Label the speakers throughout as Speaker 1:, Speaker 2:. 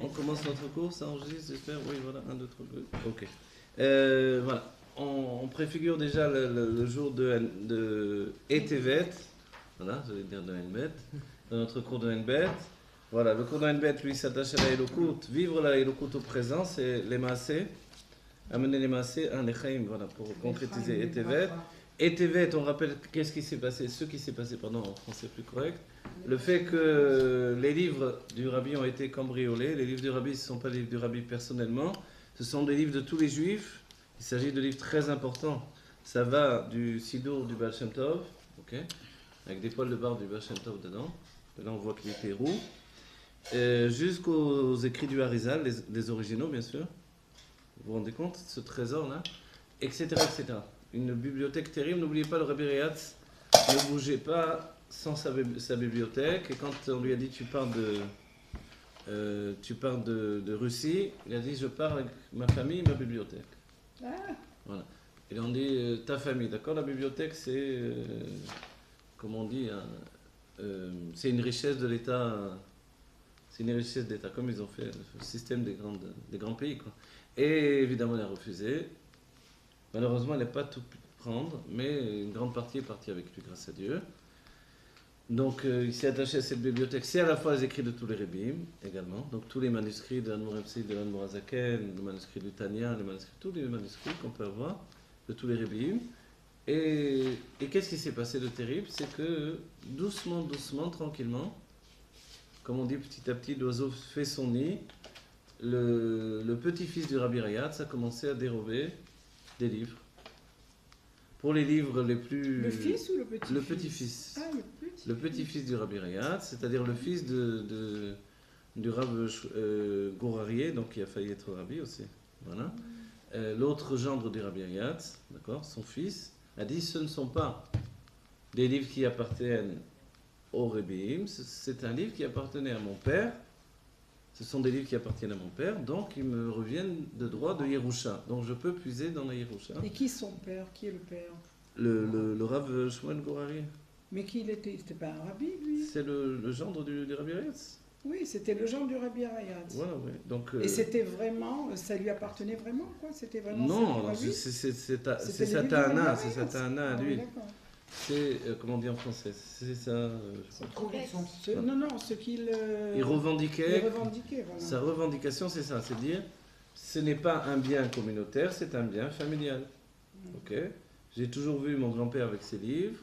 Speaker 1: On commence notre cours, ça enregistre, j'espère. Oui, voilà, 1, 2, 3, 2. Ok. Voilà. On préfigure déjà le jour de Etevet. Voilà, j'allais dire de Enbet. Dans notre cours de Enbet. Voilà, le cours de Enbet, lui, s'attache à la Elokut. Vivre la Elokut au présent, c'est les Maasé. Amener les Maasé à l'Echaim, voilà, pour concrétiser Etevet. Etevet, on rappelle qu'est-ce qui s'est passé, ce qui s'est passé, pardon, en français plus correct. Le fait que les livres du Rabbi ont été cambriolés. Les livres du Rabbi, ce ne sont pas les livres du Rabbi personnellement, ce sont des livres de tous les Juifs. Il s'agit de livres très importants. Ça va du Sidour du Baal Shem Tov, okay, avec des poils de barbe du Baal Shem Tov dedans. Là, on voit qu'il était roux. Jusqu'aux écrits du Harizal, les originaux, bien sûr. Vous vous rendez compte, ce trésor-là, etc., etc. Une bibliothèque terrible. N'oubliez pas, le Rabbi Rayatz ne bougeait pas sans sa bibliothèque. Et quand on lui a dit tu pars de Russie, il a dit je pars avec ma famille et ma bibliothèque. Voilà. Et on dit ta famille, d'accord. La bibliothèque, c'est, comme on dit, c'est une richesse de l'État. C'est une richesse d'État, comme ils ont fait le système des grands pays, quoi. Et évidemment, il a refusé. Malheureusement, il n'a pas tout pu prendre, mais une grande partie est partie avec lui, grâce à Dieu. Donc, il s'est attaché à cette bibliothèque. C'est à la fois les écrits de tous les Rébim, également. Donc, tous les manuscrits de l'Anmour Epsi, de l'Anmour Azaken, le manuscrit du Tanya, tous les manuscrits qu'on peut avoir de tous les Rébim. Et qu'est-ce qui s'est passé de terrible? C'est que, doucement, doucement, tranquillement, comme on dit petit à petit, l'oiseau fait son nid, le petit-fils du Rabbi Rayatz a commencé à dérober des livres. Pour les livres les plus...
Speaker 2: Le fils ou le petit-fils?
Speaker 1: Le petit-fils.
Speaker 2: Ah, le petit-fils.
Speaker 1: Le petit-fils du Rabbi Rayatz, c'est-à-dire le fils du Rav Gourarié, donc qui a failli être Rabbi aussi. Voilà. L'autre gendre du Rabbi Rayatz, d'accord, son fils, a dit ce ne sont pas des livres qui appartiennent au Rebbeim, c'est un livre qui appartenait à mon père. Ce sont des livres qui appartiennent à mon père, donc ils me reviennent de droit de Yerusha. Donc je peux puiser dans la Yerusha.
Speaker 2: Et qui est son père? Qui est le père?
Speaker 1: Le Rav Shmuel Gourari.
Speaker 2: Mais qui il était? C'était pas un rabbi, lui?
Speaker 1: C'est le gendre du Rabbi Rayatz.
Speaker 2: Oui, c'était le genre du Rabbi Rayatz.
Speaker 1: Voilà, oui. Donc,
Speaker 2: et c'était vraiment, ça lui appartenait vraiment, quoi? C'était vraiment
Speaker 1: non, c'est sa Ta'ana, c'est sa Ta'ana à lui.
Speaker 2: Ah,
Speaker 1: c'est, comment on dit en français, c'est ça,
Speaker 2: non, ce qu'il
Speaker 1: revendiquait.
Speaker 2: Voilà.
Speaker 1: Sa revendication, c'est ça, c'est dire, ce n'est pas un bien communautaire, c'est un bien familial. Ok. J'ai toujours vu mon grand-père avec ses livres,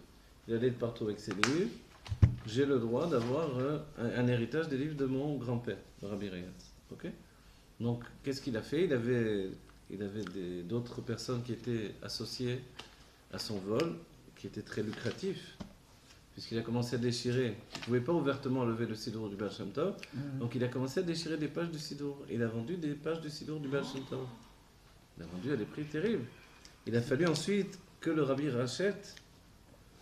Speaker 1: il allait de partout avec ses livres. J'ai le droit d'avoir un héritage des livres de mon grand-père, de Rabbi Rayatz. Ok. Donc, qu'est-ce qu'il a fait? Il avait d'autres personnes qui étaient associées à son vol, qui était très lucratif, puisqu'il a commencé à déchirer. Il ne pouvait pas ouvertement lever le Sidour du Baal Shem Tov, donc il a commencé à déchirer des pages du Sidour. Il a vendu des pages du Sidour du Baal Shem Tov. Il a vendu à des prix terribles. Il a fallu ensuite que le Rabbi rachète,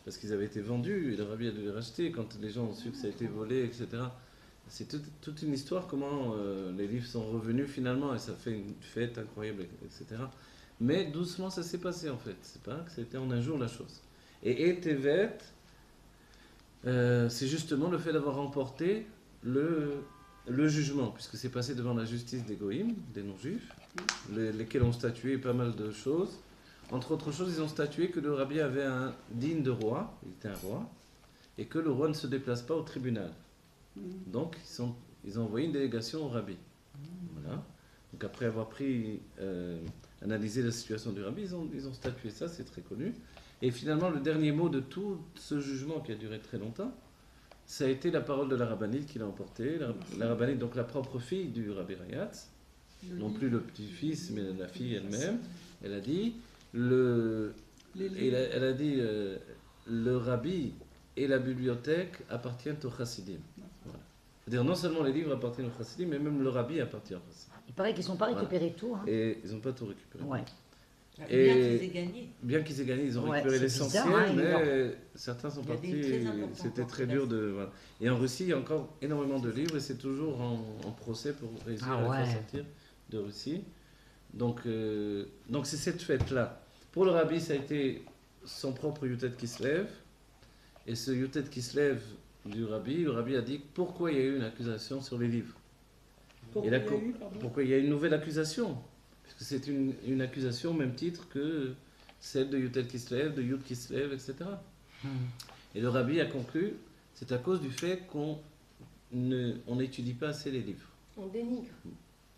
Speaker 1: parce qu'ils avaient été vendus, et le Rabbi a dû les racheter quand les gens ont su que ça a été volé, etc. C'est toute une histoire, comment les livres sont revenus finalement, et ça fait une fête incroyable, etc. Mais doucement, ça s'est passé en fait. C'est pas que c'était en un jour la chose. Et Etevet, c'est justement le fait d'avoir remporté le jugement, puisque c'est passé devant la justice des Goïms, des non-juifs, lesquels ont statué pas mal de choses. Entre autres choses, ils ont statué que le Rabbi avait un digne de roi, il était un roi, et que le roi ne se déplace pas au tribunal. Donc, ils ont envoyé une délégation au Rabbi. Voilà. Donc, après avoir analysé la situation du Rabbi, ils ont statué ça, c'est très connu. Et finalement, le dernier mot de tout ce jugement qui a duré très longtemps, ça a été la parole de la rabbinite qui l'a emporté. La rabbinite, donc la propre fille du Rabbi Rayatz, non plus le petit-fils, mais la fille elle-même. Elle a dit, le Rabbi et la bibliothèque appartiennent aux Chassidim. Voilà. C'est-à-dire non seulement les livres appartiennent aux Chassidim, mais même le Rabbi appartient aux Chassidim.
Speaker 3: Il paraît qu'ils n'ont pas récupéré tout. Hein.
Speaker 1: Et ils n'ont pas tout récupéré.
Speaker 3: Ouais.
Speaker 1: Bien qu'ils aient gagné, ils ont récupéré l'essentiel, mais certains sont partis, c'était très dur de... Voilà. Et en Russie, il y a encore énormément de livres, et c'est toujours en procès pour réussir à les faire sortir de Russie. Donc c'est cette fête-là. Pour le Rabbi, ça a été son propre Yutet qui se lève, et ce Yutet qui se lève du Rabbi, le Rabbi a dit pourquoi il y a eu une accusation sur les livres.
Speaker 2: Pourquoi
Speaker 1: Et là,
Speaker 2: il y a eu, pardon
Speaker 1: pourquoi il y a une nouvelle accusation? Puisque c'est une accusation au même titre que celle de Yutel Kislev, de Yud Kislev, etc. Et le rabbi a conclu, c'est à cause du fait qu'on n'étudie pas assez les livres.
Speaker 4: On dénigre.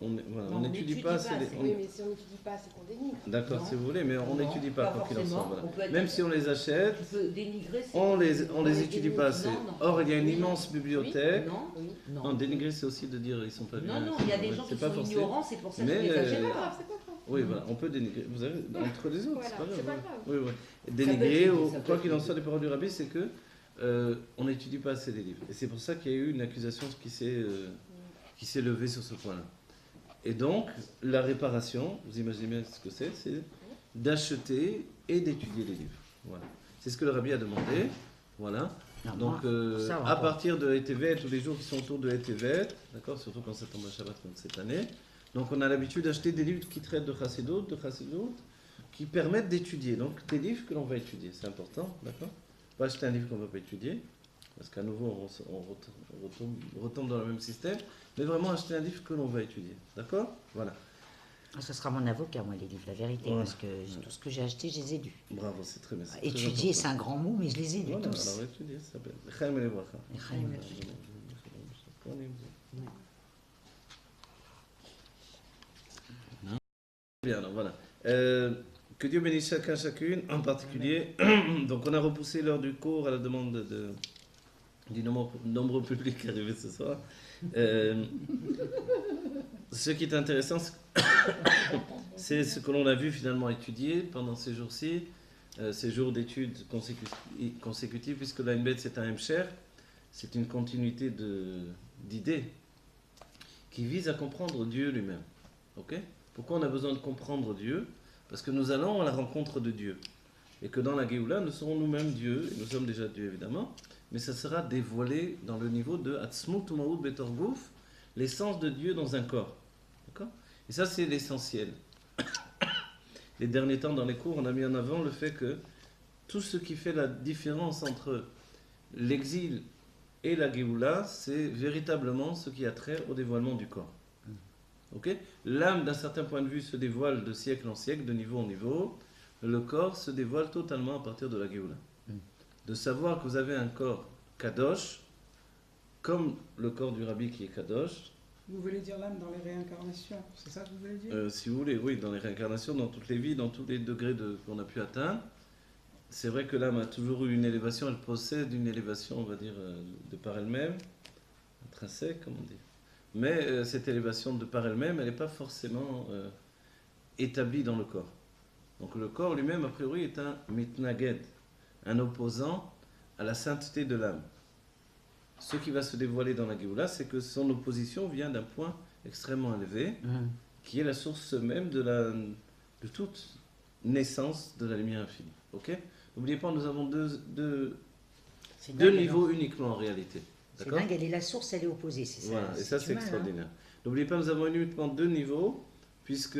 Speaker 1: On n'étudie pas assez les livres.
Speaker 4: Oui, mais si on n'étudie pas, c'est qu'on dénigre.
Speaker 1: D'accord, si vous voulez, mais on n'étudie pas quoi qu'il en soit.
Speaker 5: forcément,
Speaker 1: Voilà. Même si on les achète,
Speaker 5: Tu peux dénigrer, c'est-
Speaker 1: on les étudie pas assez.
Speaker 5: Non, non.
Speaker 1: Or, il y a une
Speaker 5: Oui.
Speaker 1: immense bibliothèque.
Speaker 5: Non,
Speaker 4: Oui.
Speaker 5: non.
Speaker 1: Non, dénigrer, c'est aussi de dire ils sont pas bien.
Speaker 5: Non, non, il y a des gens
Speaker 1: C'est
Speaker 5: qui
Speaker 1: pas
Speaker 5: sont
Speaker 1: forcé.
Speaker 5: ignorants, c'est pour ça
Speaker 1: Mais,
Speaker 5: qu'ils les achètent
Speaker 4: C'est pas
Speaker 5: pas.
Speaker 4: grave, c'est pas grave.
Speaker 1: Oui, voilà, on peut dénigrer. Vous avez entre les autres,
Speaker 4: Voilà,
Speaker 1: c'est pas grave.
Speaker 4: c'est pas
Speaker 1: hein.
Speaker 4: grave.
Speaker 1: Oui, oui.
Speaker 5: peut
Speaker 1: Dénigrer,
Speaker 5: être
Speaker 1: ou
Speaker 5: dit, ça
Speaker 1: quoi
Speaker 5: peut
Speaker 1: qu'il
Speaker 5: être
Speaker 1: en
Speaker 5: dit.
Speaker 1: soit, les paroles du rabbi, c'est que on n'étudie pas assez les livres. Et c'est pour ça qu'il y a eu une accusation qui s'est levée sur ce point-là. Et donc, la réparation, vous imaginez bien ce que c'est d'acheter et d'étudier les livres. Voilà. C'est ce que le rabbi a demandé. Voilà.
Speaker 3: Non,
Speaker 1: Donc,
Speaker 3: moi, ça,
Speaker 1: à
Speaker 3: encore.
Speaker 1: partir de Etevet, tous les jours qui sont autour de Etevet, d'accord, surtout quand ça tombe à Shabbat comme cette année. Donc, on a l'habitude d'acheter des livres qui traitent de Chassidut, qui permettent d'étudier. Donc, des livres que l'on va étudier, c'est important, d'accord. Pas acheter un livre qu'on ne va pas étudier, parce qu'à nouveau, on retombe dans le même système, mais vraiment acheter un livre que l'on va étudier, d'accord. Voilà.
Speaker 3: Ce sera mon avocat, moi, les livres, la vérité,
Speaker 1: Ouais.
Speaker 3: parce que tout ce que j'ai acheté, je les ai lus.
Speaker 1: Bravo, c'est très bien. c'est très
Speaker 3: Étudier,
Speaker 1: important.
Speaker 3: c'est un grand mot, mais je les ai lus
Speaker 1: Voilà,
Speaker 3: tous.
Speaker 1: alors étudier, ça s'appelle. Chaim et les bracha.
Speaker 3: Chaim et
Speaker 1: Bien, alors voilà. Que Dieu bénisse chacun, chacune, en particulier. Donc, on a repoussé l'heure du cours à la demande du nombreux public arrivé ce soir. Ce qui est intéressant, c'est ce que l'on a vu finalement étudier pendant ces jours-ci, ces jours d'études consécutives, puisque la NBET c'est un MCHR, c'est une continuité d'idées qui vise à comprendre Dieu lui-même. Ok ? Pourquoi on a besoin de comprendre Dieu ? Parce que nous allons à la rencontre de Dieu. Et que dans la Géoula, nous serons nous-mêmes Dieu, et nous sommes déjà Dieu évidemment, mais ça sera dévoilé dans le niveau de Atzmut Umaoud Betorgouf, l'essence de Dieu dans un corps. D'accord ? Et ça, c'est l'essentiel. Les derniers temps, dans les cours, on a mis en avant le fait que tout ce qui fait la différence entre l'exil et la Géoula, c'est véritablement ce qui a trait au dévoilement du corps. Okay ? L'âme, d'un certain point de vue, se dévoile de siècle en siècle, de niveau en niveau. Le corps se dévoile totalement à partir de la Géoula. De savoir que vous avez un corps Kadosh, comme le corps du Rabbi qui est Kadosh.
Speaker 2: Vous voulez dire l'âme dans les réincarnations, c'est ça que vous voulez dire
Speaker 1: Si vous voulez, oui, dans les réincarnations, dans toutes les vies, dans tous les degrés qu'on a pu atteindre. C'est vrai que l'âme a toujours eu une élévation, elle possède une élévation, on va dire, de par elle-même, intrinsèque, comme on dit. Mais cette élévation de par elle-même, elle n'est pas forcément établie dans le corps. Donc le corps lui-même, a priori, est un mitnaged, un opposant à la sainteté de l'âme. Ce qui va se dévoiler dans la Géoula, c'est que son opposition vient d'un point extrêmement élevé, qui est la source même de toute naissance de la lumière infinie. Ok ? N'oubliez pas, nous avons deux niveaux uniquement en réalité.
Speaker 3: C'est dingue, elle est la source, elle est opposée, c'est ça.
Speaker 1: Voilà, et ça c'est
Speaker 3: mal, hein.
Speaker 1: extraordinaire. N'oubliez pas, nous avons uniquement deux niveaux, puisque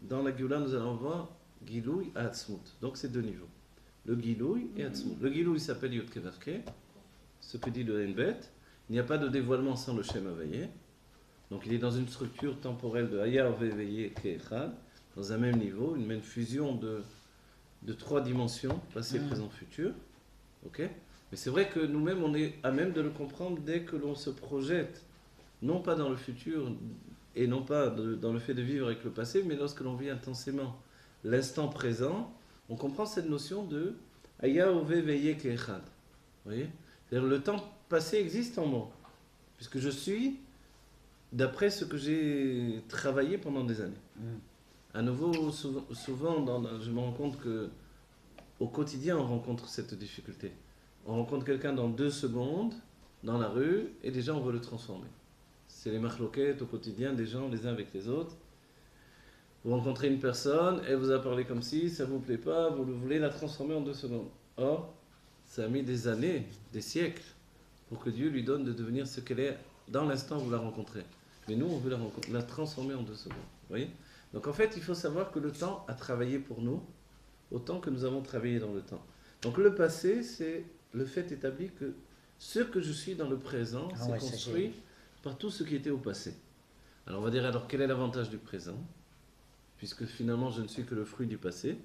Speaker 1: dans la Géoula, nous allons voir Gilouï et Atzmut. Donc c'est deux niveaux. Le Gilouï et Atzmut. Le Gilouï s'appelle Yod Kevavke, ce que dit le Enbet. Il n'y a pas de dévoilement sans le Shem Havayé. Donc il est dans une structure temporelle de Hayar Veveye Keechad, dans un même niveau, une même fusion de trois dimensions, passé, présent, futur. Ok ? Mais c'est vrai que nous-mêmes, on est à même de le comprendre dès que l'on se projette, non pas dans le futur et non pas dans le fait de vivre avec le passé, mais lorsque l'on vit intensément l'instant présent, on comprend cette notion de Aya Ove Veye Keechad. Vous voyez ? C'est-à-dire le temps passé existe en moi, puisque je suis d'après ce que j'ai travaillé pendant des années. À nouveau, souvent je me rends compte que au quotidien, on rencontre cette difficulté. On rencontre quelqu'un dans 2 secondes, dans la rue, et déjà on veut le transformer. C'est les machloquettes au quotidien des gens les uns avec les autres. Vous rencontrez une personne, elle vous a parlé comme si, ça ne vous plaît pas, vous voulez la transformer en 2 secondes. Or, ça a mis des années, des siècles, pour que Dieu lui donne de devenir ce qu'elle est dans l'instant où vous la rencontrez. Mais nous, on veut la transformer en 2 secondes. Vous voyez ? Donc en fait, il faut savoir que le temps a travaillé pour nous, autant que nous avons travaillé dans le temps. Donc le passé, c'est le fait établi que ce que je suis dans le présent s'est construit par tout ce qui était au passé. Alors on va dire, alors quel est l'avantage du présent? Puisque finalement je ne suis que le fruit du passé.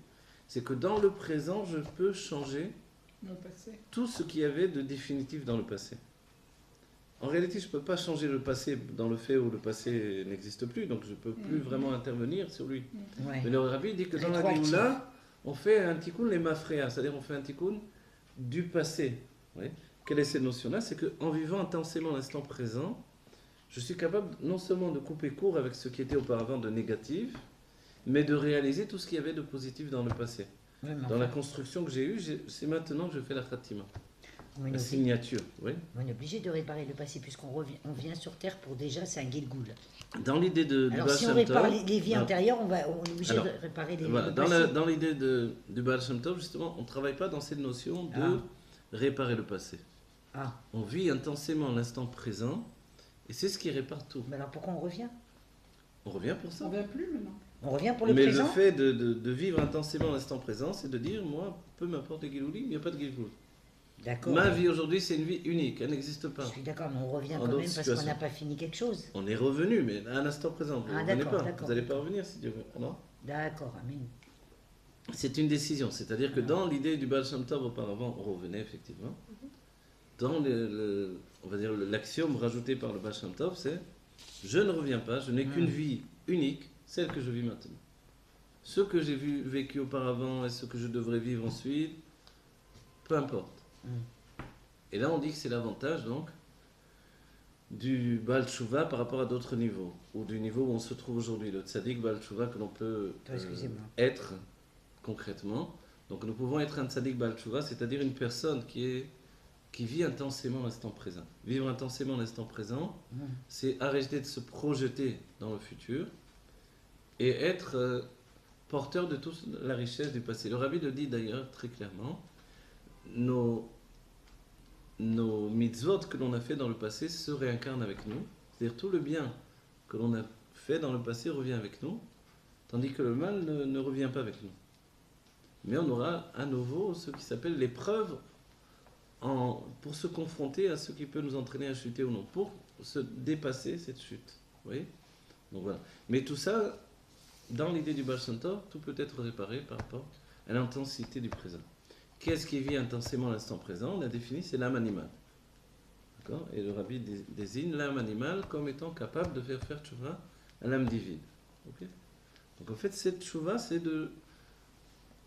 Speaker 1: C'est que dans le présent, je peux changer
Speaker 2: Mon passé.
Speaker 1: tout ce qu'il y avait de définitif dans le passé. En réalité, je ne peux pas changer le passé dans le fait où le passé n'existe plus, donc je ne peux plus vraiment intervenir sur lui.
Speaker 3: Ouais.
Speaker 1: Mais le Rabbi dit que dans la
Speaker 3: Rétroactif.
Speaker 1: Géoula, on fait un tikkun les mafréas, c'est-à-dire on fait un tikkun du passé. Oui. Quelle est cette notion-là? C'est qu'en vivant intensément l'instant présent, je suis capable non seulement de couper court avec ce qui était auparavant de négatif, mais de réaliser tout ce qu'il y avait de positif dans le passé.
Speaker 3: Ouais, mais
Speaker 1: Dans la
Speaker 3: enfin,
Speaker 1: construction que j'ai eue, c'est maintenant que je fais la khatima,
Speaker 3: on est
Speaker 1: la
Speaker 3: obligé-
Speaker 1: signature. Oui.
Speaker 3: on est obligé de réparer le passé on vient sur Terre pour déjà, c'est un Gilgoul.
Speaker 1: Dans l'idée du
Speaker 3: Alors
Speaker 1: Baal
Speaker 3: si on
Speaker 1: Shem
Speaker 3: répare
Speaker 1: Tov,
Speaker 3: les vies
Speaker 1: non.
Speaker 3: antérieures, on est obligé
Speaker 1: Alors,
Speaker 3: de réparer
Speaker 1: Voilà,
Speaker 3: le
Speaker 1: dans,
Speaker 3: passé.
Speaker 1: dans l'idée du Baal Shem Tov, justement, on ne travaille pas dans cette notion de
Speaker 3: Ah.
Speaker 1: réparer le passé.
Speaker 3: Ah,
Speaker 1: On vit intensément l'instant présent, et c'est ce qui répare tout.
Speaker 3: mais alors pourquoi on revient?
Speaker 1: On revient pour ça.
Speaker 2: On ne vient plus maintenant.
Speaker 3: On revient pour le
Speaker 1: Mais
Speaker 3: présent?
Speaker 1: le fait de vivre intensément l'instant présent, c'est de dire, moi, peu m'importe les Giloulim, il n'y a pas de Giloul.
Speaker 3: D'accord.
Speaker 1: Ma vie aujourd'hui, c'est une vie unique, elle n'existe
Speaker 3: Je
Speaker 1: pas.
Speaker 3: suis d'accord, mais on revient
Speaker 1: En
Speaker 3: quand
Speaker 1: d'autres
Speaker 3: même parce qu'on
Speaker 1: situations.
Speaker 3: n'a pas fini quelque chose.
Speaker 1: On est revenu, mais à l'instant présent, vous ne
Speaker 3: Ah,
Speaker 1: revenez
Speaker 3: d'accord,
Speaker 1: pas.
Speaker 3: d'accord.
Speaker 1: Vous n'allez pas revenir si Dieu veut. Non.
Speaker 3: D'accord, amen.
Speaker 1: C'est une décision, c'est-à-dire que dans l'idée du Baal Shem Tov auparavant, on revenait effectivement. Dans on va dire l'axiome rajouté par le Baal Shem Tov, c'est je ne reviens pas, je n'ai qu'une vie unique, celle que je vis maintenant. Ce que j'ai vécu auparavant et ce que je devrais vivre ensuite, peu importe. Et là, on dit que c'est l'avantage donc du Baal Tshuva par rapport à d'autres niveaux, ou du niveau où on se trouve aujourd'hui, le tzaddik Baal Tshuva que l'on peut
Speaker 3: Excusez-moi.
Speaker 1: être concrètement. Donc nous pouvons être un tzaddik Baal Tshuva, c'est-à-dire une personne qui vit intensément l'instant présent. Vivre intensément l'instant présent, c'est arrêter de se projeter dans le futur et être porteur de toute la richesse du passé. Le Rabbi le dit d'ailleurs très clairement, nos mitzvot que l'on a fait dans le passé se réincarnent avec nous. C'est-à-dire tout le bien que l'on a fait dans le passé revient avec nous, tandis que le mal ne revient pas avec nous. Mais on aura à nouveau ce qui s'appelle l'épreuve pour se confronter à ce qui peut nous entraîner à chuter ou non, pour se dépasser cette chute. Vous voyez? Donc voilà. Mais tout ça, dans l'idée du Baal Shem Tov, tout peut être réparé par rapport à l'intensité du présent. Qu'est-ce qui vit intensément l'instant présent? On l'a défini, c'est l'âme animale. D'accord? Et le Rabbi désigne l'âme animale comme étant capable de faire tchouva à l'âme divine. Ok? Donc en fait, cette tchouva, c'est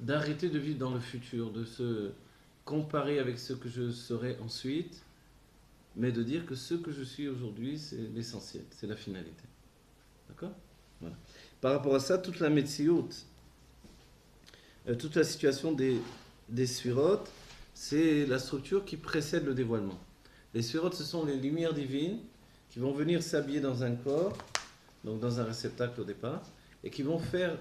Speaker 1: d'arrêter de vivre dans le futur, de se comparer avec ce que je serai ensuite, mais de dire que ce que je suis aujourd'hui, c'est l'essentiel, c'est la finalité. D'accord? Voilà. Par rapport à ça, toute la Metsiout, toute la situation des sphirotes, c'est la structure qui précède le dévoilement. Les sphirotes, ce sont les lumières divines qui vont venir s'habiller dans un corps, donc dans un réceptacle au départ, et qui vont faire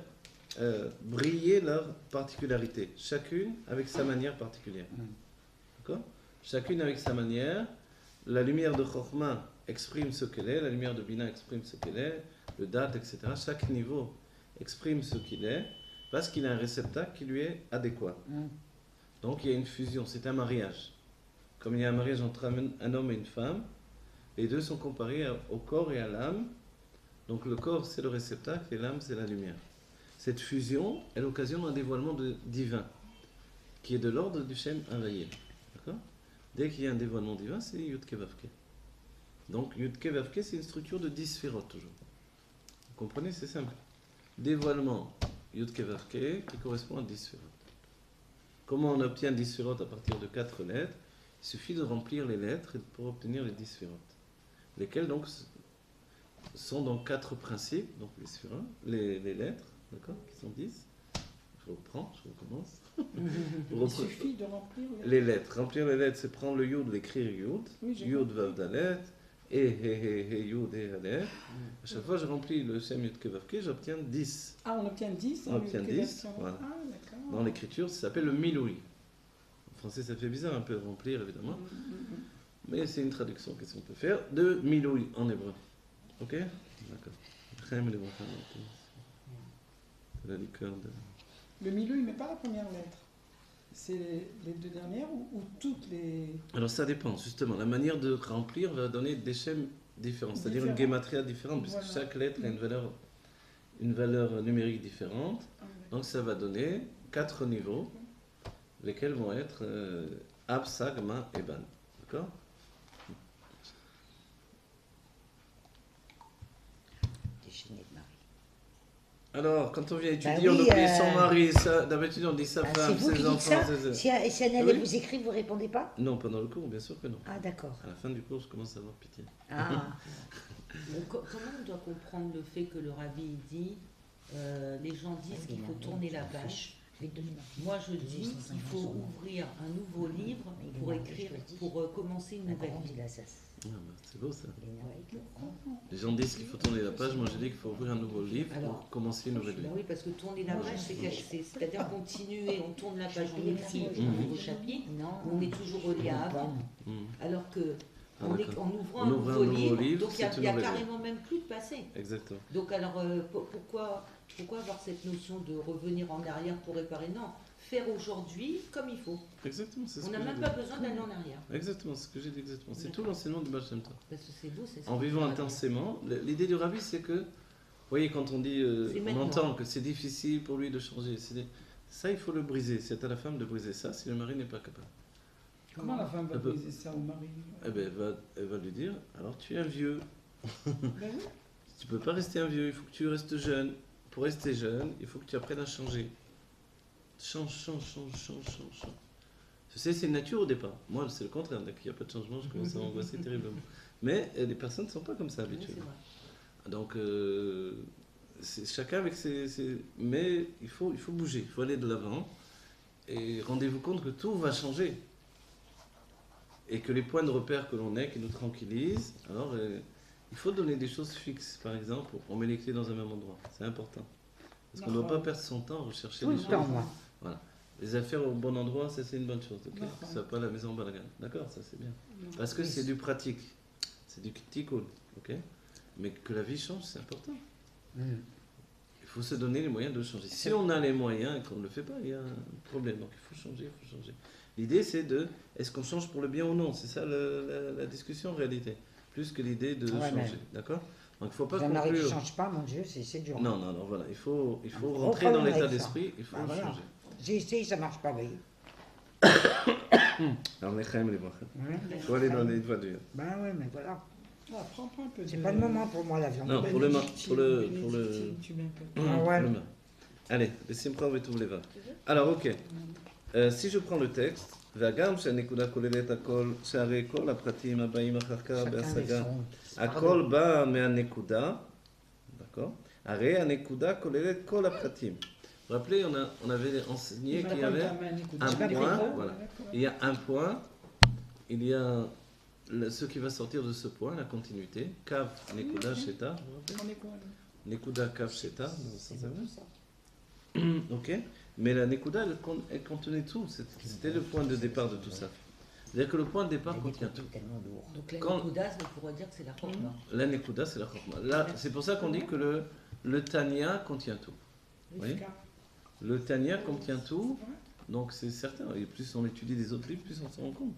Speaker 1: briller leur particularité, chacune avec sa manière particulière. D'accord? Chacune avec sa manière. La lumière de Chokhmah exprime ce qu'elle est, la lumière de Bina exprime ce qu'elle est, le date, etc. Chaque niveau exprime ce qu'il est, parce qu'il a un réceptacle qui lui est adéquat. Donc il y a une fusion, c'est un mariage. Comme il y a un mariage entre un homme et une femme, les deux sont comparés au corps et à l'âme. Donc le corps c'est le réceptacle et l'âme c'est la lumière. Cette fusion, elle occasionne un dévoilement divin, qui est de l'ordre du Shem Arayel. D'accord? Dès qu'il y a un dévoilement divin, c'est Yud-Ke Vav-Ke. Donc Yud-Ke Vav-Ke, c'est une structure de 10 sphirotes toujours. Vous comprenez? C'est simple. Dévoilement Yud-Ke Vav-Ke qui correspond à 10 sphirotes. Comment on obtient 10 sphirotes à partir de 4 lettres? Il suffit de remplir les lettres pour obtenir les 10 sphirotes. Lesquelles donc sont dans 4 principes, donc les sphirotes, les lettres, d'accord, qui sont 10. Je reprends, je recommence.
Speaker 2: Il suffit de remplir
Speaker 1: Les lettres. Remplir les lettres, c'est prendre le Yud, l'écrire Yud.
Speaker 2: Oui, j'ai
Speaker 1: Yud,
Speaker 2: compris.
Speaker 1: Vav, Dalet, et Yud, et Aleph. À chaque fois, je remplis le Shem Yud Ke Vav Ke, j'obtiens 10.
Speaker 2: Ah, on obtient 10
Speaker 1: On obtient 10, voilà.
Speaker 2: Ah, d'accord.
Speaker 1: Dans l'écriture, ça s'appelle le Miloui. En français, ça fait bizarre un peu de remplir, évidemment. Mais c'est une traduction qu'est-ce qu'on peut faire de Miloui en hébreu. Ok? D'accord. Chem, les brachot, c'est la liqueur de...
Speaker 2: Le milieu, il ne met pas la première lettre. C'est les deux dernières ou toutes les...
Speaker 1: Alors ça dépend, justement. La manière de remplir va donner des schèmes différent, c'est-à-dire une
Speaker 2: Différent.
Speaker 1: gematria différente, puisque
Speaker 2: Voilà.
Speaker 1: chaque lettre a une valeur numérique différente.
Speaker 2: Ah, ouais.
Speaker 1: Donc ça va donner 4 niveaux, lesquels vont être Ab, Sag, Ma et Ban. D'accord?
Speaker 3: Déchaîné de Marie.
Speaker 1: Alors, quand on vient étudier,
Speaker 3: Bah
Speaker 1: on
Speaker 3: oui,
Speaker 1: oublie son mari, d'habitude on dit sa
Speaker 3: Ah, c'est
Speaker 1: femme,
Speaker 3: vous qui
Speaker 1: ses
Speaker 3: dites
Speaker 1: enfants,
Speaker 3: ça
Speaker 1: ses...
Speaker 3: Si Annelle
Speaker 1: Oui.
Speaker 3: vous écrit, vous répondez pas?
Speaker 1: Non, pendant le cours, bien sûr que non.
Speaker 3: Ah, d'accord.
Speaker 1: À la fin du cours, je commence à avoir pitié.
Speaker 3: Ah,
Speaker 5: Donc, comment on doit comprendre le fait que le rabbi dit, les gens disent qu'il faut tourner la page?
Speaker 3: je vais te donner ma
Speaker 5: Moi, je dis qu'il faut ouvrir un nouveau livre pour écrire, pour commencer une nouvelle vie.
Speaker 1: Ah, bah, c'est beau ça. Les gens disent qu'il faut tourner la page, moi je dis qu'il faut ouvrir un nouveau livre pour
Speaker 5: Alors,
Speaker 1: commencer une nouvelle vie.
Speaker 5: Ben oui, parce que tourner la page, c'est-à-dire continuer, on tourne la page, on écrit un nouveau chapitre,
Speaker 3: Non,
Speaker 5: on est toujours relié à avant.
Speaker 1: Hmm.
Speaker 5: Alors que
Speaker 1: Ah,
Speaker 5: en
Speaker 1: d'accord.
Speaker 5: ouvrant
Speaker 1: En
Speaker 5: un
Speaker 1: ouvrant
Speaker 5: nouveau livre, donc il
Speaker 1: c'est une
Speaker 5: n'y a
Speaker 1: nouvelle vie.
Speaker 5: carrément même plus de passé.
Speaker 1: Exactement.
Speaker 5: Donc alors pourquoi avoir cette notion de revenir en arrière pour réparer? Non, faire aujourd'hui comme il faut.
Speaker 1: Exactement, c'est ce
Speaker 5: On
Speaker 1: que
Speaker 5: n'a
Speaker 1: j'ai
Speaker 5: même
Speaker 1: dit.
Speaker 5: pas besoin d'aller en arrière.
Speaker 1: Exactement, c'est ce que j'ai dit exactement. C'est tout l'enseignement du Baal Shem Tov.
Speaker 5: Parce que c'est beau, c'est ça.
Speaker 1: En vivant intensément, l'idée du rabbi c'est que, vous voyez, quand on dit,
Speaker 5: C'est
Speaker 1: on
Speaker 5: maintenant.
Speaker 1: entend que c'est difficile pour lui de changer, ça il faut le briser. C'est à la femme de briser ça si le mari n'est pas capable.
Speaker 2: Comment la femme va
Speaker 1: Elle peut-
Speaker 2: briser ça au mari?
Speaker 1: Eh ben, elle va lui dire, alors tu es un vieux,
Speaker 2: Ben oui.
Speaker 1: tu peux pas rester un vieux, il faut que tu restes jeune. Pour rester jeune, il faut que tu apprennes à changer. Change. Tu sais, c'est une nature au départ. Moi, c'est le contraire. Dès qu'il n'y a pas de changement, je commence à m'angoisser terriblement. Mais les personnes ne sont pas comme ça
Speaker 5: Oui, c'est
Speaker 1: habituellement.
Speaker 5: vrai.
Speaker 1: Donc, c'est chacun avec ses... Mais il faut bouger, il faut aller de l'avant. Et rendez-vous compte que tout va changer. Et que les points de repère que l'on est, qui nous tranquillisent, alors il faut donner des choses fixes. Par exemple, on met les clés dans un même endroit. C'est important. Parce qu'on ne doit pas perdre son temps à rechercher
Speaker 3: tout
Speaker 1: des
Speaker 3: le
Speaker 1: choses.
Speaker 3: temps, moi.
Speaker 1: Voilà. Les affaires au bon endroit, ça c'est une bonne chose. ok
Speaker 2: D'accord.
Speaker 1: Ça va pas la maison en balagan. D'accord, ça c'est bien. Parce que c'est du pratique. C'est du tikkun. Ok. Mais que la vie change, c'est important.
Speaker 3: Mm.
Speaker 1: Il faut se donner les moyens de changer. Si on a les moyens et qu'on ne le fait pas, il y a un problème. Donc il faut changer, L'idée c'est est-ce qu'on change pour le bien ou non? C'est ça la discussion en réalité. Plus que l'idée de
Speaker 3: Ouais,
Speaker 1: changer. D'accord. Donc il ne faut pas
Speaker 3: Un mari qui ne
Speaker 1: conclure.
Speaker 3: change pas, mon Dieu, c'est dur.
Speaker 1: Non, voilà. Il faut
Speaker 3: gros
Speaker 1: rentrer dans
Speaker 3: problème
Speaker 1: l'état
Speaker 3: avec ça.
Speaker 1: d'esprit, il faut
Speaker 3: Bah, voilà.
Speaker 1: changer.
Speaker 3: J'ai essayé, ça ne marche pas, oui.
Speaker 1: Alors, Nechaim les brachot.
Speaker 3: Ouais.
Speaker 1: Il faut aller dans les doigts durs.
Speaker 3: Ben oui, mais voilà.
Speaker 2: Ah, prends pas un peu.
Speaker 3: C'est pas le moment pour moi, la viande.
Speaker 1: Non, pour le
Speaker 2: Bénédictine, tu mets un peu.
Speaker 3: Ah ouais.
Speaker 1: pour le- Allez, les Simcha tout les va. Alors, ok. Si je prends le texte, והגם שהנקודה כוללת הכל, שהרי כל הפרטים הבאים אחר כך
Speaker 3: Chacun avec
Speaker 1: בהשגה,
Speaker 3: son...
Speaker 1: הכל בא מהנקודה, d'accord? הרי הנקודה כוללת כל הפרטים. Vous vous rappelez, on avait enseigné qu'il y avait un point, voilà. Il y a un point, il y a ce qui va sortir de ce point, la continuité, Kav, Nekuda, Sheta, vous vous rappelez? Nekuda, Kav, Sheta, sans erreur. Ok. Mais la Nekuda, elle contenait tout. C'était le point de départ de tout ça. C'est-à-dire que le point de départ contient tout.
Speaker 3: tellement lourd.
Speaker 5: Donc la
Speaker 1: Quand-
Speaker 5: Nikuda, on pourrait dire que c'est la Chokma.
Speaker 1: La Nekuda, c'est la Chokma. Là, c'est pour ça qu'on dit que le Tanya contient tout. Oui. Le Tanya contient tout, donc c'est certain. Et plus on étudie des autres livres, plus on s'en rend compte.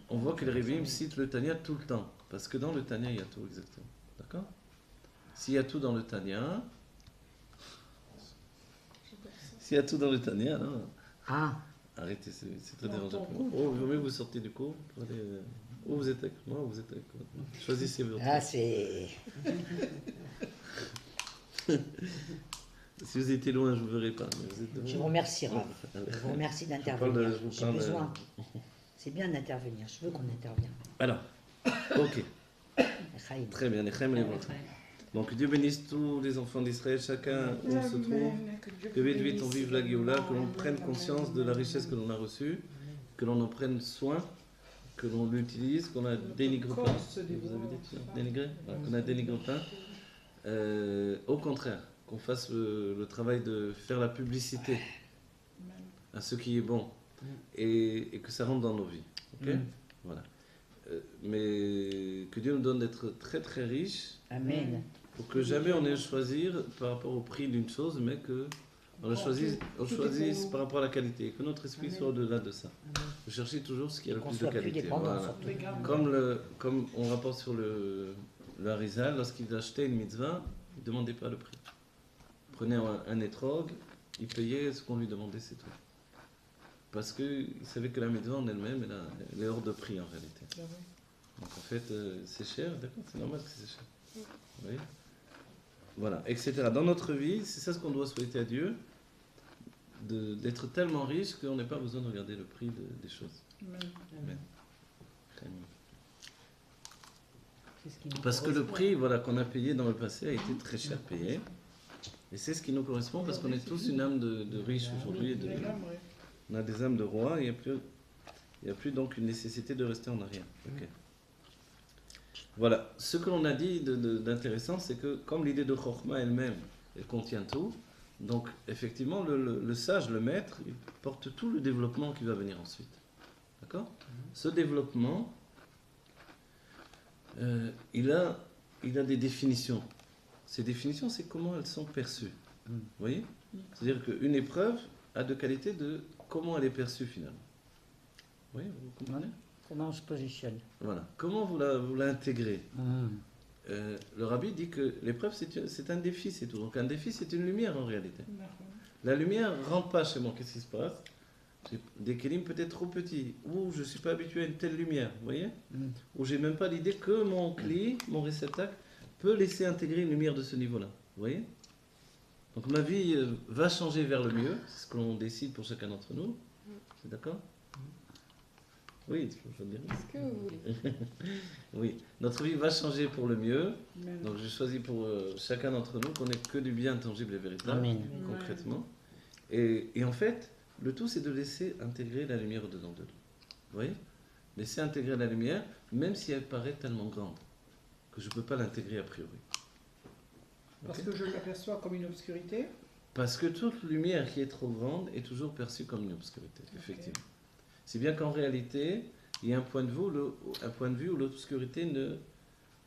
Speaker 1: On voit que les Révim citent le Tanya tout le temps. Parce que dans le Tanya, il y a tout exactement. D'accord? S'il y a tout dans le Tanya... S'il y a tout dans le Tanya, non.
Speaker 3: Ah,
Speaker 1: Arrêtez, c'est très
Speaker 2: Dans
Speaker 1: dérangeant.
Speaker 2: ton
Speaker 1: pour moi. Oh, il vaut mieux que vous sortiez du cours. Pour aller, ou vous êtes avec moi, ou vous êtes avec moi. Choisissez votre.
Speaker 3: là, c'est...
Speaker 1: Si vous étiez loin, je ne vous verrai pas. Mais vous êtes devant.
Speaker 3: Je vous remercie, Rav. Je vous remercie
Speaker 1: parle
Speaker 3: d'intervenir.
Speaker 1: je vous
Speaker 3: J'ai
Speaker 1: parle
Speaker 3: besoin. C'est bien d'intervenir. Je veux qu'on intervienne.
Speaker 1: Alors, ok,
Speaker 3: Chaim.
Speaker 1: très bien. Nechem les vôtres. Donc Dieu bénisse tous les enfants d'Israël, chacun où on se trouve. Que vite, vite, on vive la Géoula, que l'on prenne conscience de la richesse que l'on a reçue, que l'on en prenne soin, que l'on l'utilise, qu'on a dénigré pas. Vous avez dit dénigré voilà, qu'on a dénigré pas. Au contraire, qu'on fasse le travail de faire la publicité à ce qui est bon et que ça rentre dans nos vies. Ok. Voilà. Mais que Dieu nous donne d'être très très riches
Speaker 3: Amen.
Speaker 1: pour que jamais on ait à choisir par rapport au prix d'une chose, mais que On choisit par rapport à la qualité, que notre esprit soit au-delà de ça. Vous cherchez toujours ce qui a le
Speaker 3: Qu'on
Speaker 1: plus de
Speaker 3: soit plus
Speaker 1: qualité.
Speaker 3: dépendant,
Speaker 1: Voilà.
Speaker 3: surtout.
Speaker 1: Comme on rapporte sur le Harizal, lorsqu'il achetait une mitzvah, il ne demandait pas le prix. Il prenait un étrog, il payait ce qu'on lui demandait, c'est tout. Parce qu'il savait que la mitzvah en elle-même, elle est hors de prix en réalité. Donc en fait, c'est cher, d'accord, c'est normal que c'est cher. Vous voyez ? Voilà, etc. Dans notre vie, c'est ça ce qu'on doit souhaiter à Dieu, d'être tellement riche qu'on n'ait pas besoin de regarder le prix des choses. Amen. Parce que le prix qu'on a payé dans le passé a été très cher payé. Et c'est ce qui nous correspond parce qu'on est tous une âme de riche aujourd'hui. On a des âmes de roi et il n'y a plus donc une nécessité de rester en arrière. Okay. Voilà, ce que l'on a dit d'intéressant, c'est que comme l'idée de Chokhmah elle-même, elle contient tout, donc effectivement le sage, le maître, il porte tout le développement qui va venir ensuite. D'accord ? Ce développement, il a des définitions. Ces définitions, c'est comment elles sont perçues. Vous voyez ? C'est-à-dire qu'une épreuve a de qualité de comment elle est perçue finalement. Oui, vous comprenez ?
Speaker 3: Comment on se positionne.
Speaker 1: Voilà. Comment vous l'intégrez ? Le rabbi dit que l'épreuve, c'est un défi, c'est tout. Donc un défi, c'est une lumière en réalité. La lumière ne rentre pas chez moi. Qu'est-ce qui se passe ? J'ai des kélim peut-être trop petits, ou je ne suis pas habitué à une telle lumière, vous voyez ? Ou je n'ai même pas l'idée que mon cli, mon réceptacle, peut laisser intégrer une lumière de ce niveau-là. Vous voyez ? Donc ma vie va changer vers le mieux, c'est ce que l'on décide pour chacun d'entre nous. C'est d'accord ? Oui, je veux dire.
Speaker 4: Ce que vous voulez.
Speaker 1: Oui, notre vie va changer pour le mieux. Donc je choisis pour chacun d'entre nous qu'on n'ait que du bien tangible et véritable,
Speaker 3: Amen.
Speaker 1: concrètement. Et en fait, le tout c'est de laisser intégrer la lumière au-dedans de nous. Vous voyez ? Laisser intégrer la lumière, même si elle paraît tellement grande, que je ne peux pas l'intégrer a priori.
Speaker 2: Parce que je l'aperçois comme une obscurité.
Speaker 1: Parce que toute lumière qui est trop grande est toujours perçue comme une obscurité, effectivement. Si bien qu'en réalité, il y a un point de vue où l'obscurité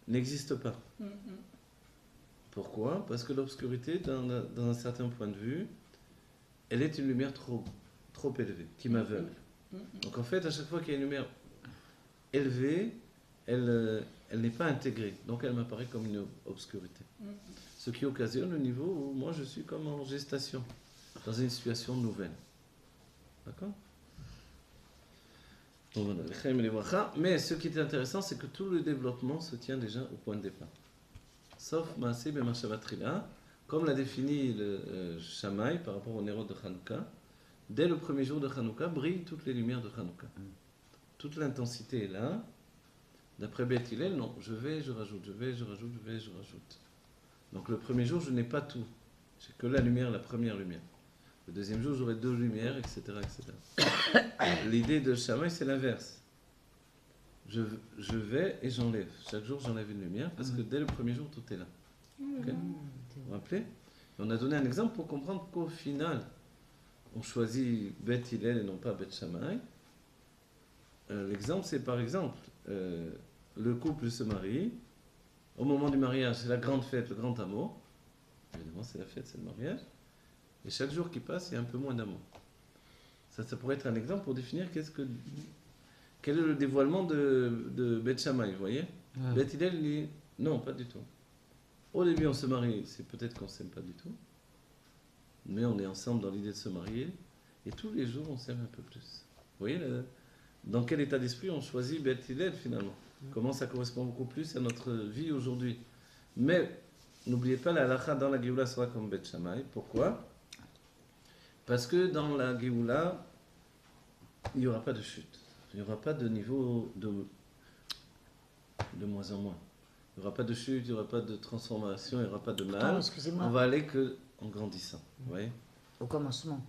Speaker 1: n'existe pas. Pourquoi ? Parce que l'obscurité, dans un certain point de vue, elle est une lumière trop élevée, qui m'aveugle. Donc en fait, à chaque fois qu'il y a une lumière élevée, elle n'est pas intégrée. Donc elle m'apparaît comme une obscurité. Ce qui occasionne le niveau où moi je suis comme en gestation, dans une situation nouvelle. D'accord ? Mais ce qui est intéressant, c'est que tout le développement se tient déjà au point de départ. Sauf Maaseh B'Machavatrila, comme l'a défini le Shammai par rapport au Nérod de Hanouka. Dès le premier jour de Hanouka, brillent toutes les lumières de Hanouka. Toute l'intensité est là. D'après Beth Hillel, non, je rajoute. Donc le premier jour, je n'ai pas tout. J'ai que la lumière, la première lumière. Le deuxième jour, j'aurai 2 lumières, etc. L'idée de Shammai, c'est l'inverse. Je vais et j'enlève. Chaque jour, j'enlève une lumière parce que dès le premier jour, tout est là. Okay. Vous vous rappelez ? On a donné un exemple pour comprendre qu'au final, on choisit Beth Hillel et non pas Beth Shammai. L'exemple, c'est par exemple, le couple se marie. Au moment du mariage, c'est la grande fête, le grand amour. Évidemment, c'est la fête, c'est le mariage. Et chaque jour qui passe, il y a un peu moins d'amour. Ça pourrait être un exemple pour définir quel est le dévoilement de Beth Shammai, vous voyez ? Beth Hillel dit non, pas du tout. Au début, on se marie, c'est peut-être qu'on ne s'aime pas du tout, mais on est ensemble dans l'idée de se marier, et tous les jours, on s'aime un peu plus. Vous voyez, dans quel état d'esprit on choisit Beth Hillel finalement ? Comment ça correspond beaucoup plus à notre vie aujourd'hui ? Mais n'oubliez pas, la halakha dans la Géoula sera comme Beth Shammai. Pourquoi ? Parce que dans la Géoula, il n'y aura pas de chute. Il n'y aura pas de niveau de moins en moins. Il n'y aura pas de chute, il n'y aura pas de transformation, il n'y aura pas de mal.
Speaker 3: Excusez-moi.
Speaker 1: On va aller qu'en grandissant. Vous voyez ?
Speaker 3: Au commencement,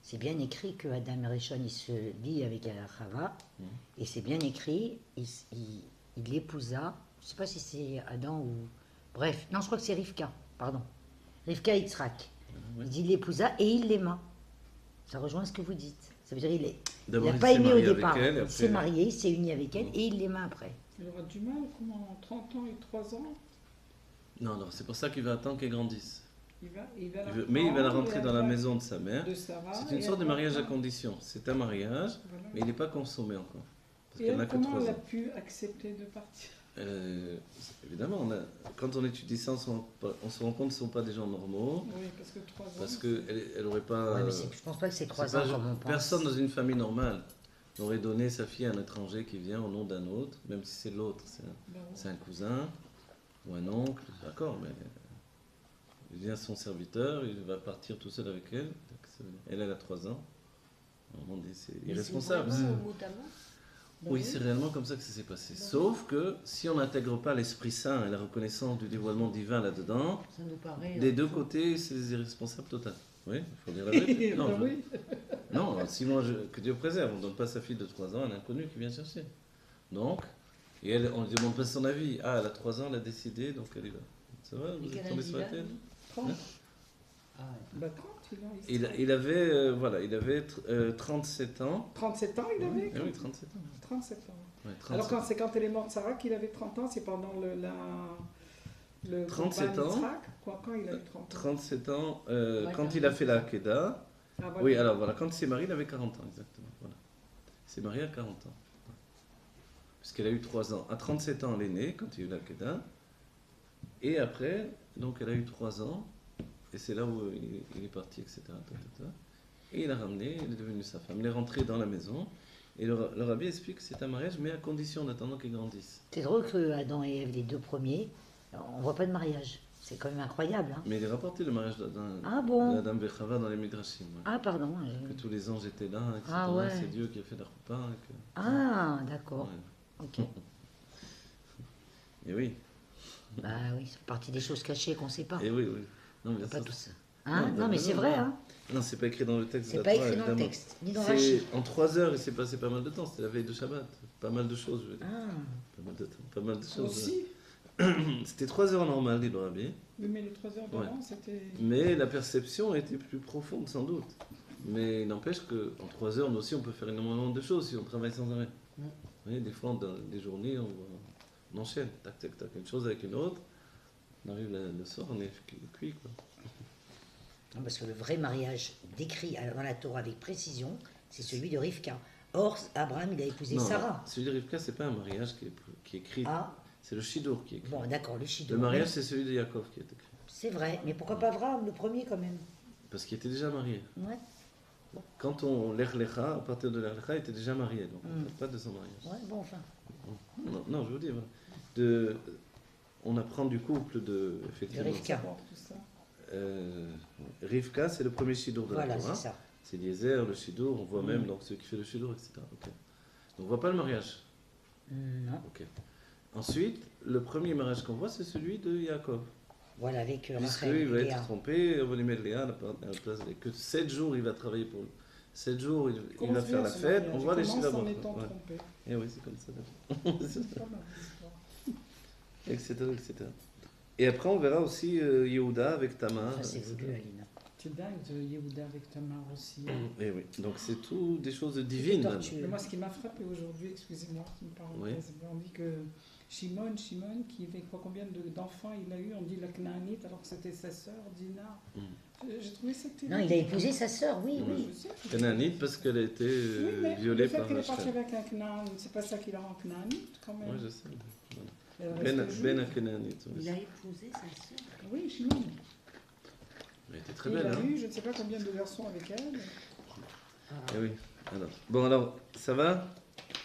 Speaker 3: c'est bien écrit que Adam et Rishon, il se lie avec Chava. Et c'est bien écrit, il l'épousa. Je ne sais pas si c'est Adam ou... Bref, non, je crois que c'est Rivka, pardon. Rivka et Yitzhak. Il dit il l'épousa et il l'aima. Ça rejoint ce que vous dites. Ça veut dire il n'a pas aimé au départ. Il s'est marié, il s'est uni avec elle et il l'aima après.
Speaker 2: Il aura du mal, comment, 30 ans et 3 ans ?
Speaker 1: Non, c'est pour ça qu'il va attendre qu'elle grandisse. Mais il va la
Speaker 2: prendre,
Speaker 1: rentrer
Speaker 2: et
Speaker 1: dans la
Speaker 2: elle va-
Speaker 1: maison de sa mère.
Speaker 2: de Sarah.
Speaker 1: C'est une
Speaker 2: et
Speaker 1: sorte de
Speaker 2: elle va
Speaker 1: mariage à
Speaker 2: prendre-
Speaker 1: condition. C'est un mariage,
Speaker 2: Voilà.
Speaker 1: mais il n'est pas consommé encore. Parce
Speaker 2: Et
Speaker 1: qu'il n'y en a
Speaker 2: elle,
Speaker 1: que
Speaker 2: comment
Speaker 1: 3
Speaker 2: elle a
Speaker 1: ans.
Speaker 2: pu accepter de partir?
Speaker 1: Évidemment, quand on étudie ça, on se rend compte que ce ne sont pas des gens normaux.
Speaker 2: Oui, parce que 3 ans.
Speaker 1: Parce qu'elle elle n'aurait pas.
Speaker 3: Ouais, mais je pense pas que c'est 3
Speaker 1: c'est pas-
Speaker 3: ans comme on pense.
Speaker 1: Personne dans une famille normale n'aurait donné sa fille à un étranger qui vient au nom d'un autre, même si c'est l'autre. C'est un cousin ou un oncle, d'accord, mais il vient son serviteur, il va partir tout seul avec elle. Elle a 3 ans. On dit c'est
Speaker 5: Mais
Speaker 1: irresponsable.
Speaker 5: c'est vraiment mot à mot.
Speaker 1: Oui, c'est réellement comme ça que ça s'est passé. Sauf que si on n'intègre pas l'Esprit Saint et la reconnaissance du dévoilement divin là-dedans,
Speaker 5: Ça nous paraît.
Speaker 1: des deux côtés, c'est des irresponsables total. Oui, il faut dire la vérité. Non,
Speaker 2: Ben oui.
Speaker 1: non, si moi, que Dieu préserve, on ne donne pas sa fille de 3 ans à un inconnu qui vient chercher. Donc, et elle, on ne demande pas son avis. Ah, elle a 3 ans, elle a décidé, donc elle y va. Ça va, vous
Speaker 5: Et
Speaker 1: êtes
Speaker 5: quel
Speaker 1: tombé
Speaker 5: âge
Speaker 1: sur
Speaker 5: il
Speaker 1: la
Speaker 5: a,
Speaker 1: tête
Speaker 5: lui
Speaker 2: 30.
Speaker 5: Ah ouais.
Speaker 2: Bah 30, il a.
Speaker 1: il avait, voilà, il avait 37 ans.
Speaker 2: 37 ans, il avait
Speaker 1: Ah oui, 37 ans.
Speaker 2: 37 ans.
Speaker 1: Ouais,
Speaker 2: Alors
Speaker 1: 37.
Speaker 2: c'est quand elle est morte, Sarah, qu'il avait 30 ans, c'est pendant le
Speaker 1: 37
Speaker 2: Bar
Speaker 1: ans.
Speaker 2: Mitzvah, quoi, quand il a eu 30 ans.
Speaker 1: 37 ans,
Speaker 5: Ouais,
Speaker 1: quand
Speaker 5: quand
Speaker 1: il a
Speaker 5: même,
Speaker 1: fait
Speaker 5: c'est
Speaker 1: la
Speaker 5: ça.
Speaker 1: Hakeda.
Speaker 2: Ah, voilà.
Speaker 1: Oui, alors voilà, quand il s'est marié, il avait 40 ans, exactement. Voilà. Il s'est marié à 40 ans. Puisqu'elle a eu 3 ans. À 37 ans, elle est née, quand il y a eu la Hakeda. Et après, donc elle a eu 3 ans. Et c'est là où il est parti, etc. Et il l'a ramené, il est devenu sa femme. Il est rentré dans la maison. Et le rabbi explique que c'est un mariage, mais à condition d'attendre qu'il grandisse.
Speaker 3: C'est drôle que Adam et Ève, les deux premiers, on voit pas de mariage. C'est quand même incroyable. Hein.
Speaker 1: Mais il est rapporté le mariage
Speaker 3: Ah bon
Speaker 1: d'Adam et Chava dans les Midrashim. Ouais.
Speaker 3: Ah pardon.
Speaker 1: Que tous les anges étaient là, etc.
Speaker 3: Ah ouais.
Speaker 1: C'est Dieu qui a fait la repas.
Speaker 3: Ah d'accord.
Speaker 1: Ouais.
Speaker 3: Ok.
Speaker 1: Et oui,
Speaker 3: Bah oui, c'est partie des choses cachées qu'on sait pas.
Speaker 1: et oui, oui. Non, bien
Speaker 3: Pas
Speaker 1: sûr.
Speaker 3: tout ça. Hein
Speaker 1: Non,
Speaker 3: non, mais c'est vrai. Hein.
Speaker 1: Non, c'est pas écrit dans le texte. de
Speaker 3: C'est
Speaker 1: la
Speaker 3: pas
Speaker 1: Torah,
Speaker 3: écrit dans le
Speaker 1: évidemment.
Speaker 3: texte, ni dans
Speaker 1: C'est
Speaker 3: Rachid.
Speaker 1: en 3 heures, il s'est passé pas mal de temps. C'était la veille de Shabbat. Pas mal de choses, je veux dire.
Speaker 3: Ah.
Speaker 1: Pas mal de temps, pas mal de choses.
Speaker 2: Aussi.
Speaker 1: C'était 3 heures normales, dit le rabbi.
Speaker 2: Oui, mais les 3 heures d'avant, c'était.
Speaker 1: Mais la perception était plus profonde, sans doute. Mais il n'empêche qu'en 3 heures, nous aussi, on peut faire énormément de choses si on travaille sans arrêt.
Speaker 5: Mm.
Speaker 1: Vous voyez, des fois, dans des journées, on enchaîne. Tac, tac, tac. Une chose avec une autre. On arrive le soir, on est cuit, quoi.
Speaker 3: Non, parce que le vrai mariage décrit dans la Torah avec précision, c'est celui de Rivka. Or, Abraham, il a épousé
Speaker 1: Non,
Speaker 3: Sarah.
Speaker 1: celui de Rivka, c'est pas un mariage qui est écrit.
Speaker 3: Ah,
Speaker 1: C'est le Shidour qui est écrit.
Speaker 3: bon, d'accord, le Shidour.
Speaker 1: Le mariage, c'est celui de Yaakov qui est écrit.
Speaker 3: C'est vrai, mais pourquoi pas Abraham, le premier quand même?
Speaker 1: Parce qu'il était déjà marié.
Speaker 3: Ouais,
Speaker 1: Quand on l'Echlecha, à partir de l'Echlecha, il était déjà marié. Donc on ne parle pas de son mariage.
Speaker 3: ouais, bon, enfin.
Speaker 1: Non, non, je veux dire, on apprend du couple de. Effectivement.
Speaker 3: De Rivka.
Speaker 2: Bon, tout ça.
Speaker 1: Rivka, c'est le premier Shidour de
Speaker 3: Voilà,
Speaker 1: la Torah.
Speaker 3: c'est ça.
Speaker 1: C'est Eliezer, le Shidour, on voit même donc ceux qui fait le Shidour, etc. Ok. Donc on voit pas le mariage.
Speaker 3: Non,
Speaker 1: Ok. Ensuite, le premier mariage qu'on voit, c'est celui de Yaakov.
Speaker 3: voilà, avec
Speaker 1: Puisqu'il
Speaker 3: Rachel
Speaker 1: va
Speaker 3: et
Speaker 1: être
Speaker 3: Léa.
Speaker 1: trompé, on va lui mettre Léa à la place. Et que 7 jours, il va travailler pour lui. 7 jours, il
Speaker 2: Comment
Speaker 1: va
Speaker 2: se
Speaker 1: faire
Speaker 2: fait
Speaker 1: la
Speaker 2: ce
Speaker 1: fête,
Speaker 2: mariage?
Speaker 1: on voit les
Speaker 2: Il commence
Speaker 1: Shiloh.
Speaker 2: en étant trompé.
Speaker 1: Et oui, c'est comme ça.
Speaker 2: C'est pas mal, l'histoire.
Speaker 1: Etc., etc. Et après, on verra aussi Yehuda avec Tamar.
Speaker 3: Enfin, c'est
Speaker 1: etc.
Speaker 3: voulu, Aline.
Speaker 2: C'est dingue de Yehuda avec Tamar aussi.
Speaker 1: Et oui, donc c'est tout des choses divines. même.
Speaker 3: tortueux.
Speaker 2: Mais moi, ce qui m'a frappé aujourd'hui, excusez-moi, c'est une parenthèse, on dit que Shimon, qui fait combien d'enfants il a eu, on dit la Canaanite, alors que c'était sa sœur, Dina.
Speaker 1: Mm.
Speaker 2: J'ai trouvé ça terrible.
Speaker 3: Non, il a épousé sa sœur, oui,
Speaker 1: Oui.
Speaker 3: oui.
Speaker 2: Je sais.
Speaker 1: Canaanite parce qu'elle a été
Speaker 2: Oui, mais
Speaker 1: violée
Speaker 2: le fait
Speaker 1: par
Speaker 2: qu'elle est partie
Speaker 1: Rachel.
Speaker 2: avec un Canaan, c'est pas ça qui la rend Canaanite, quand même.
Speaker 1: Oui, je sais. Voilà.
Speaker 2: Elle reste juive.
Speaker 1: Ben à Canaanite.
Speaker 5: Il a épousé sa sœur.
Speaker 2: Oui, Shimon.
Speaker 1: Elle était très
Speaker 2: Et
Speaker 1: belle,
Speaker 2: il a
Speaker 1: hein.
Speaker 2: eu je ne sais pas combien de garçons avec elle.
Speaker 5: Ah,
Speaker 1: Eh oui. Alors. Bon, alors, ça va?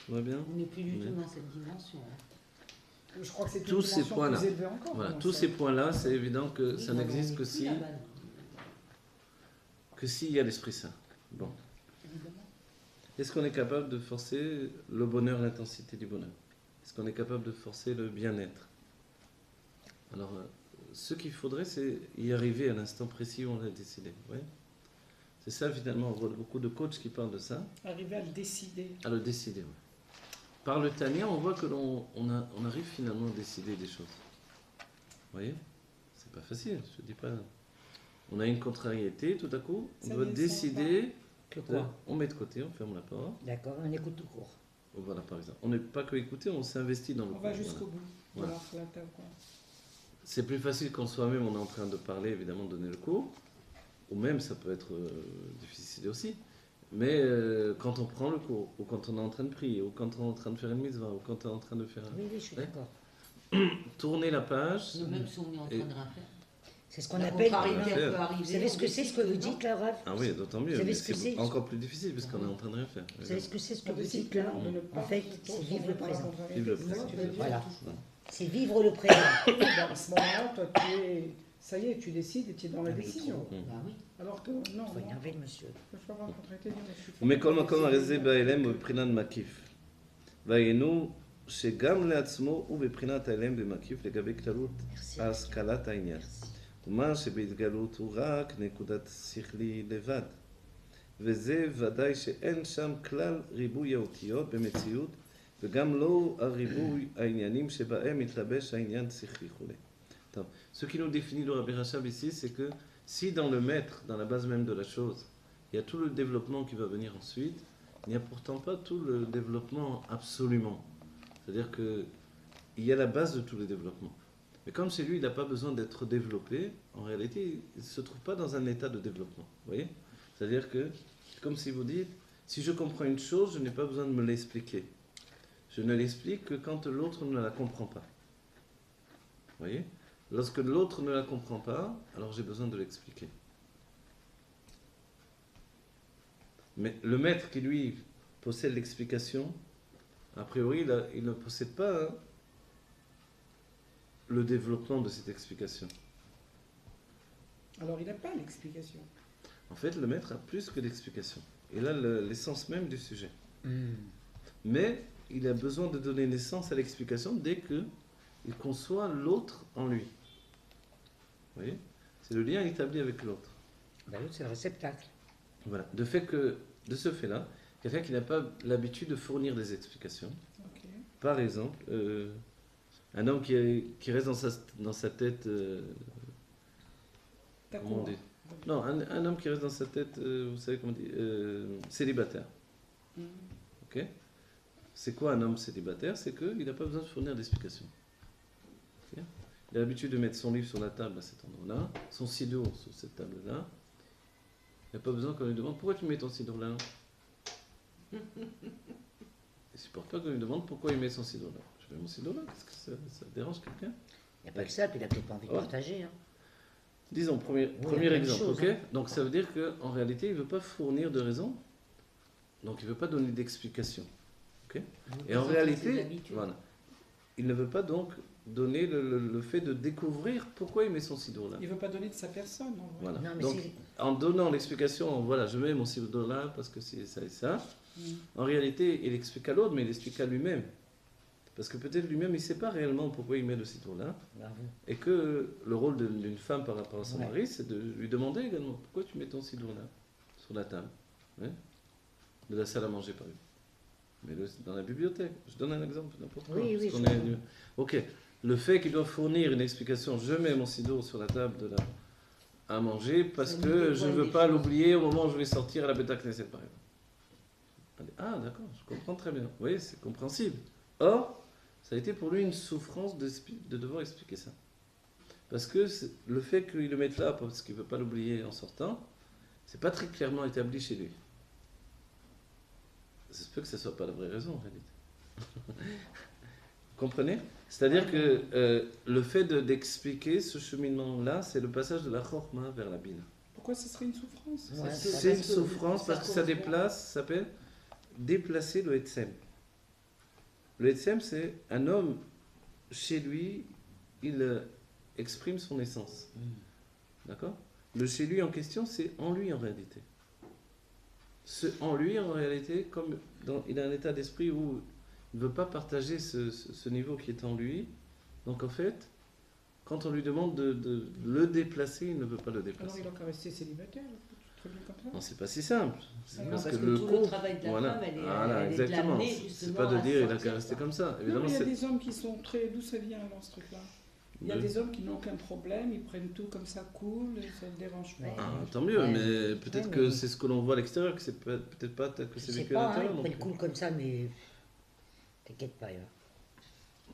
Speaker 1: Ça va bien?
Speaker 5: on n'est plus du
Speaker 1: Oui.
Speaker 5: tout dans cette dimension. Hein.
Speaker 2: Je crois que c'est une
Speaker 1: Tous ces
Speaker 2: dimension
Speaker 1: points-là.
Speaker 2: plus élevée encore.
Speaker 1: Voilà,
Speaker 2: comment
Speaker 1: tous
Speaker 2: ça.
Speaker 1: ces points-là, c'est évident que
Speaker 5: Oui,
Speaker 1: ça
Speaker 5: voilà,
Speaker 1: n'existe
Speaker 5: on est
Speaker 1: que
Speaker 5: plus
Speaker 1: si,
Speaker 5: là-bas,
Speaker 1: que s'il y a l'Esprit Saint. Bon.
Speaker 5: évidemment.
Speaker 1: Est-ce qu'on est capable de forcer le bonheur, l'intensité du bonheur? Est-ce qu'on est capable de forcer le bien-être? Alors, ce qu'il faudrait, c'est y arriver à l'instant précis où on l'a décidé. Ouais. C'est ça, finalement, on voit beaucoup de coachs qui parlent de ça,
Speaker 2: Arriver à le décider.
Speaker 1: à le décider. Ouais. Par le Tania, on voit que on arrive finalement à décider des choses. Vous voyez? C'est pas facile, je dis pas. On a une contrariété, tout à coup, on
Speaker 2: Ça
Speaker 1: doit
Speaker 2: descend
Speaker 1: décider.
Speaker 3: Que quoi?
Speaker 1: On met de côté, on ferme la porte.
Speaker 3: D'accord, on écoute tout court.
Speaker 1: Voilà, par exemple. On n'est pas que écouter, on s'investit dans le
Speaker 2: On
Speaker 1: cours,
Speaker 2: va
Speaker 1: voilà.
Speaker 2: jusqu'au bout.
Speaker 1: Voilà.
Speaker 2: Voilà, flatter, quoi.
Speaker 1: c'est plus facile quand soi-même on est en train de parler, évidemment, de donner le cours, ou même ça peut être difficile aussi. Mais quand on prend le cours, ou quand on est en train de prier, ou quand on est en train de faire une mitzvah, ou quand on est en train de faire
Speaker 3: Oui, oui, je suis
Speaker 1: Ouais.
Speaker 3: d'accord.
Speaker 1: tourner la page,
Speaker 5: Nous, même si on est en train de rien faire.
Speaker 3: C'est ce qu'on
Speaker 5: La
Speaker 3: appelle.
Speaker 5: contrariété,
Speaker 1: faire.
Speaker 5: elle peut arriver.
Speaker 3: Vous savez ce que c'est ce que vous dites là, Raph?
Speaker 1: ah oui, d'autant mieux,
Speaker 3: Vous savez
Speaker 1: mais
Speaker 3: ce que
Speaker 1: c'est
Speaker 3: c'est
Speaker 1: encore plus difficile puisqu'on est en train de rien faire.
Speaker 3: Vous savez ce que c'est ce que
Speaker 2: On
Speaker 3: vous
Speaker 2: décide
Speaker 3: dites là?
Speaker 2: clairement de ne pas
Speaker 3: En fait,
Speaker 2: plutôt
Speaker 3: c'est
Speaker 2: s'en
Speaker 3: vivre le
Speaker 2: mettre à la
Speaker 3: présent.
Speaker 2: contrariété.
Speaker 1: Vivre le
Speaker 2: C'est ça que
Speaker 1: présent.
Speaker 2: tu veux dire.
Speaker 3: Voilà. C'est vivre le présent.
Speaker 2: À ce moment-là, toi, ça y est, tu décides et tu es dans la
Speaker 3: Ah oui,
Speaker 2: décision.
Speaker 3: trop.
Speaker 5: Bah oui.
Speaker 2: Alors que non,
Speaker 3: Il faut
Speaker 2: moi,
Speaker 3: énerver le monsieur.
Speaker 2: je peux avoir contracté, dire, je suis
Speaker 1: ומכל
Speaker 2: pas
Speaker 1: מקום
Speaker 2: décidé.
Speaker 1: הרי זה בהלם ובבחינת מקיף. והיינו שגם לעצמו ובבחינת ההלם במקיף לגבי כללות
Speaker 3: Merci.
Speaker 1: השכלת העניין.
Speaker 3: Merci.
Speaker 1: ומה שבהתגלות הוא רק נקודת שכלי לבד. וזה ודאי שאין שם כלל ריבוי האותיות במציאות, וגם לא הריבוי העניינים שבהם מתלבש העניין שכלי וכו'. Attends. Ce qui nous définit le Rabbi Rachab ici, c'est que si dans le maître, dans la base même de la chose, il y a tout le développement qui va venir ensuite, il n'y a pourtant pas tout le développement absolument. C'est-à-dire qu'il y a la base de tout le développement. Mais comme chez lui, il n'a pas besoin d'être développé, en réalité, il ne se trouve pas dans un état de développement. Vous voyez? C'est-à-dire que, c'est comme si vous dites, si je comprends une chose, je n'ai pas besoin de me l'expliquer. Je ne l'explique que quand l'autre ne la comprend pas. Vous voyez? Lorsque l'autre ne la comprend pas, alors j'ai besoin de l'expliquer. Mais le maître qui, lui, possède l'explication, a priori, il ne possède pas le développement de cette explication.
Speaker 2: Alors il n'a pas l'explication.
Speaker 1: En fait, le maître a plus que l'explication. Il a l'essence même du sujet.
Speaker 3: Hmm.
Speaker 1: Mais il a besoin de donner naissance à l'explication dès qu'il conçoit l'autre en lui. Vous voyez? C'est le lien établi avec l'autre.
Speaker 3: Ben, l'autre, c'est le réceptacle.
Speaker 1: Voilà. De ce fait-là, quelqu'un qui n'a pas l'habitude de fournir des explications,
Speaker 2: Ok.
Speaker 1: par exemple, un homme qui reste dans sa tête, comment on
Speaker 2: D'accord.
Speaker 1: dit? Non, un homme qui reste dans sa tête, vous savez comment on dit, célibataire.
Speaker 2: Mm.
Speaker 1: Ok? C'est quoi un homme célibataire? C'est qu'il n'a pas besoin de fournir d'explications. Ok? Il a l'habitude de mettre son livre sur la table à cet endroit-là, son sidour sur cette table-là. Il n'a pas besoin qu'on lui demande pourquoi tu mets ton sidour là. Il ne supporte pas qu'on lui demande pourquoi il met son sidour là. Je mets mon sidour là, qu'est-ce que ça dérange quelqu'un?
Speaker 3: Il n'y a pas que ça, puis il n'a peut-être pas envie de
Speaker 1: Ouais.
Speaker 3: partager. Hein.
Speaker 1: Disons, premier
Speaker 3: il y a plein de
Speaker 1: exemple,
Speaker 3: choses,
Speaker 1: ok?
Speaker 3: hein.
Speaker 1: Donc ça veut dire qu'en réalité, il ne veut pas fournir de raison, donc il ne veut pas donner d'explication. Ok? Et en réalité, voilà, il ne veut pas donc donner le fait de découvrir pourquoi il met son sidour là.
Speaker 2: Il ne veut pas donner de sa personne. En vrai.
Speaker 1: Voilà.
Speaker 3: Non, mais
Speaker 1: Donc,
Speaker 3: c'est-
Speaker 1: en donnant l'explication, voilà, je mets mon sidour là parce que c'est ça et ça.
Speaker 2: Mm.
Speaker 1: En réalité, il explique à l'autre, mais il explique à lui-même. Parce que peut-être lui-même, il ne sait pas réellement pourquoi il met le sidour là.
Speaker 3: Bravo.
Speaker 1: Et que le rôle d'une femme par rapport à son
Speaker 3: Ouais.
Speaker 1: mari, c'est de lui demander également pourquoi tu mets ton sidour là, sur la table, hein, de la salle à manger par exemple. Mais dans la bibliothèque, je donne un exemple, n'importe quoi.
Speaker 3: Oui,
Speaker 1: parce
Speaker 3: oui,
Speaker 1: qu'on
Speaker 3: je
Speaker 1: est-
Speaker 3: comprends.
Speaker 1: Ok, le fait qu'il doit fournir une explication, je mets mon sidour sur la table à manger parce
Speaker 5: Ça nous
Speaker 1: que je
Speaker 5: dévoile
Speaker 1: ne veux
Speaker 5: des
Speaker 1: pas
Speaker 5: choses.
Speaker 1: l'oublier au moment où je vais sortir à la Beta Knesset par exemple. Allez, ah d'accord, je comprends très bien. Vous voyez, c'est compréhensible. Or, ça a été pour lui une souffrance de devoir expliquer ça. Parce que le fait qu'il le mette là parce qu'il ne veut pas l'oublier en sortant, c'est pas très clairement établi chez lui. Ça se peut que ce ne soit pas la vraie raison en réalité. Vous comprenez? C'est-à-dire que le fait d'expliquer ce cheminement-là, c'est le passage de la chorma vers la bina.
Speaker 2: Pourquoi ce serait une souffrance?
Speaker 3: Ouais,
Speaker 1: C'est une
Speaker 5: parce que
Speaker 1: souffrance parce que ça
Speaker 5: correspond.
Speaker 1: déplace, ça s'appelle déplacer le Etsem. Le Etsem, c'est un homme, chez lui, il exprime son essence. D'accord? Le chez lui en question, c'est en lui en réalité. Ce en lui en réalité, comme il a un état d'esprit où il ne veut pas partager ce niveau qui est en lui. Donc en fait, quand on lui demande de le déplacer, il ne veut pas le
Speaker 2: Alors
Speaker 1: déplacer.
Speaker 2: il a qu'à rester célibataire, très bien comme ça.
Speaker 1: Non, c'est pas si simple. C'est
Speaker 2: Non,
Speaker 1: parce,
Speaker 5: parce
Speaker 1: que,
Speaker 5: que
Speaker 1: le
Speaker 5: tout
Speaker 1: couple,
Speaker 5: le travail de la
Speaker 1: voilà,
Speaker 5: femme, elle est,
Speaker 1: voilà,
Speaker 5: elle est de
Speaker 1: exactement.
Speaker 5: l'amener
Speaker 1: C'est
Speaker 5: justement
Speaker 1: pas de
Speaker 5: à
Speaker 1: dire il a
Speaker 5: sortir,
Speaker 1: qu'à rester
Speaker 5: quoi.
Speaker 1: comme ça.
Speaker 2: Non,
Speaker 1: Évidemment,
Speaker 2: mais il y a
Speaker 1: c'est
Speaker 2: des hommes qui sont très... D'où ça vient alors ce truc-là? Il y a
Speaker 1: de-
Speaker 2: des hommes qui n'ont aucun problème, ils prennent tout comme ça cool, et ça ne dérange pas.
Speaker 3: Ouais.
Speaker 1: Ah, tant mieux,
Speaker 3: Ouais.
Speaker 1: mais peut-être
Speaker 3: Ouais,
Speaker 1: que
Speaker 3: mais-
Speaker 1: c'est ce que l'on voit à l'extérieur, que c'est peut-être pas tel que
Speaker 3: Je
Speaker 1: c'est
Speaker 3: sais
Speaker 1: vécu à
Speaker 3: pas, hein,
Speaker 1: l'intérieur.
Speaker 3: ils
Speaker 1: non
Speaker 3: prennent
Speaker 1: plus.
Speaker 3: cool comme ça, mais t'inquiète pas. Là.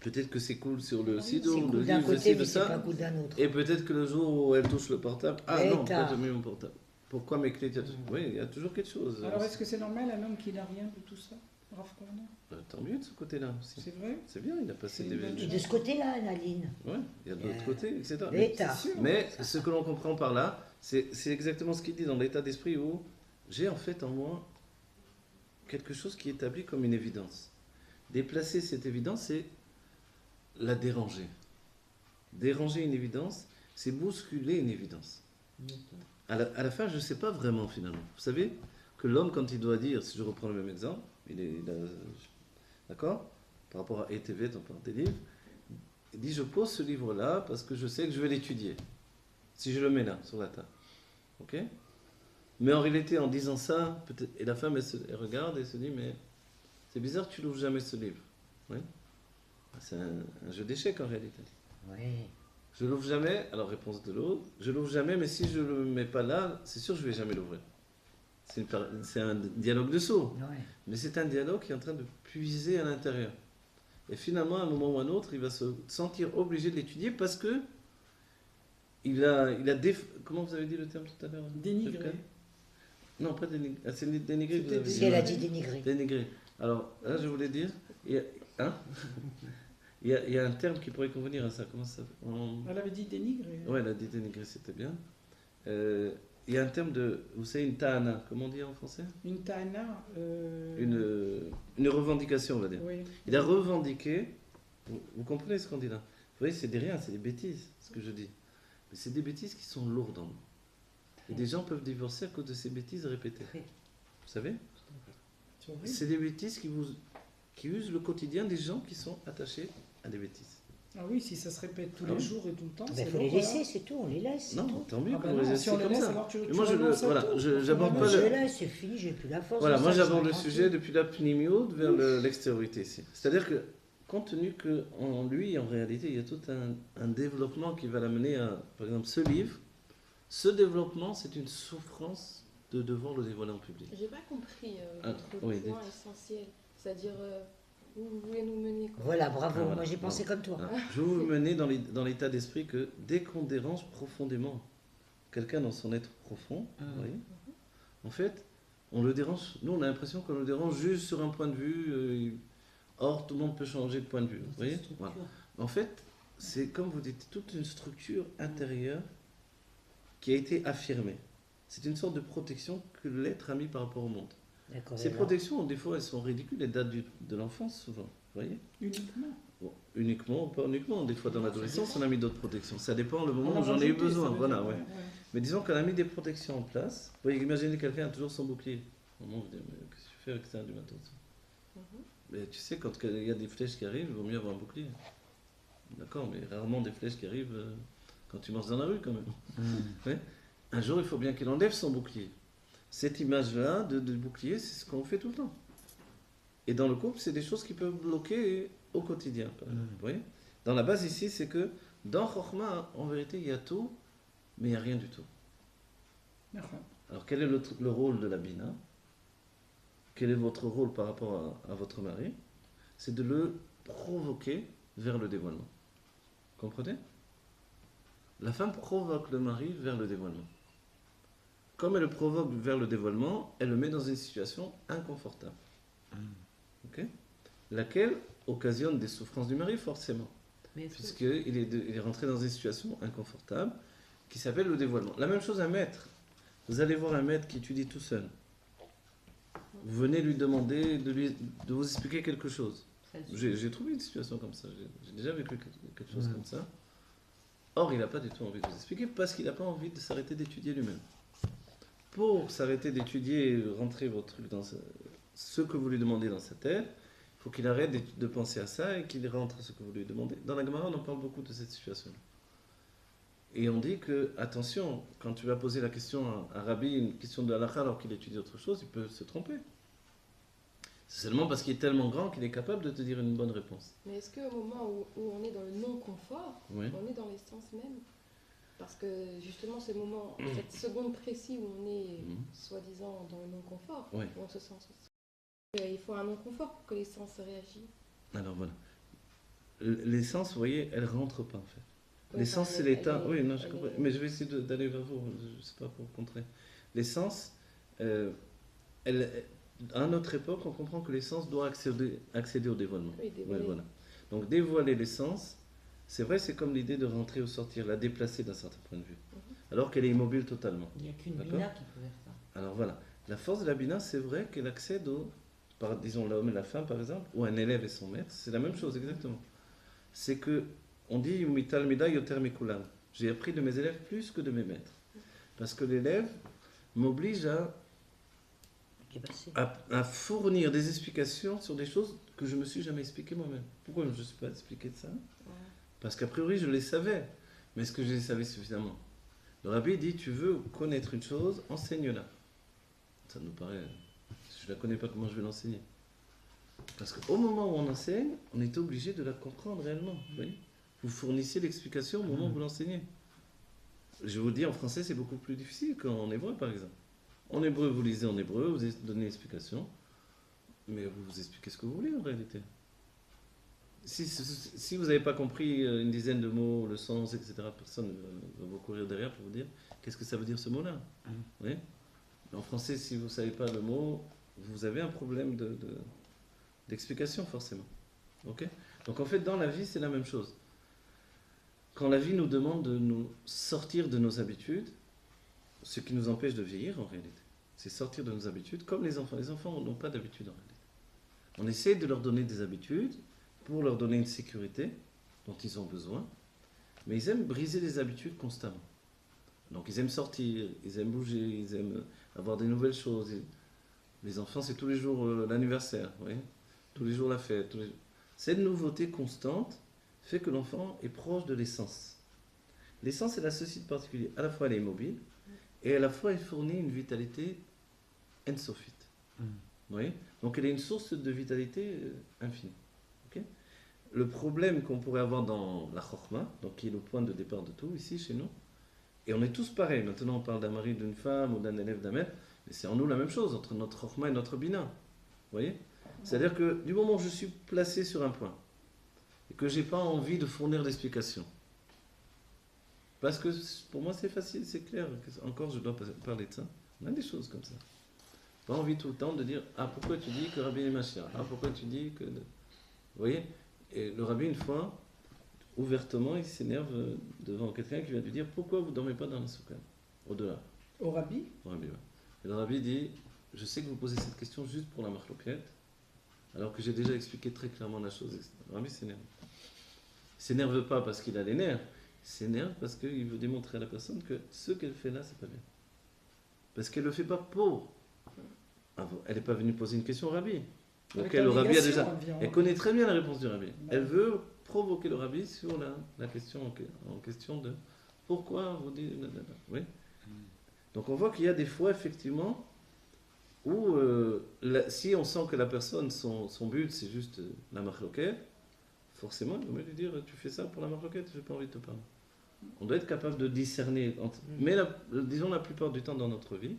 Speaker 1: Peut-être que c'est cool sur le
Speaker 2: Oui,
Speaker 1: sidon,
Speaker 3: C'est
Speaker 1: le
Speaker 3: cool d'un
Speaker 1: livre,
Speaker 3: côté,
Speaker 1: ci, de
Speaker 3: mais c'est
Speaker 1: ça.
Speaker 3: pas cool d'un autre.
Speaker 1: Et peut-être que le jour où elle touche le portable, ah non, pourquoi
Speaker 3: Bêta.
Speaker 1: j'ai mis mon portable? Pourquoi mes clés? Oui, il y a toujours quelque chose.
Speaker 2: Alors, est-ce que c'est normal un homme qui n'a rien de tout ça, Rav Corner?
Speaker 1: Tant mieux de ce côté-là aussi.
Speaker 2: C'est vrai?
Speaker 1: C'est bien, il a passé
Speaker 2: C'est
Speaker 1: des
Speaker 2: une bonne
Speaker 3: Et
Speaker 1: belles
Speaker 3: de ce côté-là, Naline.
Speaker 1: Ouais, il y a de l'autre côté, etc.
Speaker 3: Bêta.
Speaker 2: C'est sûr.
Speaker 1: Mais ce que l'on comprend par là, c'est exactement ce qu'il dit dans l'état d'esprit où j'ai en fait en moi quelque chose qui est établi comme une évidence. Déplacer cette évidence, c'est la déranger. Déranger une évidence, c'est bousculer une évidence. À la fin, je ne sais pas vraiment finalement. Vous savez que l'homme, quand il doit dire, si je reprends le même exemple, d'accord, par rapport à ETV, on parle des livres, il dit je pose ce livre-là parce que je sais que je vais l'étudier. Si je le mets là, sur la table. Ok? Mais en réalité, en disant ça, et la femme, elle regarde et se dit mais c'est bizarre que tu n'ouvres jamais ce livre. Oui? C'est un jeu d'échecs en réalité.
Speaker 3: Oui.
Speaker 1: Je l'ouvre jamais, alors réponse de l'autre, je l'ouvre jamais, mais si je ne le mets pas là, c'est sûr que je ne vais jamais l'ouvrir. C'est un dialogue de sourds,
Speaker 3: Ouais.
Speaker 1: mais c'est un dialogue qui est en train de puiser à l'intérieur. Et finalement, à un moment ou à un autre, il va se sentir obligé de l'étudier parce que comment vous avez dit le terme tout à l'heure?
Speaker 2: Dénigré.
Speaker 1: Non, pas dénigré. Ah, c'est dénigré que vous avez
Speaker 3: Si
Speaker 1: dit.
Speaker 3: elle a dit dénigré.
Speaker 1: Dénigré. Alors, là, je voulais dire, hein? Il y a un terme qui pourrait convenir à ça. Comment ça s'appelle?
Speaker 2: Elle avait dit dénigré.
Speaker 1: Ouais, elle a dit dénigré, c'était bien. Il y a un terme de, vous savez, une ta'ana, comment on dit en français?
Speaker 2: Une ta'ana.
Speaker 1: Une revendication, on va dire.
Speaker 2: Oui.
Speaker 1: Il a revendiqué, vous comprenez ce qu'on dit là? Vous voyez, c'est des rien, c'est des bêtises, ce que je dis. Mais c'est des bêtises qui sont lourdes en nous. Et des gens peuvent divorcer à cause de ces bêtises répétées. Vous savez?
Speaker 2: C'est horrible.
Speaker 1: C'est des bêtises qui usent le quotidien des gens qui sont attachés à des bêtises.
Speaker 2: Ah oui, si ça se répète tous
Speaker 1: Ah
Speaker 2: les
Speaker 1: oui.
Speaker 2: jours et tout le temps,
Speaker 3: Il
Speaker 2: c'est
Speaker 3: faut les
Speaker 2: l'horreur.
Speaker 3: laisser, c'est tout, on les laisse. c'est
Speaker 1: Non,
Speaker 3: tout.
Speaker 1: tant mieux
Speaker 2: Ah
Speaker 1: que
Speaker 2: bah
Speaker 1: vous
Speaker 2: non,
Speaker 1: les
Speaker 2: si on
Speaker 1: laissez
Speaker 2: les
Speaker 1: comme
Speaker 2: laisse,
Speaker 1: ça.
Speaker 2: alors tu
Speaker 1: Et moi, je
Speaker 2: renonces à
Speaker 1: voilà,
Speaker 2: tout.
Speaker 1: j'aborde
Speaker 2: Faut
Speaker 1: pas
Speaker 3: Je
Speaker 1: le.
Speaker 3: laisse, c'est fini, j'ai plus la force.
Speaker 1: Voilà,
Speaker 3: de
Speaker 1: moi
Speaker 3: ça,
Speaker 1: j'aborde
Speaker 3: je
Speaker 1: le
Speaker 3: suis
Speaker 1: sujet
Speaker 3: tranquille.
Speaker 1: depuis la pnimiote vers l'extériorité ici. C'est-à-dire que, compte tenu qu'en lui, en réalité, il y a tout un développement qui va l'amener à, par exemple, ce livre, ce développement, c'est une souffrance de devoir le dévoiler en public.
Speaker 4: J'ai pas compris
Speaker 1: Ah,
Speaker 4: votre
Speaker 1: oui,
Speaker 4: point essentiel. C'est-à-dire, où vous voulez nous mener quoi.
Speaker 3: Voilà, bravo,
Speaker 1: Ah, voilà,
Speaker 3: moi j'ai pensé
Speaker 1: bravo.
Speaker 3: comme toi.
Speaker 1: Voilà. Je vais vous mener dans l'état d'esprit que dès qu'on dérange profondément quelqu'un dans son être profond, vous voyez, en fait, on le dérange, nous on a l'impression qu'on le dérange juste sur un point de vue, or tout le monde peut changer de point de vue, vous voyez. Voilà. En fait, c'est comme vous dites, toute une structure intérieure qui a été affirmée. C'est une sorte de protection que l'être a mis par rapport au monde.
Speaker 3: D'accord.
Speaker 1: Ces
Speaker 3: alors.
Speaker 1: protections, des fois, elles sont ridicules, elles datent de l'enfance souvent, vous voyez.
Speaker 2: Uniquement.
Speaker 1: Bon, uniquement, pas uniquement, des fois dans l'adolescence, on a mis d'autres protections. Ça dépend le moment
Speaker 2: On a
Speaker 1: où j'en ai eu
Speaker 2: rajouté, ça
Speaker 1: besoin.
Speaker 2: veut
Speaker 1: Voilà,
Speaker 2: dire,
Speaker 1: ouais. Mais disons qu'on a mis des protections en place. Vous voyez, imaginez quelqu'un a toujours son bouclier. Au moment où vous dites, mais qu'est-ce que tu fais avec ça du matin? Mais tu sais, quand il y a des flèches qui arrivent, il vaut mieux avoir un bouclier. D'accord, mais rarement des flèches qui arrivent quand tu marches dans la rue quand même. Ouais. Un jour, il faut bien qu'il enlève son bouclier. Cette image-là de bouclier, c'est ce qu'on fait tout le temps. Et dans le couple, c'est des choses qui peuvent bloquer au quotidien. Vous voyez? Dans la base ici, c'est que dans Chokhmah, en vérité, il y a tout, mais il n'y a rien du tout.
Speaker 2: D'accord.
Speaker 1: Alors, quel est le rôle de la Bina? Quel est votre rôle par rapport à votre mari? C'est de le provoquer vers le dévoilement. Comprenez? La femme provoque le mari vers le dévoilement. Comme elle le provoque vers le dévoilement, elle le met dans une situation inconfortable. Ok? Laquelle occasionne des souffrances du mari, forcément.
Speaker 5: Mais est-ce que-
Speaker 1: Puisqu'il est rentré dans une situation inconfortable qui s'appelle le dévoilement. La même chose un maître. Vous allez voir un maître qui étudie tout seul. Vous venez lui demander de vous expliquer quelque chose.
Speaker 5: ça le suit.
Speaker 1: J'ai trouvé une situation comme ça. J'ai déjà vécu quelque chose comme ça. Or, il n'a pas du tout envie de vous expliquer parce qu'il n'a pas envie de s'arrêter d'étudier lui-même. Pour s'arrêter d'étudier et rentrer votre truc dans ce que vous lui demandez dans sa tête, il faut qu'il arrête de penser à ça et qu'il rentre à ce que vous lui demandez. Dans la Gemara, on en parle beaucoup de cette situation. Et on dit que, attention, quand tu vas poser la question à un rabbi, une question de halakha alors qu'il étudie autre chose, il peut se tromper. C'est seulement parce qu'il est tellement grand qu'il est capable de te dire une bonne réponse.
Speaker 4: Mais est-ce qu'au moment où on est dans le non-confort,
Speaker 1: Oui.
Speaker 4: on est dans l'essence même? Parce que justement, ce moment, cette seconde précise où on est soi-disant dans le non-confort,
Speaker 1: Oui.
Speaker 4: où on se sent. Il faut un non-confort pour que l'essence réagisse.
Speaker 1: Alors voilà. l'essence, vous voyez, elle rentre pas en fait.
Speaker 4: Oui,
Speaker 1: L'essence,
Speaker 4: enfin,
Speaker 1: c'est
Speaker 4: elle-
Speaker 1: l'état.
Speaker 4: elle est-
Speaker 1: Oui, non, je
Speaker 4: elle
Speaker 1: comprends.
Speaker 4: est-
Speaker 1: Mais je vais essayer d'aller vers vous. Je ne sais pas pour contrer. L'essence, euh, à notre époque, on comprend que l'essence doit accéder au dévoilement.
Speaker 4: Oui,
Speaker 1: Ouais,
Speaker 4: dévoiler.
Speaker 1: voilà. Donc dévoiler l'essence, c'est vrai, c'est comme l'idée de rentrer ou sortir, la déplacer d'un certain point de vue, alors qu'elle est immobile totalement.
Speaker 5: Il n'y a qu'une
Speaker 1: D'accord.
Speaker 5: Bina qui peut faire ça.
Speaker 1: Alors voilà, la force de la bina, c'est vrai qu'elle accède disons l'homme et la femme par exemple, ou un élève et son maître, c'est la même chose exactement. C'est que on dit mital mida yoter mikulam. J'ai appris de mes élèves plus que de mes maîtres, parce que l'élève m'oblige
Speaker 3: Dépasser.
Speaker 1: à fournir des explications sur des choses que je me suis jamais expliqué moi-même. Pourquoi je ne me suis pas expliqué de ça? Parce qu'a priori je les savais, mais est-ce que je les savais suffisamment? Le rabbi dit, tu veux connaître une chose, enseigne-la. Ça nous paraît, si je ne la connais pas, comment je vais l'enseigner? Parce qu'au moment où on enseigne, on est obligé de la comprendre réellement. Vous voyez, vous fournissez l'explication au moment où vous l'enseignez. Je vous dis, en français, c'est beaucoup plus difficile qu'en hébreu, par exemple. En hébreu, vous lisez en hébreu, vous donnez l'explication, mais vous vous expliquez ce que vous voulez en réalité. Si vous n'avez pas compris une dizaine de mots, le sens, etc., personne ne va vous courir derrière pour vous dire qu'est-ce que ça veut dire ce mot-là. Oui. En français, si vous ne savez pas le mot, vous avez un problème d'explication forcément. Ok. Donc en fait, dans la vie, c'est la même chose. Quand la vie nous demande de nous sortir de nos habitudes, ce qui nous empêche de vieillir en réalité, c'est sortir de nos habitudes, comme les enfants. Les enfants n'ont pas d'habitude en réalité. On essaie de leur donner des habitudes pour leur donner une sécurité dont ils ont besoin, mais ils aiment briser les habitudes constamment. Donc ils aiment sortir, ils aiment bouger, ils aiment avoir des nouvelles choses. Les enfants, c'est tous les jours l'anniversaire, vous voyez, tous les jours la fête. Cette nouveauté constante fait que l'enfant est proche de l'essence. L'essence, elle a ceci de particulier. À la fois, elle est immobile, et à la fois, elle fournit une vitalité ensofite. Vous voyez? Donc elle est une source de vitalité infinie. Okay? Le problème qu'on pourrait avoir dans la chokhmah, donc qui est le point de départ de tout, ici, chez nous, et on est tous pareils. Maintenant, on parle d'un mari, d'une femme, ou d'un élève, d'un maître, mais c'est en nous la même chose, entre notre chokhmah et notre bina. Vous voyez? C'est-à-dire que du moment où je suis placé sur un point, et que je n'ai pas envie de fournir d'explications, parce que pour moi c'est facile, c'est clair, encore je dois parler de ça, on a des choses comme ça. Pas envie tout le temps de dire, ah pourquoi tu dis que Rabbi est Mashiach, ah pourquoi tu dis que... Vous voyez? Et le Rabbi une fois, ouvertement, il s'énerve devant quelqu'un qui vient lui dire, pourquoi vous ne dormez pas dans la soukha, au-delà?
Speaker 2: Au Rabbi?
Speaker 1: Au Rabbi, ouais. Et le Rabbi dit, je sais que vous posez cette question juste pour la marloquette, alors que j'ai déjà expliqué très clairement la chose. Le Rabbi s'énerve. Il s'énerve pas parce qu'il a les nerfs, il s'énerve parce qu'il veut démontrer à la personne que ce qu'elle fait là, c'est pas bien. Parce qu'elle le fait pas pour. Elle n'est pas venue poser une question au Rabbi. Donc le Rabbi a déjà. Elle connaît très bien la réponse du Rabbi. Elle veut provoquer le Rabbi sur la question en question de pourquoi vous dites. Oui. Donc on voit qu'il y a des fois effectivement où si on sent que la personne, son but c'est juste la marloquette, forcément il vaut mieux lui dire tu fais ça pour la marloquette, j'ai pas envie de te parler. On doit être capable de discerner. Mais disons la plupart du temps dans notre vie,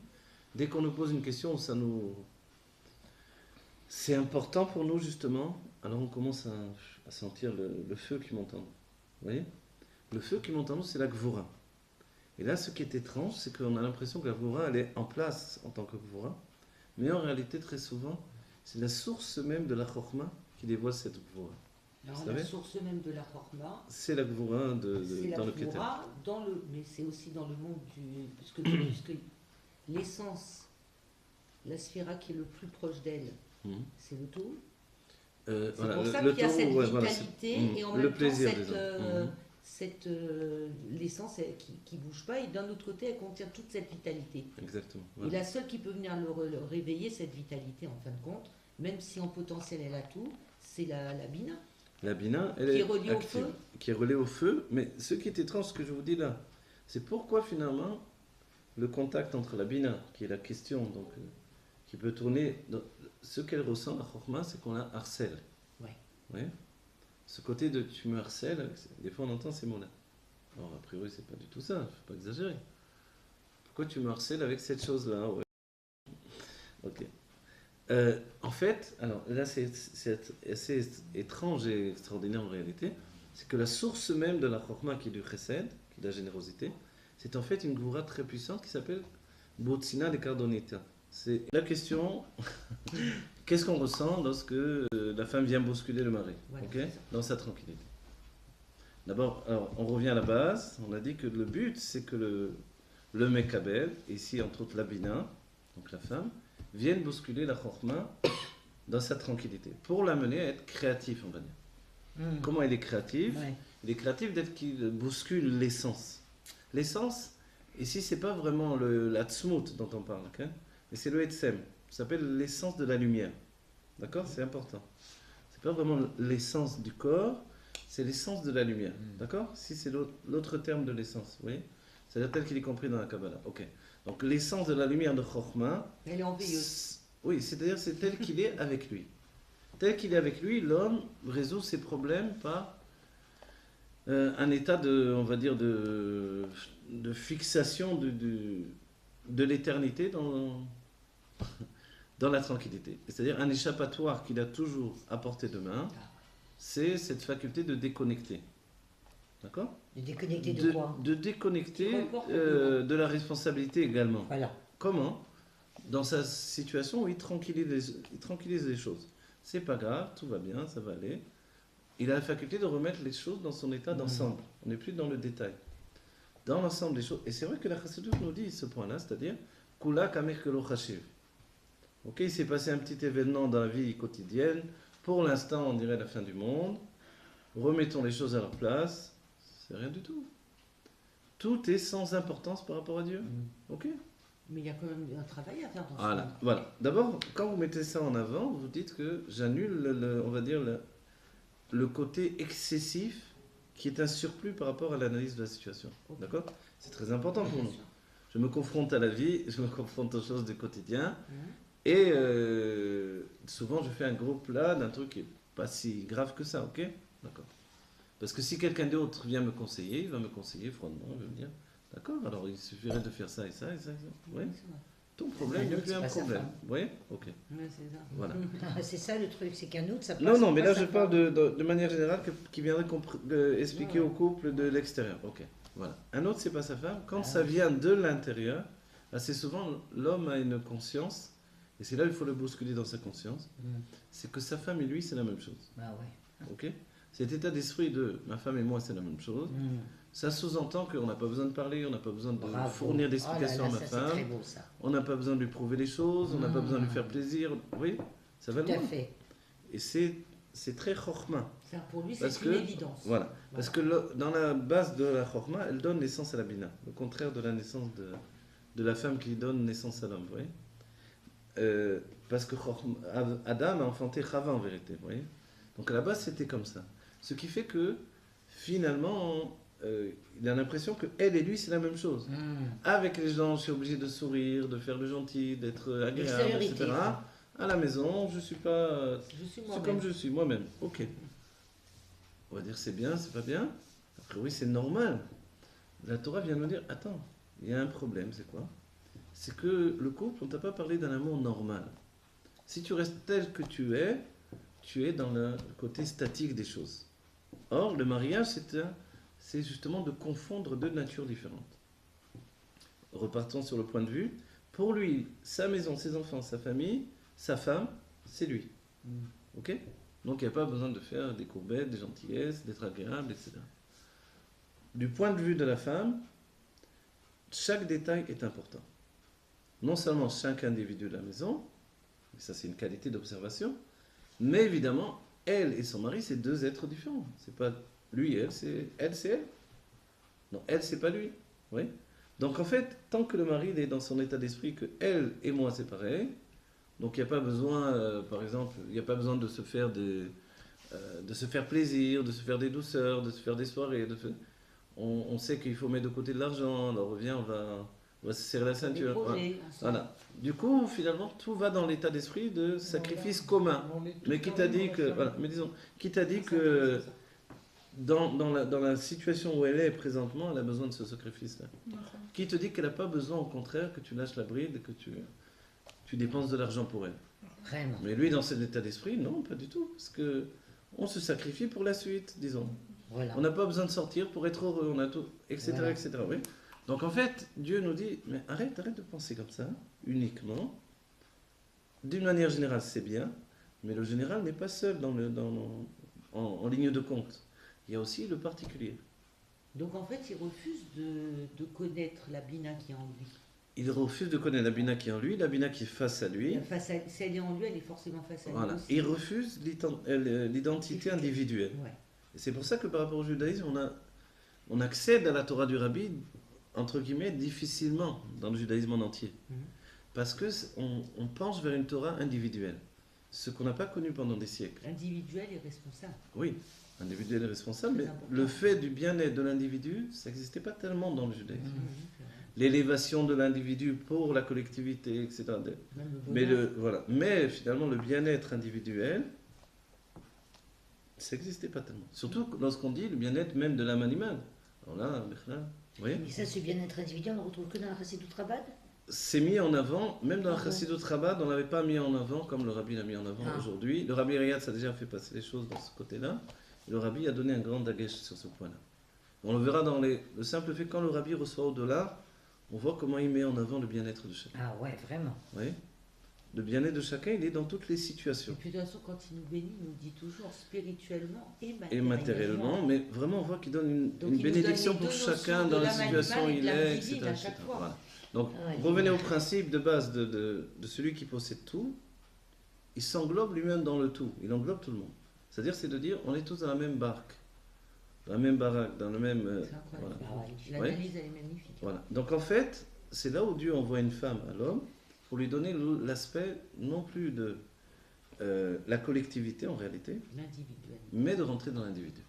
Speaker 1: dès qu'on nous pose une question, c'est important pour nous justement, alors on commence à sentir le feu qui monte en nous. Vous voyez? Le feu qui monte en nous, c'est la gvura. Et là, ce qui est étrange, c'est qu'on a l'impression que la gvura, elle est en place en tant que gvura, mais en réalité, très souvent, c'est la source même de la chokhmah qui dévoile cette gvura.
Speaker 5: Alors, la source même de la chokhmah,
Speaker 1: c'est la gvura dans le Keter.
Speaker 5: Mais c'est aussi dans le monde du... Puisque l'essence, la sphira qui est le plus proche d'elle, c'est le tout. C'est
Speaker 1: voilà,
Speaker 5: pour ça qu'il y a cette vitalité et en même temps
Speaker 1: plaisir,
Speaker 5: l'essence qui ne bouge pas et d'un autre côté elle contient toute cette vitalité.
Speaker 1: Exactement.
Speaker 5: Voilà. Et la seule qui peut venir le réveiller, cette vitalité en fin de compte, même si en potentiel elle a tout, c'est la bina.
Speaker 1: La bina, elle
Speaker 5: qui
Speaker 1: est
Speaker 5: reliée
Speaker 1: active,
Speaker 5: au feu.
Speaker 1: Qui est reliée au feu, mais ce qui est étrange, ce que je vous dis là, c'est pourquoi finalement le contact entre la bina, qui est la question, donc qui peut tourner, ce qu'elle ressent, la chokhmah, c'est qu'on la harcèle.
Speaker 5: Ouais.
Speaker 1: Ouais. Ce côté de tu me harcèles, des fois on entend ces mots-là. Alors a priori c'est pas du tout ça, il ne faut pas exagérer. Pourquoi tu me harcèles avec cette chose-là? Ouais. Ok. En fait, alors là c'est assez étrange et extraordinaire en réalité, c'est que la source même de la chokma qui est du chesed, qui est de la générosité, c'est en fait une goura très puissante qui s'appelle Botsina de Cardonita. C'est la question, qu'est-ce qu'on ressent lorsque la femme vient bousculer le mari,
Speaker 5: Voilà,
Speaker 1: ok,
Speaker 5: c'est ça.
Speaker 1: dans sa tranquillité. D'abord, alors, on revient à la base, on a dit que le but c'est que le Mekabel, ici entre autres la Bina, donc la femme, vienne bousculer la chokma dans sa tranquillité, pour l'amener à être créatif, on va dire. Comment il est créatif?
Speaker 3: Ouais.
Speaker 1: Il est créatif d'être qu'il bouscule l'essence. L'essence, ici, c'est pas vraiment la tzmout dont on parle, ok, mais c'est le etzem. Ça s'appelle l'essence de la lumière. D'accord? C'est important. C'est pas vraiment l'essence du corps, c'est l'essence de la lumière. D'accord? Si c'est l'autre terme de l'essence, oui. C'est-à-dire tel qu'il est compris dans la Kabbalah. Ok. Donc l'essence de la lumière de Chokhmah,
Speaker 5: Elle est enveilleuse.
Speaker 1: oui, c'est-à-dire c'est tel qu'il est avec lui. Tel qu'il est avec lui, l'homme résout ses problèmes par un état de, on va dire, de fixation de l'éternité dans la tranquillité. C'est-à-dire un échappatoire qu'il a toujours à portée de main, c'est cette faculté de déconnecter. D'accord?
Speaker 3: De déconnecter de quoi?
Speaker 1: De déconnecter
Speaker 5: Qui comporte
Speaker 1: de la responsabilité également.
Speaker 3: Voilà.
Speaker 1: Comment? Dans sa situation où il tranquillise les choses. C'est pas grave, tout va bien, ça va aller. Il a la faculté de remettre les choses dans son état d'ensemble. On n'est plus dans le détail. Dans l'ensemble des choses. Et c'est vrai que la Chassidut nous dit ce point-là, c'est-à-dire Kula kamer kelo chashiv. Ok, il s'est passé un petit événement dans la vie quotidienne. Pour l'instant, on dirait la fin du monde. Remettons les choses à leur place. C'est rien du tout. Tout est sans importance par rapport à Dieu. Ok?
Speaker 5: Mais il y a quand même un travail à faire dans ce
Speaker 1: Voilà.
Speaker 5: monde.
Speaker 1: Voilà. D'abord, quand vous mettez ça en avant, vous dites que j'annule, on va dire, le côté excessif qui est un surplus par rapport à l'analyse de la situation.
Speaker 5: Ok.
Speaker 1: D'accord? C'est très important pour
Speaker 5: Bien
Speaker 1: nous.
Speaker 5: sûr.
Speaker 1: Je me confronte à la vie, je me confronte aux choses du quotidien,
Speaker 5: Mhm.
Speaker 1: et souvent je fais un gros plat d'un truc qui n'est pas si grave que ça, ok? D'accord. Parce que si quelqu'un d'autre vient me conseiller, il va me conseiller froidement, il va me dire, d'accord, alors il suffirait de faire ça et ça et ça et ça. Oui,
Speaker 5: C'est vrai.
Speaker 1: ton problème n'est
Speaker 3: autre,
Speaker 1: plus
Speaker 3: c'est
Speaker 1: un
Speaker 3: pas sa
Speaker 1: problème.
Speaker 3: femme.
Speaker 1: Vous voyez? Ok.
Speaker 5: Ouais, c'est ça.
Speaker 1: Voilà.
Speaker 3: C'est ça le truc, c'est qu'un autre, ça passe.
Speaker 1: Non, non, mais
Speaker 3: pas
Speaker 1: là
Speaker 3: sa
Speaker 1: je parle
Speaker 3: femme.
Speaker 1: de manière générale qui viendrait expliquer
Speaker 3: Ouais.
Speaker 1: au couple de l'extérieur. Ok, voilà. Un autre, c'est pas sa femme. Quand
Speaker 3: Ah
Speaker 1: ça
Speaker 3: oui.
Speaker 1: vient de l'intérieur, assez souvent l'homme a une conscience, et c'est là où il faut le bousculer dans sa conscience, c'est que sa femme et lui, c'est la même chose.
Speaker 3: Ah ouais.
Speaker 1: Ok? Cet état d'esprit de ma femme et moi, c'est la même chose. Ça sous-entend qu'on n'a pas besoin de parler, on n'a pas besoin de
Speaker 3: Bravo.
Speaker 1: fournir d'explications
Speaker 3: Oh là là,
Speaker 1: à ma
Speaker 3: ça, c'est très
Speaker 1: femme,
Speaker 3: beau ça.
Speaker 1: on n'a pas besoin de lui prouver les choses, on n'a pas besoin de lui faire plaisir. Oui, ça va
Speaker 3: Tout à
Speaker 1: loin.
Speaker 3: fait.
Speaker 1: Et c'est très chorma.
Speaker 5: Ça, pour lui,
Speaker 1: Parce
Speaker 5: c'est une
Speaker 1: que-
Speaker 5: évidence.
Speaker 1: Voilà. Parce que dans la base de la chorma, elle donne naissance à la bina. Le contraire de la naissance de la femme qui donne naissance à l'homme. Vous voyez? Parce que Adam a enfanté Chava en vérité. Vous voyez? Donc à la base, c'était comme ça. Ce qui fait que finalement, il a l'impression que elle et lui, c'est la même chose. Avec les gens, je suis obligé de sourire, de faire le gentil, d'être agréable,
Speaker 3: L'extériorité,
Speaker 1: etc.
Speaker 3: quoi.
Speaker 1: À la maison, je suis pas.
Speaker 5: Je suis
Speaker 1: C'est
Speaker 5: moi-même.
Speaker 1: comme je suis, moi-même. Ok. On va dire c'est bien, c'est pas bien. Après, oui, c'est normal. La Torah vient nous dire attends, il y a un problème, c'est quoi? C'est que le couple, on t'a pas parlé d'un amour normal. Si tu restes tel que tu es dans le côté statique des choses. Or, le mariage, c'est justement de confondre deux natures différentes. Repartons sur le point de vue. Pour lui, sa maison, ses enfants, sa famille, sa femme, c'est lui. Ok? Donc il n'y a pas besoin de faire des courbettes, des gentillesses, d'être agréable, etc. Du point de vue de la femme, chaque détail est important. Non seulement chaque individu de la maison, et ça c'est une qualité d'observation, mais évidemment, elle et son mari, c'est deux êtres différents. C'est pas lui et elle, c'est elle. Non, elle, c'est pas lui. Oui. Donc en fait, tant que le mari il est dans son état d'esprit que elle et moi, c'est pareil, donc il n'y a pas besoin, par exemple, il n'y a pas besoin de se faire de se faire plaisir, de se faire des douceurs, de se faire des soirées. On sait qu'il faut mettre de côté de l'argent, alors on va se serrer la
Speaker 5: Des
Speaker 1: ceinture.
Speaker 5: projets, ensemble.
Speaker 1: Voilà. Du coup, finalement, tout va dans l'état d'esprit de sacrifice commun. Mais qui t'a dit que, voilà, mais disons, qui t'a dit que dans la situation où elle est présentement, elle a besoin de ce sacrifice-là? Qui te dit qu'elle n'a pas besoin, au contraire, que tu lâches la bride et que tu dépenses de l'argent pour elle?
Speaker 3: Vraiment.
Speaker 1: Mais lui, dans cet état d'esprit, non, pas du tout. Parce que on se sacrifie pour la suite, disons.
Speaker 3: Voilà.
Speaker 1: On n'a pas besoin de sortir pour être heureux, on a tout, etc.,
Speaker 3: Voilà.
Speaker 1: etc. Oui. Donc en fait, Dieu nous dit, mais arrête de penser comme ça, uniquement. D'une manière générale, c'est bien, mais le général n'est pas seul en ligne de compte. Il y a aussi le particulier.
Speaker 5: Donc en fait, il refuse de connaître la Bina qui est en lui.
Speaker 1: Il refuse de connaître la Bina qui est en lui, la Bina qui est face à lui.
Speaker 5: Si elle est en lui, elle est forcément face à lui.
Speaker 1: Voilà.
Speaker 5: Aussi.
Speaker 1: Il refuse l'identité individuelle.
Speaker 5: Ouais.
Speaker 1: Et c'est pour ça que par rapport au judaïsme, on accède à la Torah du Rabbi, entre guillemets, difficilement dans le judaïsme en entier. Parce qu'on penche vers une Torah individuelle. Ce qu'on n'a pas connu pendant des siècles.
Speaker 5: Individuel et responsable.
Speaker 1: Oui, individuel et responsable,
Speaker 5: Très
Speaker 1: mais
Speaker 5: important.
Speaker 1: le fait du bien-être de l'individu, ça n'existait pas tellement dans le judaïsme.
Speaker 5: C'est vrai.
Speaker 1: L'élévation de l'individu pour la collectivité, etc.
Speaker 5: Même le
Speaker 1: Mais,
Speaker 5: bonheur.
Speaker 1: voilà. Mais finalement, le bien-être individuel, ça n'existait pas tellement. Surtout lorsqu'on dit le bien-être même de l'âme animale. Alors là, vous voyez,
Speaker 3: Et ça, ce bien-être individuel, on ne retrouve que dans la Chassidut Rabbad.
Speaker 1: c'est mis en avant, même dans la
Speaker 3: Ah ouais.
Speaker 1: Chassidut Rabbad, on ne l'avait pas mis en avant comme le Rabbi l'a mis en avant
Speaker 3: Ah.
Speaker 1: aujourd'hui. Le Rabbi Riyad, ça a déjà fait passer les choses dans ce côté-là. Le Rabbi a donné un grand dagesh sur ce point-là. On le verra dans le simple fait quand le Rabbi reçoit au-delà, on voit comment il met en avant le bien-être de chacun.
Speaker 3: Ah ouais, vraiment.
Speaker 1: Vous voyez, le bien-être de chacun, il est dans toutes les
Speaker 5: Et
Speaker 1: situations.
Speaker 5: puis de toute façon, quand il nous bénit, il nous dit toujours spirituellement et
Speaker 1: Et matériellement, mais vraiment on voit qu'il donne une
Speaker 5: Donc, il nous
Speaker 1: bénédiction
Speaker 5: donne les
Speaker 1: pour
Speaker 5: deux
Speaker 1: chacun
Speaker 5: notions
Speaker 1: dans
Speaker 5: de
Speaker 1: la
Speaker 5: l'âme
Speaker 1: situation où
Speaker 5: animale et
Speaker 1: il
Speaker 5: de l'âme
Speaker 1: est,
Speaker 5: divine
Speaker 1: etc.
Speaker 5: à chaque fois.
Speaker 1: Voilà. Donc
Speaker 3: Ouais,
Speaker 1: revenez au
Speaker 3: j'imagine.
Speaker 1: principe de base de celui qui possède tout, il s'englobe lui-même dans le tout, il englobe tout le monde. C'est-à-dire, c'est de dire, on est tous dans la même barque, dans la même baraque, dans le même...
Speaker 5: C'est incroyable.
Speaker 3: Ah ouais.
Speaker 5: L'analyse, elle est magnifique.
Speaker 1: Voilà. Donc en fait, c'est là où Dieu envoie une femme à l'homme pour lui donner l'aspect non plus de la collectivité en réalité,
Speaker 5: L'individuel.
Speaker 1: mais de rentrer dans l'individu.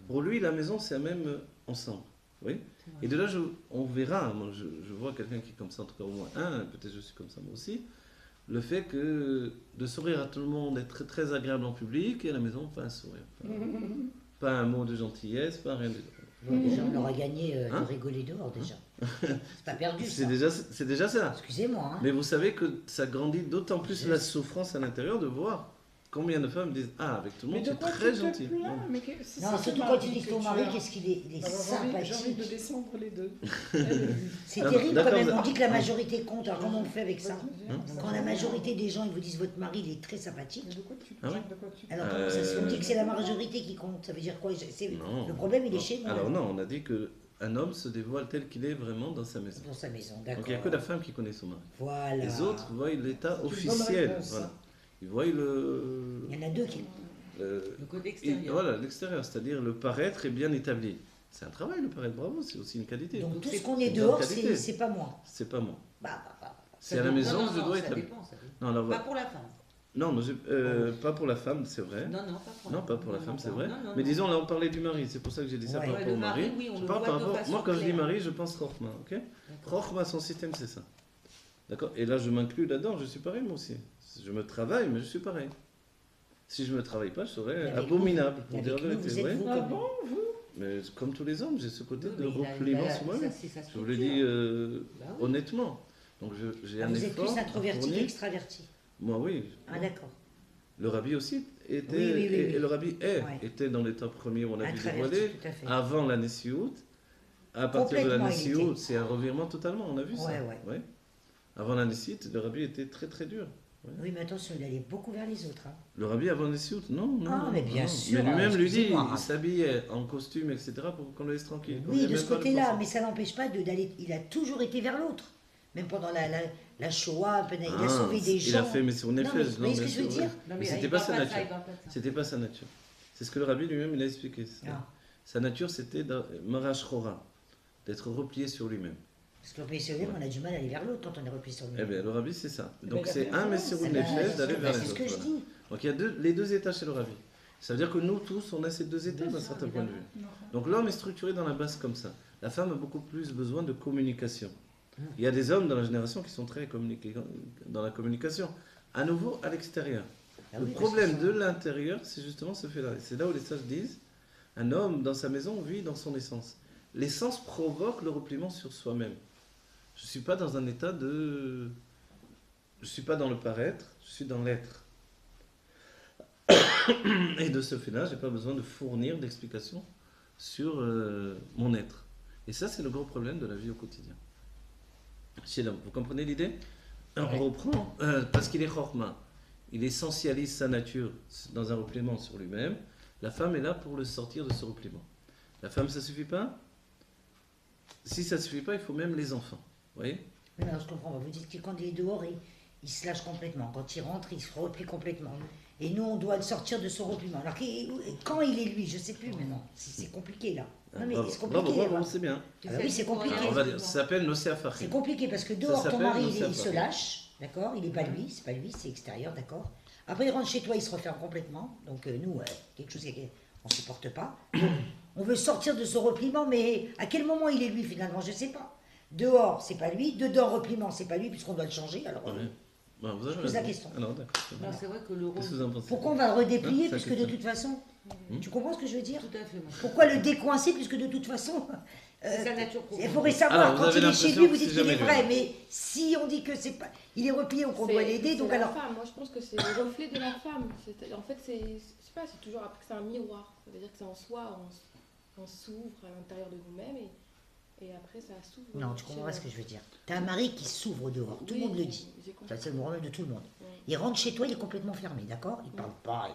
Speaker 1: Pour lui, la maison, c'est même ensemble. Oui.
Speaker 5: C'est vrai.
Speaker 1: Et de là, on verra, moi je vois quelqu'un qui est comme ça, en tout cas au moins un, peut-être je suis comme ça moi aussi, le fait que de sourire à tout le monde, être très, très agréable en public, et à la maison, pas un sourire. Pas un mot de gentillesse, pas rien de...
Speaker 3: Bon, déjà, on aura gagné
Speaker 1: Hein
Speaker 3: de rigoler dehors, déjà. C'est pas perdu, ça.
Speaker 1: C'est déjà ça.
Speaker 3: Excusez-moi. Hein.
Speaker 1: Mais vous savez que ça grandit d'autant plus la souffrance à l'intérieur de voir combien de femmes disent ah, avec tout le
Speaker 2: Mais
Speaker 1: monde
Speaker 2: de
Speaker 1: c'est
Speaker 2: quoi
Speaker 1: très
Speaker 2: tu te
Speaker 1: gentil.
Speaker 2: plains? Mais c'est
Speaker 3: Non,
Speaker 2: ton
Speaker 3: surtout
Speaker 2: mari
Speaker 3: quand tu dis
Speaker 2: que
Speaker 3: ton
Speaker 2: tu
Speaker 3: mari,
Speaker 2: as.
Speaker 3: qu'est-ce qu'il est, il est
Speaker 2: Alors, j'ai envie de
Speaker 3: sympathique.
Speaker 2: descendre les deux.
Speaker 3: C'est
Speaker 1: Ah,
Speaker 3: terrible
Speaker 1: d'accord,
Speaker 3: quand même.
Speaker 1: vous-
Speaker 3: On dit que la majorité compte. Alors comment on fait avec ça
Speaker 1: Hein
Speaker 3: Quand la majorité des gens ils vous disent votre mari il est très sympathique.
Speaker 2: Mais de quoi tu te
Speaker 1: Ah ouais
Speaker 2: plains? De quoi tu te
Speaker 3: Alors
Speaker 2: plains?
Speaker 3: comment ça se fait On dit que c'est la majorité qui compte. Ça veut dire quoi
Speaker 1: Non.
Speaker 3: Le problème il est chez nous.
Speaker 1: Alors non, on a dit que un homme se dévoile tel qu'il est vraiment dans sa maison.
Speaker 3: Dans sa maison,
Speaker 1: Donc il n'y a que
Speaker 3: d'accord.
Speaker 1: la femme qui connaît son mari.
Speaker 3: Voilà.
Speaker 1: Les autres voient l'état
Speaker 2: C'est une bonne
Speaker 1: officiel.
Speaker 2: réponse.
Speaker 1: Voilà. Ils voient le,
Speaker 3: Il y en a deux qui.
Speaker 5: Le côté extérieur.
Speaker 1: voilà, l'extérieur, c'est-à-dire le paraître est bien établi. C'est un travail le paraître, bravo, c'est aussi une qualité.
Speaker 3: Donc tout
Speaker 5: c'est-
Speaker 3: ce qu'on est
Speaker 1: c'est
Speaker 3: dehors,
Speaker 1: une qualité.
Speaker 3: c'est pas moi.
Speaker 1: C'est pas moi.
Speaker 3: Bah.
Speaker 1: C'est à la maison,
Speaker 5: non,
Speaker 1: je dois
Speaker 5: ça
Speaker 1: être.
Speaker 5: dépend, ça dépend.
Speaker 1: Non, alors,
Speaker 5: Pas
Speaker 1: voilà.
Speaker 5: pour la femme.
Speaker 1: Non, pas pour la femme, c'est vrai.
Speaker 5: Non, non, pas pour
Speaker 1: Non,
Speaker 5: la
Speaker 1: pas pour la femme, c'est vrai.
Speaker 5: Non, non,
Speaker 1: Mais
Speaker 5: non.
Speaker 1: disons, là, on parlait du mari, c'est pour ça que j'ai dit ça
Speaker 3: Ouais.
Speaker 1: par
Speaker 5: Ouais,
Speaker 1: rapport au
Speaker 5: le mari,
Speaker 1: mari.
Speaker 5: oui, on
Speaker 1: Je
Speaker 5: le
Speaker 1: parle
Speaker 5: voit
Speaker 1: par
Speaker 5: de
Speaker 1: rapport-
Speaker 5: façon
Speaker 1: Moi, quand je dis
Speaker 5: claire.
Speaker 1: mari, je pense Rochma, ok
Speaker 5: D'accord.
Speaker 1: Rochma, son système, c'est ça. D'accord. Et là, je m'inclus là-dedans, je suis pareil, moi aussi. Je me travaille, mais je suis pareil. Si je ne me travaille pas, je serais
Speaker 3: Mais avec
Speaker 1: abominable,
Speaker 3: Mais
Speaker 1: pour dire
Speaker 3: avec
Speaker 1: la
Speaker 3: nous,
Speaker 1: vérité.
Speaker 3: vous êtes
Speaker 1: ouais.
Speaker 3: vous
Speaker 2: Ah
Speaker 3: comme-
Speaker 2: bon, vous?
Speaker 1: Mais comme tous les hommes, j'ai ce côté
Speaker 5: Oui,
Speaker 1: de
Speaker 5: mais il a-
Speaker 1: repliement
Speaker 5: il a-
Speaker 1: sur moi-même.
Speaker 5: ça, c'est sa
Speaker 1: Je vous le
Speaker 5: structure.
Speaker 1: dis
Speaker 5: Bah oui.
Speaker 1: honnêtement. Donc, j'ai
Speaker 3: Ah,
Speaker 1: un
Speaker 3: vous êtes
Speaker 1: effort
Speaker 3: plus
Speaker 1: à
Speaker 3: introverti
Speaker 1: fournir.
Speaker 3: qu'extraverti.
Speaker 1: Moi, oui.
Speaker 3: Ah d'accord.
Speaker 1: Le rabbi aussi était,
Speaker 3: Oui, oui, oui,
Speaker 1: et
Speaker 3: oui.
Speaker 1: le rabbi
Speaker 3: Ouais.
Speaker 1: était dans l'état premier où on a vu
Speaker 3: Introverti,
Speaker 1: dévoiler,
Speaker 3: tout à fait.
Speaker 1: avant la Nessiout. À partir de la
Speaker 3: Complètement, il
Speaker 1: Nessiout,
Speaker 3: était.
Speaker 1: c'est un revirement totalement, on a vu ça.
Speaker 3: Ouais.
Speaker 1: Avant la Nessiout, le rabbi était très très dur.
Speaker 3: Oui, mais attention, il allait beaucoup vers les autres. Hein.
Speaker 1: Le rabbi avant la Nessiout, non.
Speaker 3: Ah,
Speaker 1: non,
Speaker 3: mais bien
Speaker 1: non.
Speaker 3: sûr,
Speaker 1: Mais lui-même lui dit,
Speaker 3: excusez-moi.
Speaker 1: il s'habillait en costume, etc., pour qu'on le laisse tranquille. On
Speaker 3: Oui,
Speaker 1: vient
Speaker 3: de
Speaker 1: même
Speaker 3: ce
Speaker 1: pas le
Speaker 3: côté-là,
Speaker 1: forcer.
Speaker 3: mais ça n'empêche pas d'aller. Il a toujours été vers l'autre. Même pendant la Shoah, il a
Speaker 1: Ah,
Speaker 3: sauvé des gens.
Speaker 1: Il a fait, mais sur
Speaker 3: Non,
Speaker 1: effet.
Speaker 3: mais vous voyez ce que je veux dire
Speaker 5: Non,
Speaker 1: Mais
Speaker 5: mais
Speaker 1: c'était
Speaker 5: il
Speaker 1: pas
Speaker 5: parle
Speaker 1: sa
Speaker 5: de ça,
Speaker 1: nature.
Speaker 5: il parle pas de ça.
Speaker 1: C'était pas sa nature. C'est ce que le rabbi lui-même il a expliqué.
Speaker 3: Ah.
Speaker 1: Sa nature, c'était Marash Chora, d'être replié sur lui-même.
Speaker 3: Parce que replié sur lui, on a du mal à aller vers l'autre quand on est replié sur lui.
Speaker 1: Eh bien, le rabbi, c'est ça.
Speaker 2: Eh
Speaker 1: Donc,
Speaker 2: ben, il a
Speaker 1: c'est
Speaker 2: fait
Speaker 1: un
Speaker 2: un
Speaker 1: Messirou
Speaker 3: Ah
Speaker 1: de
Speaker 3: ben,
Speaker 1: Nefesh d'aller vers
Speaker 3: c'est
Speaker 1: les
Speaker 3: ce
Speaker 1: autres.
Speaker 3: que je
Speaker 1: voilà.
Speaker 3: dis.
Speaker 1: Donc, il y a les deux étages chez le rabbi. Ça veut dire que nous tous, on a ces deux étages d'un certain point de vue.
Speaker 2: Non.
Speaker 1: Donc, l'homme est structuré dans la base comme ça. La femme a beaucoup plus besoin de communication.
Speaker 3: Ah.
Speaker 1: Il y a des hommes dans la génération qui sont très dans la communication. À nouveau, à l'extérieur.
Speaker 3: Ah
Speaker 1: Le
Speaker 3: oui, parce
Speaker 1: problème
Speaker 3: que
Speaker 1: de l'intérieur, c'est justement ce fait-là. C'est là où les sages disent un homme dans sa maison vit dans son essence. L'essence provoque le repliement sur soi-même. Je ne suis pas dans un état je ne suis pas dans le paraître, je suis dans l'être. Et de ce fait-là, je n'ai pas besoin de fournir d'explications sur mon être. Et ça, c'est le gros problème de la vie au quotidien. Chez l'homme, vous comprenez l'idée? Alors, on reprend, parce qu'il est chorma, il essentialise sa nature dans un repliement sur lui-même. La femme est là pour le sortir de ce repliement. La femme, ça ne suffit pas? Si ça ne suffit pas, il faut même les enfants. Vous voyez?
Speaker 3: Non, je comprends. Vous dites que quand il est dehors, il se lâche complètement. Quand il rentre, il se replie complètement. Et nous, on doit le sortir de ce repliement. Alors, quand il est lui, je ne sais plus maintenant. C'est compliqué, là. Non, mais c'est compliqué.
Speaker 1: Bravo, c'est bien.
Speaker 3: Ah bah oui, c'est compliqué.
Speaker 1: Alors, on va dire, ça s'appelle Noséafari.
Speaker 3: C'est compliqué parce que dehors, ton
Speaker 1: s'appelle
Speaker 3: mari,
Speaker 1: Noséafari.
Speaker 3: il se lâche. D'accord? Il n'est pas lui, c'est pas lui, c'est extérieur, d'accord? Après, il rentre chez toi, il se referme complètement. Donc, nous, quelque chose qu'on ne supporte pas. Donc, on veut sortir de ce repliement, mais à quel moment il est lui, finalement? Je ne sais pas. Dehors, c'est pas lui. Dedans, repliement, c'est pas lui, puisqu'on doit le changer. Alors,
Speaker 1: Ouais. Bon, vous avez
Speaker 3: je pose la
Speaker 1: raison.
Speaker 3: question.
Speaker 1: Alors, d'accord.
Speaker 5: Non, c'est vrai que le rôle.
Speaker 1: Qu'est-ce que vous en pensez?
Speaker 3: Pourquoi on va le redéplier,
Speaker 1: Hein,
Speaker 3: puisque
Speaker 1: ça,
Speaker 3: de
Speaker 1: c'est
Speaker 3: toute façon, tu comprends ce que je veux dire?
Speaker 5: Tout à fait. moi.
Speaker 3: Pourquoi le décoincer, puisque de toute façon,
Speaker 5: C'est sa nature
Speaker 3: il
Speaker 5: profonde.
Speaker 3: faudrait savoir,
Speaker 1: Alors, vous
Speaker 3: quand
Speaker 1: avez
Speaker 3: il est chez
Speaker 1: l'impression
Speaker 3: lui,
Speaker 1: que
Speaker 3: vous dites
Speaker 1: c'est
Speaker 3: qu'il est
Speaker 1: jamais
Speaker 3: vrai,
Speaker 1: lui.
Speaker 3: mais si on dit que c'est pas, il est replié ou qu'on doit l'aider, donc
Speaker 4: c'est la
Speaker 3: alors,
Speaker 4: femme. Moi, je pense que c'est le reflet de la femme. En fait, je sais pas, c'est toujours après que c'est un miroir. Ça veut dire que c'est en soi, on s'ouvre à l'intérieur de nous-mêmes et après ça s'ouvre.
Speaker 3: non, tu comprends pas ce que je veux dire. T'as un mari qui s'ouvre dehors, tout le monde le dit. Ça, c'est le problème de tout le monde.
Speaker 4: Oui.
Speaker 3: Il rentre chez toi, il est complètement fermé, d'accord? Il parle pas.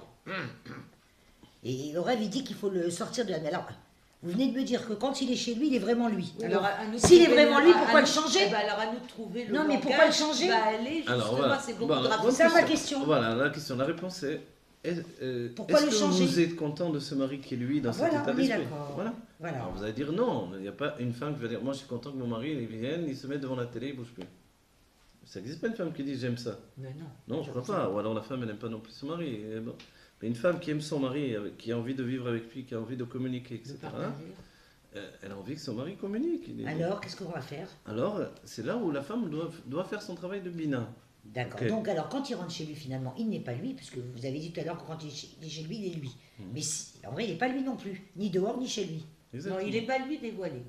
Speaker 3: Et le rêve, il dit qu'il faut le sortir de la... Mais alors, vous venez de me dire que quand il est chez lui, il est vraiment lui.
Speaker 5: Oui,
Speaker 3: Alors,
Speaker 5: à nous de
Speaker 3: s'il est
Speaker 5: trouver
Speaker 3: vraiment
Speaker 5: le-
Speaker 3: lui,
Speaker 5: à
Speaker 3: pourquoi
Speaker 5: nous-
Speaker 3: le changer?
Speaker 5: Eh ben, alors à nous de trouver le
Speaker 3: Non, mais
Speaker 5: langage
Speaker 3: pourquoi le
Speaker 5: qui
Speaker 3: changer?
Speaker 5: va aller justement
Speaker 1: Alors, voilà.
Speaker 5: à ces beaucoup
Speaker 1: Voilà.
Speaker 5: de
Speaker 1: Bonne
Speaker 5: rapports.
Speaker 3: C'est ça ma question.
Speaker 1: Voilà, la question. La réponse est
Speaker 3: Pourquoi
Speaker 1: est-ce
Speaker 3: le
Speaker 1: que
Speaker 3: changer?
Speaker 1: vous êtes content de ce mari qui est lui dans cet
Speaker 3: Voilà,
Speaker 1: état
Speaker 3: on est
Speaker 1: d'esprit?
Speaker 3: d'accord.
Speaker 1: Voilà.
Speaker 3: Voilà.
Speaker 1: Alors vous allez dire non, il n'y a pas une femme qui va dire moi je suis content que mon mari il vienne, il se met devant la télé, il bouge plus. Ça n'existe pas une femme qui dit j'aime ça.
Speaker 5: Mais non.
Speaker 1: Non, je crois pas. Ou alors la femme elle n'aime pas non plus son mari. Et bon. Mais une femme qui aime son mari, qui a envie de vivre avec lui, qui a envie de communiquer,
Speaker 5: De
Speaker 1: etc.
Speaker 5: partager.
Speaker 1: Elle a envie que son mari communique.
Speaker 3: Alors, qu'est-ce qu'on va faire?
Speaker 1: Alors, c'est là où la femme doit faire son travail de bina.
Speaker 3: D'accord.
Speaker 1: Ok.
Speaker 3: Donc, alors, quand il rentre chez lui, finalement, il n'est pas lui, puisque vous avez dit tout à l'heure que quand il est chez lui, il est lui. Mais en vrai, il n'est pas lui non plus, ni dehors, ni chez lui.
Speaker 5: Non,
Speaker 1: Exactement.
Speaker 5: il n'est pas lui dévoilé.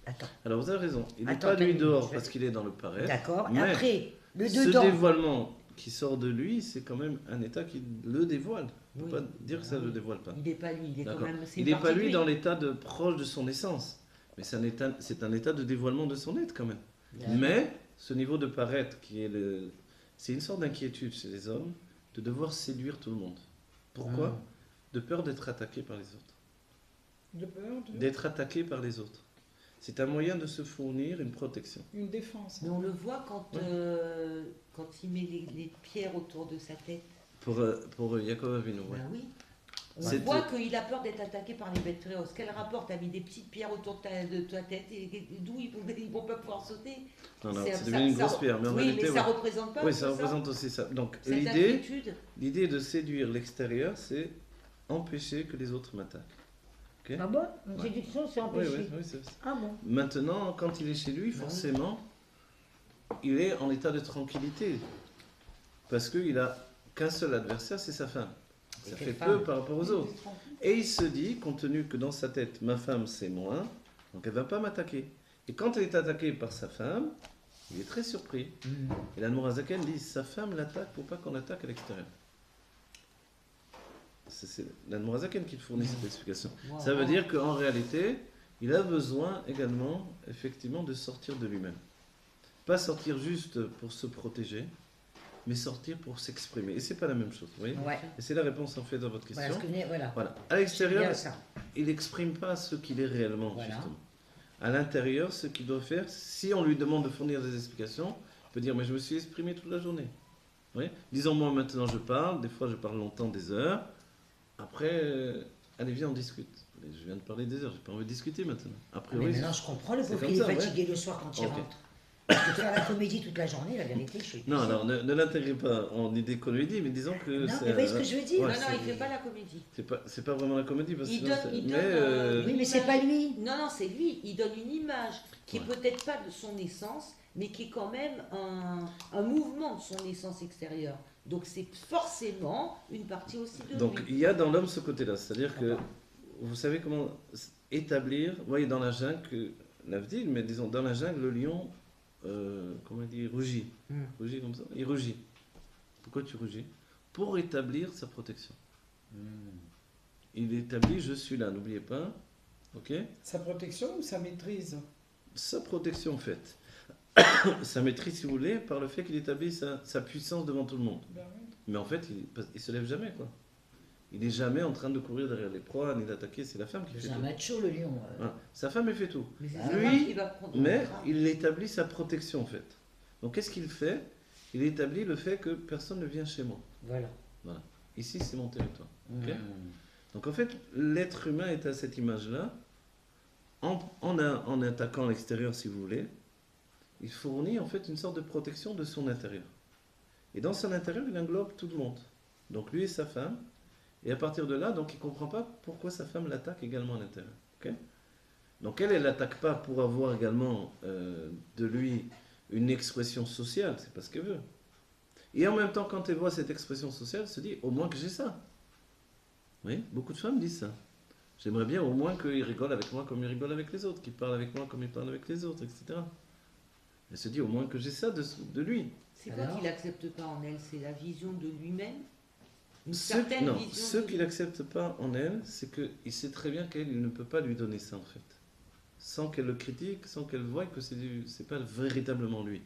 Speaker 3: Attends.
Speaker 1: Alors vous avez raison. Il n'est
Speaker 3: Attends,
Speaker 1: pas lui
Speaker 3: Camille,
Speaker 1: dehors
Speaker 3: je vais-
Speaker 1: parce qu'il est dans le paraître.
Speaker 3: D'accord. Et
Speaker 1: Mais
Speaker 3: après, le
Speaker 1: ce
Speaker 3: dedans.
Speaker 1: dévoilement qui sort de lui, c'est quand même un état qui le dévoile. On ne
Speaker 5: Oui.
Speaker 1: peut pas dire que ça ne le dévoile pas.
Speaker 5: Il n'est pas lui, il est quand
Speaker 1: D'accord.
Speaker 5: même. c'est
Speaker 1: Il
Speaker 5: une
Speaker 1: n'est pas
Speaker 5: partie de
Speaker 1: lui dans l'état de proche de son essence. Mais c'est un état de dévoilement de son être quand même.
Speaker 3: D'accord.
Speaker 1: Mais ce niveau de paraître qui est c'est une sorte d'inquiétude chez les hommes de devoir séduire tout le monde. Pourquoi? De peur d'être attaqué par les autres.
Speaker 2: De peur,
Speaker 1: D'être attaqué par les autres. C'est un moyen de se fournir une protection.
Speaker 2: une défense.
Speaker 5: Mais on le voit quand,
Speaker 1: Ouais.
Speaker 5: quand il met les pierres autour de sa tête.
Speaker 1: Pour Yaakov Avinu, ouais.
Speaker 5: Ben oui. On
Speaker 1: C'est-
Speaker 5: voit qu'il a peur d'être attaqué par les bêtes féroces. Quel rapport? T'as mis des petites pierres autour de ta tête et d'où ils vont pas pouvoir sauter?
Speaker 1: Non,
Speaker 5: C'est-
Speaker 1: c'est
Speaker 5: ça-
Speaker 1: devenu une
Speaker 5: ça-
Speaker 1: grosse pierre. Mais en
Speaker 5: oui,
Speaker 1: réalité,
Speaker 5: mais ça
Speaker 1: ouais.
Speaker 5: représente pas
Speaker 1: Oui,
Speaker 5: tout
Speaker 1: ça représente aussi ça. Donc
Speaker 5: cette
Speaker 1: l'idée
Speaker 5: inquiétude.
Speaker 1: de séduire l'extérieur, c'est empêcher que les autres m'attaquent. Ok?
Speaker 3: Ah bon? Une séduction, c'est
Speaker 1: Oui,
Speaker 3: empêché.
Speaker 1: oui, oui, c'est-
Speaker 3: Ah bon?
Speaker 1: Maintenant, quand il est chez lui, forcément, il est en état de tranquillité. Parce qu'il a qu'un seul adversaire, c'est sa femme. Ça
Speaker 3: Et
Speaker 1: fait
Speaker 3: quelle
Speaker 1: peu
Speaker 3: femme?
Speaker 1: par rapport aux autres. Et il se dit, compte tenu que dans sa tête, ma femme c'est moi, donc elle ne va pas m'attaquer. Et quand elle est attaquée par sa femme, il est très surpris. Et l'Admorazaken dit, sa femme l'attaque pour pas qu'on attaque à l'extérieur. C'est l'Admorazaken qui fournit cette explication.
Speaker 5: Wow.
Speaker 1: Ça veut dire qu'en réalité, il a besoin également, effectivement, de sortir de lui-même. Pas sortir juste pour se protéger, mais sortir pour s'exprimer. Et c'est pas la même chose, vous voyez?
Speaker 3: Ouais.
Speaker 1: Et c'est la réponse en fait à votre question.
Speaker 3: Voilà ce que venez, voilà.
Speaker 1: Voilà. À
Speaker 3: C'est
Speaker 1: l'extérieur,
Speaker 3: bien ça.
Speaker 1: il n'exprime pas ce qu'il est réellement,
Speaker 3: Voilà.
Speaker 1: justement. À l'intérieur, ce qu'il doit faire, si on lui demande de fournir des explications, il peut dire, mais je me suis exprimé toute la journée. Vous voyez? Disons-moi maintenant je parle, des fois je parle longtemps, des heures. Après, allez, viens, on discute. Mais je viens de parler des heures, j'ai pas envie de discuter maintenant. A
Speaker 3: Ah, mais
Speaker 1: priori,
Speaker 3: maintenant, je comprends le
Speaker 1: c'est
Speaker 3: pauvre
Speaker 1: comme
Speaker 3: qu'il est
Speaker 1: ça, ouais.
Speaker 3: fatigué le soir quand il
Speaker 1: Ok.
Speaker 3: rentre. Parce que faire la comédie toute la journée, la vérité, je suis.
Speaker 1: non, alors ne l'intégrez pas en idée comédie, mais disons que
Speaker 3: Non,
Speaker 1: c'est.
Speaker 3: mais vous voyez ce que je veux dire?
Speaker 1: Ouais,
Speaker 5: Non, non, il fait pas la comédie.
Speaker 1: c'est pas vraiment la comédie, parce que
Speaker 5: Il
Speaker 1: sinon,
Speaker 5: donne-
Speaker 1: c'est-
Speaker 5: il
Speaker 1: mais,
Speaker 5: donne,
Speaker 3: Oui, mais c'est pas lui.
Speaker 5: Non, non, c'est lui. Il donne une image qui est
Speaker 1: Ouais.
Speaker 5: peut-être pas de son essence, mais qui est quand même un mouvement de son essence extérieure. Donc c'est forcément une partie aussi de
Speaker 1: donc
Speaker 5: lui.
Speaker 1: il y a dans l'homme ce côté-là, c'est-à-dire que vous savez comment établir, vous voyez dans la jungle, l'avdil, mais disons dans la jungle, le lion comment il dit, rougit. Rougit comme ça. Il rougit. Pourquoi tu rougis? Pour établir sa protection. Il établit, je suis là, n'oubliez pas. Ok?
Speaker 2: Sa protection ou sa maîtrise?
Speaker 1: Sa protection faite. Sa maîtrise, si vous voulez, par le fait qu'il établit sa puissance devant tout le monde.
Speaker 2: Ben oui.
Speaker 1: Mais en fait, il se lève jamais, quoi. Il n'est jamais en train de courir derrière les proies, ni d'attaquer, c'est la femme qui fait
Speaker 3: C'est un
Speaker 1: tout.
Speaker 3: macho, le lion.
Speaker 1: Voilà. Sa femme, elle fait tout.
Speaker 5: Mais c'est
Speaker 1: Lui,
Speaker 5: sa femme qui va prendre le
Speaker 1: Mais
Speaker 5: contrat.
Speaker 1: il établit sa protection, en fait. Donc, qu'est-ce qu'il fait? Il établit le fait que personne ne vient chez moi.
Speaker 3: Voilà.
Speaker 1: Ici, c'est mon territoire. Ok.
Speaker 3: Mmh.
Speaker 1: Donc, en fait, l'être humain est à cette image-là. En attaquant l'extérieur, si vous voulez, il fournit, en fait, une sorte de protection de son intérieur. Et dans son intérieur, il englobe tout le monde. Donc, lui et sa femme. Et à partir de là, donc, il ne comprend pas pourquoi sa femme l'attaque également à l'intérieur. Ok. Donc, elle ne l'attaque pas pour avoir également de lui une expression sociale, c'est pas ce qu'elle veut. Et en même temps, quand elle voit cette expression sociale, elle se dit, au moins que j'ai ça. Oui, beaucoup de femmes disent ça. J'aimerais bien au moins qu'il rigole avec moi comme il rigole avec les autres, qu'il parle avec moi comme il parle avec les autres, etc. Elle se dit, au moins que j'ai ça de lui.
Speaker 5: C'est pas
Speaker 3: Alors
Speaker 5: qu'il accepte pas en elle, c'est la vision de lui-même. Une
Speaker 1: Ce
Speaker 5: certaine
Speaker 1: non,
Speaker 5: vision.
Speaker 1: ce
Speaker 5: de
Speaker 1: qu'il n'accepte pas en elle, c'est qu'il sait très bien qu'elle il ne peut pas lui donner ça, en fait. Sans qu'elle le critique, sans qu'elle voie que c'est pas véritablement lui.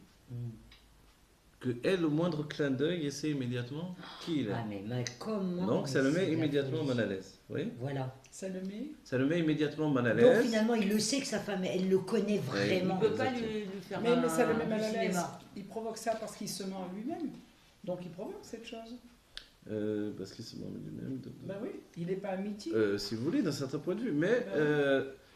Speaker 1: Que elle, au moindre clin d'œil, essaie immédiatement qui il est.
Speaker 3: Ah, mais comment?
Speaker 1: Donc ça le met
Speaker 3: c'est de la
Speaker 1: immédiatement
Speaker 3: folie.
Speaker 1: mal à l'aise. Oui.
Speaker 3: Voilà.
Speaker 2: Ça le met.
Speaker 1: Ça le met immédiatement mal à
Speaker 3: Donc
Speaker 1: l'aise.
Speaker 3: finalement, il le sait que sa femme, elle le connaît
Speaker 5: Il
Speaker 3: vraiment.
Speaker 5: ne peut pas
Speaker 1: Exactement.
Speaker 5: lui faire
Speaker 2: Mais ça le
Speaker 5: un
Speaker 2: met mal à l'aise.
Speaker 5: cinéma.
Speaker 2: Il provoque ça parce qu'il se ment à lui-même. Donc il provoque cette chose.
Speaker 1: Parce qu'il se met lui-même.
Speaker 2: Ben oui, il n'est pas amitié.
Speaker 1: Si vous voulez, d'un certain point de vue. Mais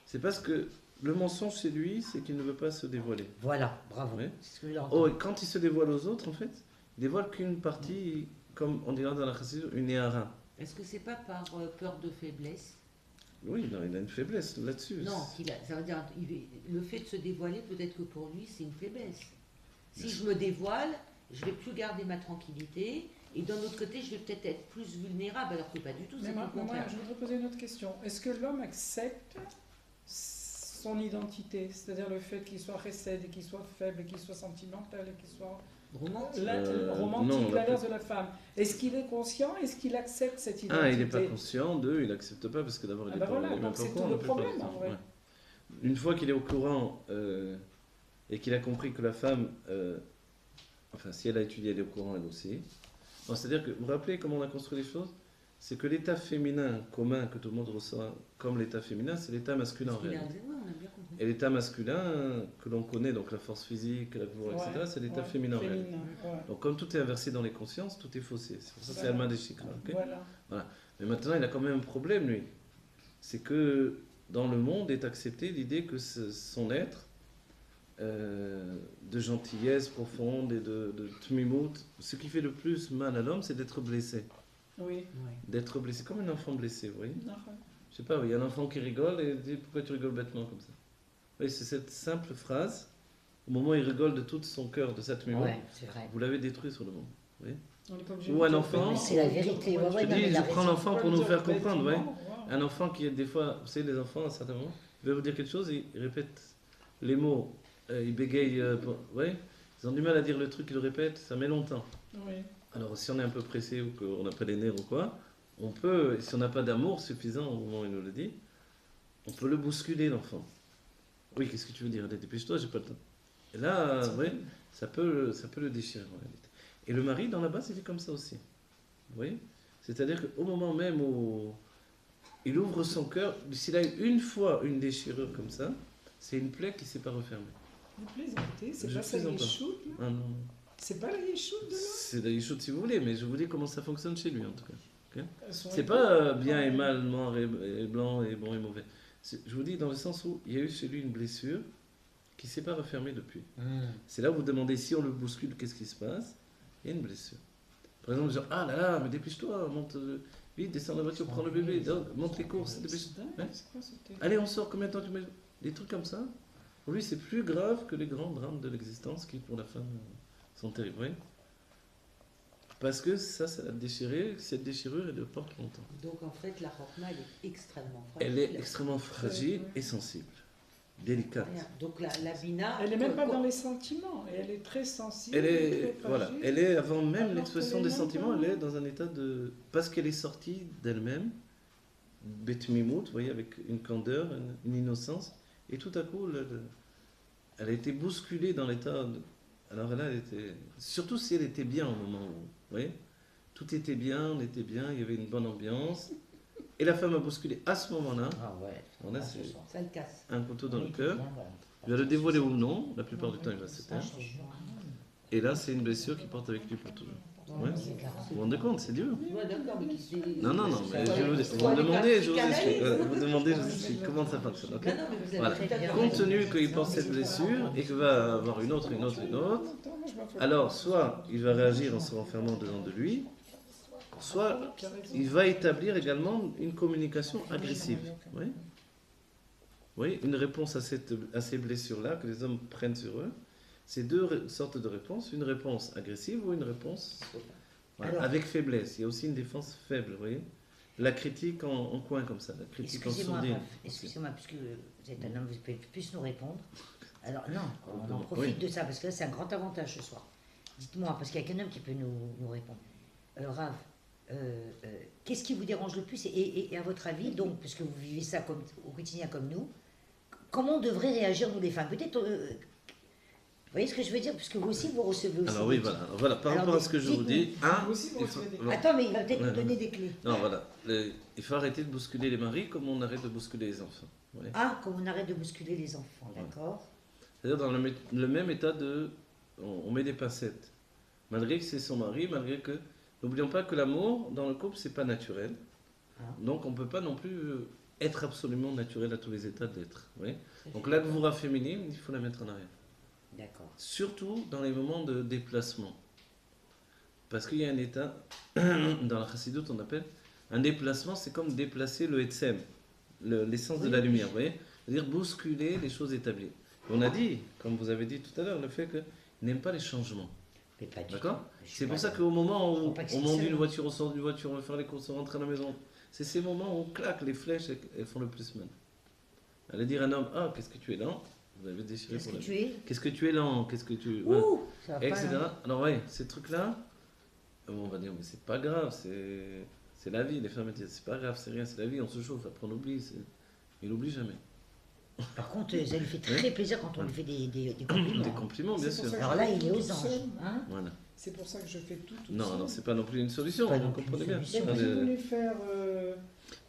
Speaker 1: c'est parce que le mensonge chez lui, c'est qu'il ne veut pas se dévoiler.
Speaker 3: Voilà, bravo.
Speaker 1: Oui.
Speaker 3: C'est ce que j'entends.
Speaker 1: Oh, et quand il se dévoile aux autres, en fait, il dévoile qu'une partie, comme on dirait dans la chassidut, une éhara.
Speaker 5: Est-ce que c'est pas par peur de faiblesse?
Speaker 1: Oui, non, il a une faiblesse là-dessus.
Speaker 5: Non, ça veut dire le fait de se dévoiler, peut-être que pour lui, c'est une faiblesse. Si je me dévoile, je vais plus garder ma tranquillité, et d'un autre côté, je vais peut-être être plus vulnérable, alors que pas du tout, c'est
Speaker 2: Mais
Speaker 5: tout
Speaker 2: moi,
Speaker 5: le contraire.
Speaker 2: je voudrais poser une autre question. Est-ce que l'homme accepte son identité, c'est-à-dire le fait qu'il soit récède, et qu'il soit faible, et qu'il soit sentimental, et qu'il soit
Speaker 5: Romantique.
Speaker 2: romantique,
Speaker 1: non,
Speaker 2: l'inverse de la femme? Est-ce qu'il est conscient? Est-ce qu'il accepte cette identité?
Speaker 1: Un, il n'est pas conscient. Deux, il n'accepte pas parce que d'abord, il
Speaker 2: Ah
Speaker 1: est
Speaker 2: ben
Speaker 1: pas,
Speaker 2: voilà,
Speaker 1: il est même
Speaker 2: donc
Speaker 1: pas au
Speaker 2: c'est
Speaker 1: courant.
Speaker 2: tout le
Speaker 1: la plupart
Speaker 2: problème,
Speaker 1: du temps.
Speaker 2: en vrai.
Speaker 1: Ouais. Une fois qu'il est au courant et qu'il a compris que la femme, enfin, si elle a étudié, elle est au courant elle aussi. Bon, c'est-à-dire que, vous vous rappelez comment on a construit les choses? C'est que l'état féminin commun que tout le monde reçoit comme l'état féminin, c'est l'état masculin en
Speaker 5: Il a
Speaker 1: réalité.
Speaker 5: ouais, on a bien compris.
Speaker 1: Et l'état masculin que l'on connaît, donc la force physique, la pouvoir, etc., c'est l'état féminin en réalité.
Speaker 2: ouais.
Speaker 1: Donc comme tout est inversé dans les consciences, tout est faussé. C'est pour ça que c'est
Speaker 2: Voilà.
Speaker 1: Alma des Chikra. Ok.
Speaker 2: Voilà.
Speaker 1: Mais maintenant, il a quand même un problème, lui. C'est que dans le monde est acceptée l'idée que son être de gentillesse profonde et de tmimout, ce qui fait le plus mal à l'homme, c'est d'être blessé.
Speaker 2: Oui.
Speaker 5: Ouais.
Speaker 1: D'être blessé, comme un enfant blessé, vous voyez.
Speaker 2: Non.
Speaker 1: Je sais pas, il y a un enfant qui rigole et il dit pourquoi tu rigoles bêtement comme ça. Oui, c'est cette simple phrase, au moment où il rigole de tout son cœur, de cette mémoire,
Speaker 3: Ouais, c'est vrai.
Speaker 1: vous l'avez détruit sur le monde.
Speaker 2: On est pas obligé
Speaker 1: Ou
Speaker 2: de
Speaker 1: un
Speaker 2: dire
Speaker 1: enfant.
Speaker 2: bêtement.
Speaker 3: Mais c'est la vérité, ouais,
Speaker 1: Je
Speaker 3: ouais,
Speaker 1: te
Speaker 3: non, mais
Speaker 1: dis,
Speaker 3: il a
Speaker 1: je prends
Speaker 3: raison.
Speaker 1: l'enfant pour nous faire comprendre, ouais.
Speaker 2: Bêtement, ouais.
Speaker 1: Un enfant qui est des fois, vous savez, les enfants à un certain moment, il va vous dire quelque chose, il répète les mots, il bégaye, ouais, ils ont du mal à dire le truc qu'il répète, ça met longtemps.
Speaker 2: Oui.
Speaker 1: Alors si on est un peu pressé ou qu'on n'a pas les nerfs ou quoi, on peut, si on n'a pas d'amour suffisant au moment où il nous le dit, on peut le bousculer l'enfant. Oui, qu'est-ce que tu veux dire? Allez, dépêche-toi, j'ai pas le temps. Et là, oui, ça peut le déchirer en réalité. Et le mari, dans la base, il est comme ça aussi. Vous voyez? C'est-à-dire qu'au moment même où il ouvre son cœur, s'il a eu une fois une déchirure comme ça, c'est une plaie qui ne s'est pas refermée.
Speaker 2: Vous plaisantez, c'est
Speaker 1: Je
Speaker 2: pas ça
Speaker 1: plaisante pas.
Speaker 2: Yeshout, là?
Speaker 1: Ah non.
Speaker 2: C'est pas la Yeshout de là?
Speaker 1: C'est la Yeshout si vous voulez, mais je vous dis comment ça fonctionne chez lui en tout cas.
Speaker 2: Elles sont
Speaker 1: C'est
Speaker 2: égales.
Speaker 1: pas bien et mal, noir et blanc et bon et mauvais. Je vous dis dans le sens où il y a eu chez lui une blessure qui ne s'est pas refermée depuis. C'est là où vous demandez si on le bouscule, qu'est-ce qui se passe? Il y a une blessure. Par exemple, genre, ah là là, mais dépêche-toi, monte vite, descends la voiture, prends le bébé, monte les courses, dépêche.
Speaker 2: C'est dingue,
Speaker 1: Hein?
Speaker 2: c'est quoi ce thé?
Speaker 1: Allez, on sort, combien de temps tu mets? Des trucs comme ça. Pour lui, c'est plus grave que les grands drames de l'existence qui, pour la femme, sont terribles. Oui. Parce que ça l'a déchiré, cette déchirure, elle le porte longtemps.
Speaker 5: Donc en fait, la Chokma, elle est extrêmement fragile.
Speaker 1: Elle est extrêmement fragile et sensible. délicate.
Speaker 5: Donc la Bina.
Speaker 2: Elle n'est même pas dans les sentiments, et elle est très sensible.
Speaker 1: Elle est,
Speaker 2: très
Speaker 1: voilà,
Speaker 2: fragile.
Speaker 1: elle est avant même
Speaker 2: Alors
Speaker 1: l'expression
Speaker 2: qu'elle
Speaker 1: des
Speaker 2: est même
Speaker 1: sentiments,
Speaker 2: pas-
Speaker 1: elle est dans un état de... Parce qu'elle est sortie d'elle-même, Betmimout, vous voyez, avec une candeur, une innocence, et tout à coup, elle a été bousculée dans l'état... Alors là, elle était... Surtout si elle était bien au moment où... Vous voyez, tout était bien, on était bien, il y avait une bonne ambiance. Et la femme a bousculé à ce moment-là.
Speaker 3: Ah ouais.
Speaker 1: On a
Speaker 3: Ah,
Speaker 1: ce-
Speaker 3: ce soir.
Speaker 5: Ça le casse.
Speaker 1: Un couteau dans
Speaker 3: Oui,
Speaker 1: le cœur.
Speaker 3: bien, voilà.
Speaker 1: Il va le dévoiler ou non, la plupart du temps il va
Speaker 3: Ah,
Speaker 1: s'éteindre.
Speaker 3: je te jure.
Speaker 1: Et là, c'est une blessure qui porte avec lui pour toujours. Ouais.
Speaker 3: C'est grave.
Speaker 1: Vous vous rendez compte, c'est dur.
Speaker 5: Ouais, d'accord, mais qui s'est-
Speaker 1: Non, non, non, mais
Speaker 5: Ça
Speaker 1: je
Speaker 5: va,
Speaker 1: vous,
Speaker 5: il
Speaker 1: vous
Speaker 5: faut
Speaker 1: me
Speaker 5: aller
Speaker 1: demandez,
Speaker 5: faire
Speaker 1: je vous explique.
Speaker 5: psychanalyse.
Speaker 1: Vous demandez, je vous explique comment ça fonctionne. ok
Speaker 5: Non, non, mais vous avez
Speaker 1: Voilà.
Speaker 5: tout à fait
Speaker 1: Compte
Speaker 5: raison.
Speaker 1: tenu qu'il porte cette blessure et qu'il va avoir une autre, alors soit il va réagir en se renfermant dedans de lui, soit il va établir également une communication agressive. Oui. Oui, une réponse à ces blessures-là que les hommes prennent sur eux. C'est deux sortes de réponses, une réponse agressive ou une réponse voilà,
Speaker 3: Alors-
Speaker 1: avec faiblesse. Il y a aussi une défense faible, vous voyez. La critique en coin comme ça, la critique en
Speaker 3: Excusez-moi,
Speaker 1: sourdine.
Speaker 3: Raph, excusez-moi, puisque vous êtes un homme, vous pouvez plus nous répondre. Alors non, on en
Speaker 1: Oui.
Speaker 3: profite de ça, parce que là c'est un grand avantage ce soir. Dites-moi, parce qu'il n'y a qu'un homme qui peut nous répondre. Rav, qu'est-ce qui vous dérange le plus et à votre avis, donc, puisque vous vivez ça comme, au quotidien comme nous, comment on devrait réagir nous les femmes? Peut-être, vous voyez ce que je veux dire? Puisque vous aussi vous recevez aussi.
Speaker 1: Alors oui,
Speaker 3: des
Speaker 1: voilà.
Speaker 3: types.
Speaker 1: Alors, voilà, par
Speaker 3: Alors,
Speaker 1: rapport à ce que je vous dis,
Speaker 2: Vous aussi, vous
Speaker 1: il faut-
Speaker 2: recevez des-
Speaker 1: bon.
Speaker 3: Attends, mais il va peut-être
Speaker 1: Ouais,
Speaker 3: nous donner des clés.
Speaker 1: Non, voilà. Il faut arrêter de bousculer les maris comme on arrête de bousculer les enfants. Vous voyez.
Speaker 3: Ah, comme on arrête de bousculer les enfants, d'accord?
Speaker 1: C'est-à-dire dans le même état de... On met des pincettes. Malgré que c'est son mari, malgré que... N'oublions pas que l'amour, dans le couple, c'est pas naturel.
Speaker 3: Ah.
Speaker 1: Donc on ne peut pas non plus être absolument naturel à tous les états d'être. Vous voyez. Donc la gvoura féminine, il faut la mettre en arrière.
Speaker 3: D'accord.
Speaker 1: Surtout dans les moments de déplacement. Parce qu'il y a un état, dans la chassidoute on appelle, un déplacement, c'est comme déplacer le etsem, l'essence de la lumière, vous voyez. C'est-à-dire bousculer les choses établies. Et on a dit, comme vous avez dit tout à l'heure, le fait qu'il n'aime pas les changements.
Speaker 3: Mais pas du
Speaker 1: D'accord
Speaker 3: tout. Je suis
Speaker 1: C'est pour
Speaker 3: pas
Speaker 1: ça
Speaker 3: d'accord.
Speaker 1: qu'au moment
Speaker 3: Je
Speaker 1: où
Speaker 3: crois pas que
Speaker 1: on
Speaker 3: c'est
Speaker 1: monte
Speaker 3: ça.
Speaker 1: d'une voiture, on sort d'une voiture, on va faire les courses, on rentre à la maison, c'est ces moments où, clac, les flèches, elles font le plus mal. Allez dire à un homme, ah, qu'est-ce que tu es lent, vous avez déchiré
Speaker 3: Qu'est-ce
Speaker 1: pour
Speaker 3: que
Speaker 1: la
Speaker 3: tu es?
Speaker 1: Qu'est-ce que tu es lent, qu'est-ce que tu... Ouais.
Speaker 3: Ouh, ça va pas,
Speaker 1: Etc.
Speaker 3: là.
Speaker 1: Alors oui, ces trucs-là, on va dire, mais c'est pas grave, c'est la vie. Les femmes elles disent, c'est pas grave, c'est rien, c'est la vie, on se chauffe, après on oublie. Il n'oublie jamais.
Speaker 3: Par contre, ça lui fait très plaisir quand on lui fait des compliments.
Speaker 1: Des compliments, bien
Speaker 2: C'est pour
Speaker 1: sûr.
Speaker 2: ça
Speaker 3: Alors là, il est aux
Speaker 2: Tout
Speaker 3: anges.
Speaker 2: seul.
Speaker 3: Hein?
Speaker 1: Voilà.
Speaker 2: C'est pour ça que je fais tout
Speaker 1: Non,
Speaker 2: seul.
Speaker 1: non, c'est pas non plus une solution,
Speaker 3: Pas
Speaker 1: vous
Speaker 3: non plus une
Speaker 1: comprenez bien.
Speaker 3: solution.
Speaker 2: Donc,
Speaker 1: Attendez,
Speaker 2: j'ai voulu faire.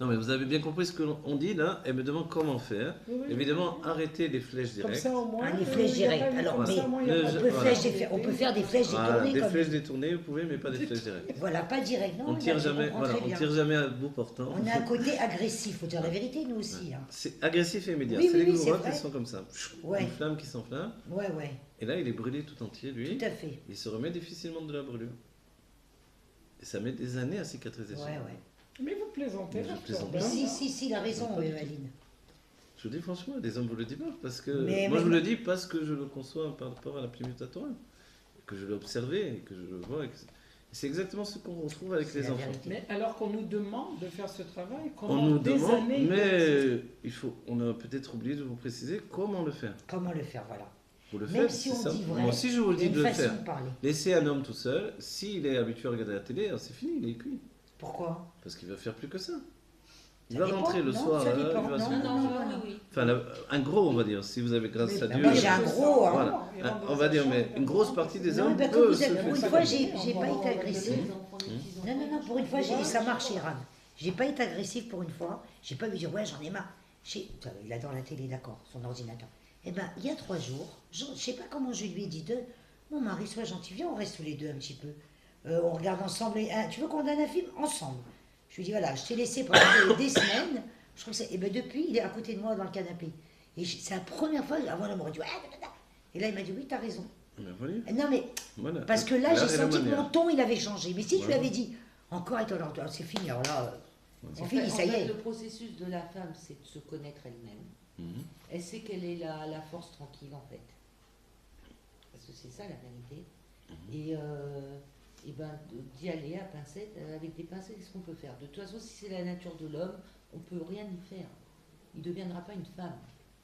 Speaker 1: Non, mais vous avez bien compris ce qu'on dit là. Elle me demande comment faire.
Speaker 2: Oui, oui.
Speaker 1: Évidemment, arrêter les flèches
Speaker 2: Comme
Speaker 1: directes.
Speaker 2: ça, au moins.
Speaker 3: Ah, les flèches
Speaker 2: il y a pas
Speaker 3: directes.
Speaker 2: eu
Speaker 3: Alors,
Speaker 2: comme
Speaker 3: mais
Speaker 2: ça, moi, il y a
Speaker 1: le
Speaker 2: pas
Speaker 1: jeu-
Speaker 2: de-
Speaker 3: On peut,
Speaker 1: Voilà.
Speaker 3: on peut faire des flèches
Speaker 1: Voilà,
Speaker 3: détournées
Speaker 1: des
Speaker 3: comme...
Speaker 1: flèches détournées, vous pouvez, mais pas des flèches directes.
Speaker 3: Voilà, pas direct. Non,
Speaker 1: On
Speaker 3: mais
Speaker 1: tire
Speaker 3: là, je
Speaker 1: jamais,
Speaker 3: comprends
Speaker 1: voilà,
Speaker 3: très
Speaker 1: on
Speaker 3: bien.
Speaker 1: tire jamais à bout portant.
Speaker 3: On a un côté agressif, faut dire la vérité, nous aussi. Hein.
Speaker 1: C'est agressif et immédiat.
Speaker 3: Oui,
Speaker 1: c'est
Speaker 3: oui,
Speaker 1: les
Speaker 3: oui, c'est
Speaker 1: gourottes,
Speaker 3: vrai.
Speaker 1: elles sont comme ça.
Speaker 3: Ouais.
Speaker 1: Une flamme qui s'enflamme.
Speaker 3: Ouais, ouais,
Speaker 1: Et là, il est brûlé tout entier, lui.
Speaker 3: tout à fait.
Speaker 1: Il se remet difficilement de la brûlure. Et ça met des années à cicatriser.
Speaker 3: Ouais, ouais.
Speaker 2: Mais vous plaisantez,
Speaker 1: Mais je
Speaker 2: Raptor,
Speaker 1: plaisante
Speaker 3: Mais
Speaker 1: pas.
Speaker 3: si, il a raison,
Speaker 1: Pas du tout.
Speaker 3: Aline.
Speaker 1: Je vous dis franchement, les hommes vous le disent pas. Parce que
Speaker 3: Mais-
Speaker 1: moi,
Speaker 3: mais-
Speaker 1: je vous le dis parce que je le conçois par rapport à la Plimiut Torah. Que je l'ai observé et que je le vois. Et c'est exactement ce qu'on retrouve avec
Speaker 3: C'est
Speaker 1: les
Speaker 3: la
Speaker 1: enfants.
Speaker 3: vérité.
Speaker 2: Mais alors qu'on nous demande de faire ce travail,
Speaker 1: On
Speaker 2: comment
Speaker 1: nous
Speaker 2: des
Speaker 1: demande,
Speaker 2: années,
Speaker 1: mais on a peut-être oublié de vous préciser comment le faire.
Speaker 3: Comment le faire, voilà.
Speaker 1: Vous le
Speaker 3: Même
Speaker 1: faites,
Speaker 3: si
Speaker 1: c'est
Speaker 3: on
Speaker 1: ça.
Speaker 3: dit vrai,
Speaker 1: Moi aussi, je vous le
Speaker 3: Il y a
Speaker 1: dis
Speaker 3: une
Speaker 1: de le
Speaker 3: façon
Speaker 1: faire.
Speaker 3: de parler.
Speaker 1: Laissez un homme tout seul, s'il est habitué à regarder la télé, alors c'est fini, il est cuit.
Speaker 3: Pourquoi?
Speaker 1: Parce qu'il va faire plus que ça. Il
Speaker 3: Ça
Speaker 1: va
Speaker 3: dépend,
Speaker 1: rentrer le
Speaker 3: non,
Speaker 1: soir,
Speaker 3: ça
Speaker 1: là, il
Speaker 3: dépend,
Speaker 1: va se-
Speaker 3: non,
Speaker 5: Non,
Speaker 3: non,
Speaker 5: non,
Speaker 3: non,
Speaker 5: oui, oui.
Speaker 1: Enfin, un gros, on va dire, si vous avez grâce
Speaker 3: Mais
Speaker 1: à
Speaker 3: bah,
Speaker 1: Dieu.
Speaker 3: moi, j'ai un gros, hein.
Speaker 1: Voilà. On va dire, mais une grosse partie des
Speaker 3: Non,
Speaker 1: hommes
Speaker 3: mais
Speaker 1: peut
Speaker 3: comme vous
Speaker 1: se
Speaker 3: avez-
Speaker 1: faire
Speaker 3: pour une
Speaker 1: ça.
Speaker 3: fois, j'ai pas été agressif.
Speaker 5: Les enfants, les petits-enfants.
Speaker 3: Non, non, non, pour une fois, ça marche, Iran. J'ai pas été agressif pour une fois. J'ai pas eu dire, ouais, j'en ai marre. Il adore la télé, d'accord, son ordinateur. Eh ben, il y a 3 jours, je sais pas comment je lui ai dit, mon mari, sois gentil, viens, on reste tous les deux un petit peu. On regarde ensemble, tu veux qu'on regarde un film? Ensemble. Je lui dis, voilà, je t'ai laissé pendant des semaines. Je crois que c'est. Et ben, depuis, il est à côté de moi dans le canapé. Et c'est la première fois, avant, il m'a dit, ouais, et là, il m'a dit, oui, t'as raison.
Speaker 1: Mais voilà.
Speaker 3: Non, mais
Speaker 1: Voilà.
Speaker 3: parce que là,
Speaker 1: L'art
Speaker 3: j'ai
Speaker 1: et la
Speaker 3: senti que
Speaker 1: manière.
Speaker 3: mon ton, il avait changé. Mais si je lui
Speaker 1: Voilà.
Speaker 3: avais dit, encore et alors, c'est fini, alors là, c'est
Speaker 5: En
Speaker 3: fini,
Speaker 5: fait,
Speaker 3: ça y est.
Speaker 5: le processus de la femme, c'est de se connaître elle-même.
Speaker 1: Mhm.
Speaker 5: Elle sait quelle est la force tranquille, en fait. Parce que c'est ça, la vérité. Et ben, d'y aller à pincettes, avec des pincettes, qu'est-ce qu'on peut faire? De toute façon, si c'est la nature de l'homme, on peut rien y faire. Il ne deviendra pas une femme.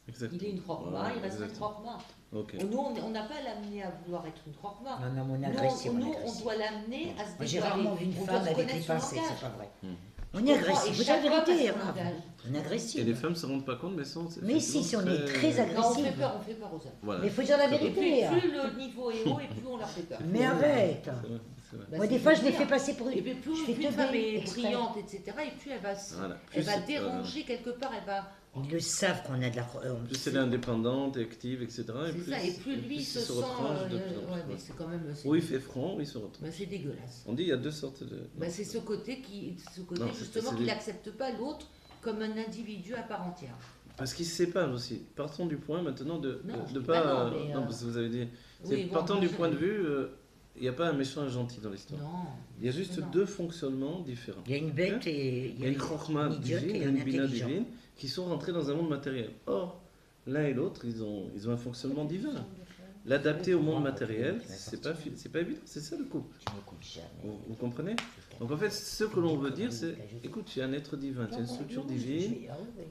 Speaker 1: Exactement.
Speaker 5: Il est une chorma,
Speaker 1: Voilà,
Speaker 5: il reste une
Speaker 1: exactement.
Speaker 5: chorma.
Speaker 1: Ok.
Speaker 5: Nous, on n'a pas à l'amener à vouloir être une chorma.
Speaker 3: Non, non, mon
Speaker 5: Nous,
Speaker 3: agressif,
Speaker 5: nous,
Speaker 3: mon
Speaker 5: on
Speaker 3: agressif.
Speaker 5: doit l'amener à se
Speaker 3: Moi, j'ai
Speaker 5: dévoiler.
Speaker 3: rarement vu une
Speaker 5: On doit
Speaker 3: femme avec
Speaker 5: reconnaître
Speaker 3: les
Speaker 5: son
Speaker 3: pincettes,
Speaker 5: langage.
Speaker 3: c'est pas vrai.
Speaker 1: Mhm.
Speaker 3: On est
Speaker 5: Et
Speaker 3: agressif, c'est la
Speaker 5: chaque homme a
Speaker 3: vérité.
Speaker 5: son
Speaker 3: Raph.
Speaker 5: langage.
Speaker 3: On est agressif.
Speaker 1: Et les femmes ne se rendent pas compte, mais sont.
Speaker 3: Mais si on est très
Speaker 5: Non,
Speaker 3: agressif.
Speaker 5: on fait peur aux hommes.
Speaker 1: Voilà.
Speaker 3: Mais il faut dire la
Speaker 5: Et puis,
Speaker 3: vérité.
Speaker 5: plus le niveau est haut, et plus on leur fait peur.
Speaker 3: Mais arrête.
Speaker 1: C'est vrai, c'est vrai.
Speaker 5: Bah,
Speaker 3: Moi,
Speaker 5: c'est
Speaker 3: des fois, je les
Speaker 5: clair.
Speaker 3: fais passer pour
Speaker 5: Et puis plus,
Speaker 3: je fais
Speaker 5: plus une
Speaker 3: teubler
Speaker 5: femme est
Speaker 3: exprès.
Speaker 5: brillante, etc., et plus elle va,
Speaker 1: Voilà.
Speaker 5: elle
Speaker 1: Plus
Speaker 5: va
Speaker 1: c'est-
Speaker 5: déranger quelque part, elle va...
Speaker 3: Ils le savent qu'on a de la.
Speaker 1: Plus elle est indépendante, active, etc.
Speaker 5: C'est ça, et plus lui il se sent...
Speaker 1: retranche de plus en plus.
Speaker 5: ouais, mais c'est quand même...
Speaker 1: Ou il fait front, ou il se retranche.
Speaker 5: bah, c'est dégueulasse.
Speaker 1: On dit il y a deux sortes de.
Speaker 5: Bah, c'est ce côté,
Speaker 1: Non, c'est-
Speaker 5: justement
Speaker 1: c'est
Speaker 5: qu'il
Speaker 1: des-
Speaker 5: n'accepte pas l'autre comme un individu à part entière.
Speaker 1: Parce qu'ils se séparent aussi. Partons du point maintenant de
Speaker 5: Non, je
Speaker 1: de
Speaker 5: dis
Speaker 1: pas.
Speaker 5: pas non, mais,
Speaker 1: parce que vous avez dit.
Speaker 5: Oui,
Speaker 1: C'est
Speaker 5: bon,
Speaker 1: partons
Speaker 5: moi,
Speaker 1: du
Speaker 5: je-
Speaker 1: point de vue, il n'y a pas un méchant et un gentil dans l'histoire.
Speaker 5: Non.
Speaker 1: Il y a juste
Speaker 5: Non.
Speaker 1: deux fonctionnements différents.
Speaker 3: Il y a une bête et
Speaker 1: Il y a une chorma
Speaker 3: une idiote
Speaker 1: divine
Speaker 3: et
Speaker 1: et
Speaker 3: un
Speaker 1: une bina
Speaker 3: intelligent.
Speaker 1: divine qui sont rentrés dans un monde matériel. Or, l'un et l'autre, ils ont un fonctionnement divin. L'adapter au monde matériel, c'est pas évident. C'est ça le couple.
Speaker 3: Tu m'écoutes jamais.
Speaker 1: Vous comprenez? Donc en fait, ce que l'on veut dire, c'est écoute, tu es un être divin, tu as une structure divine.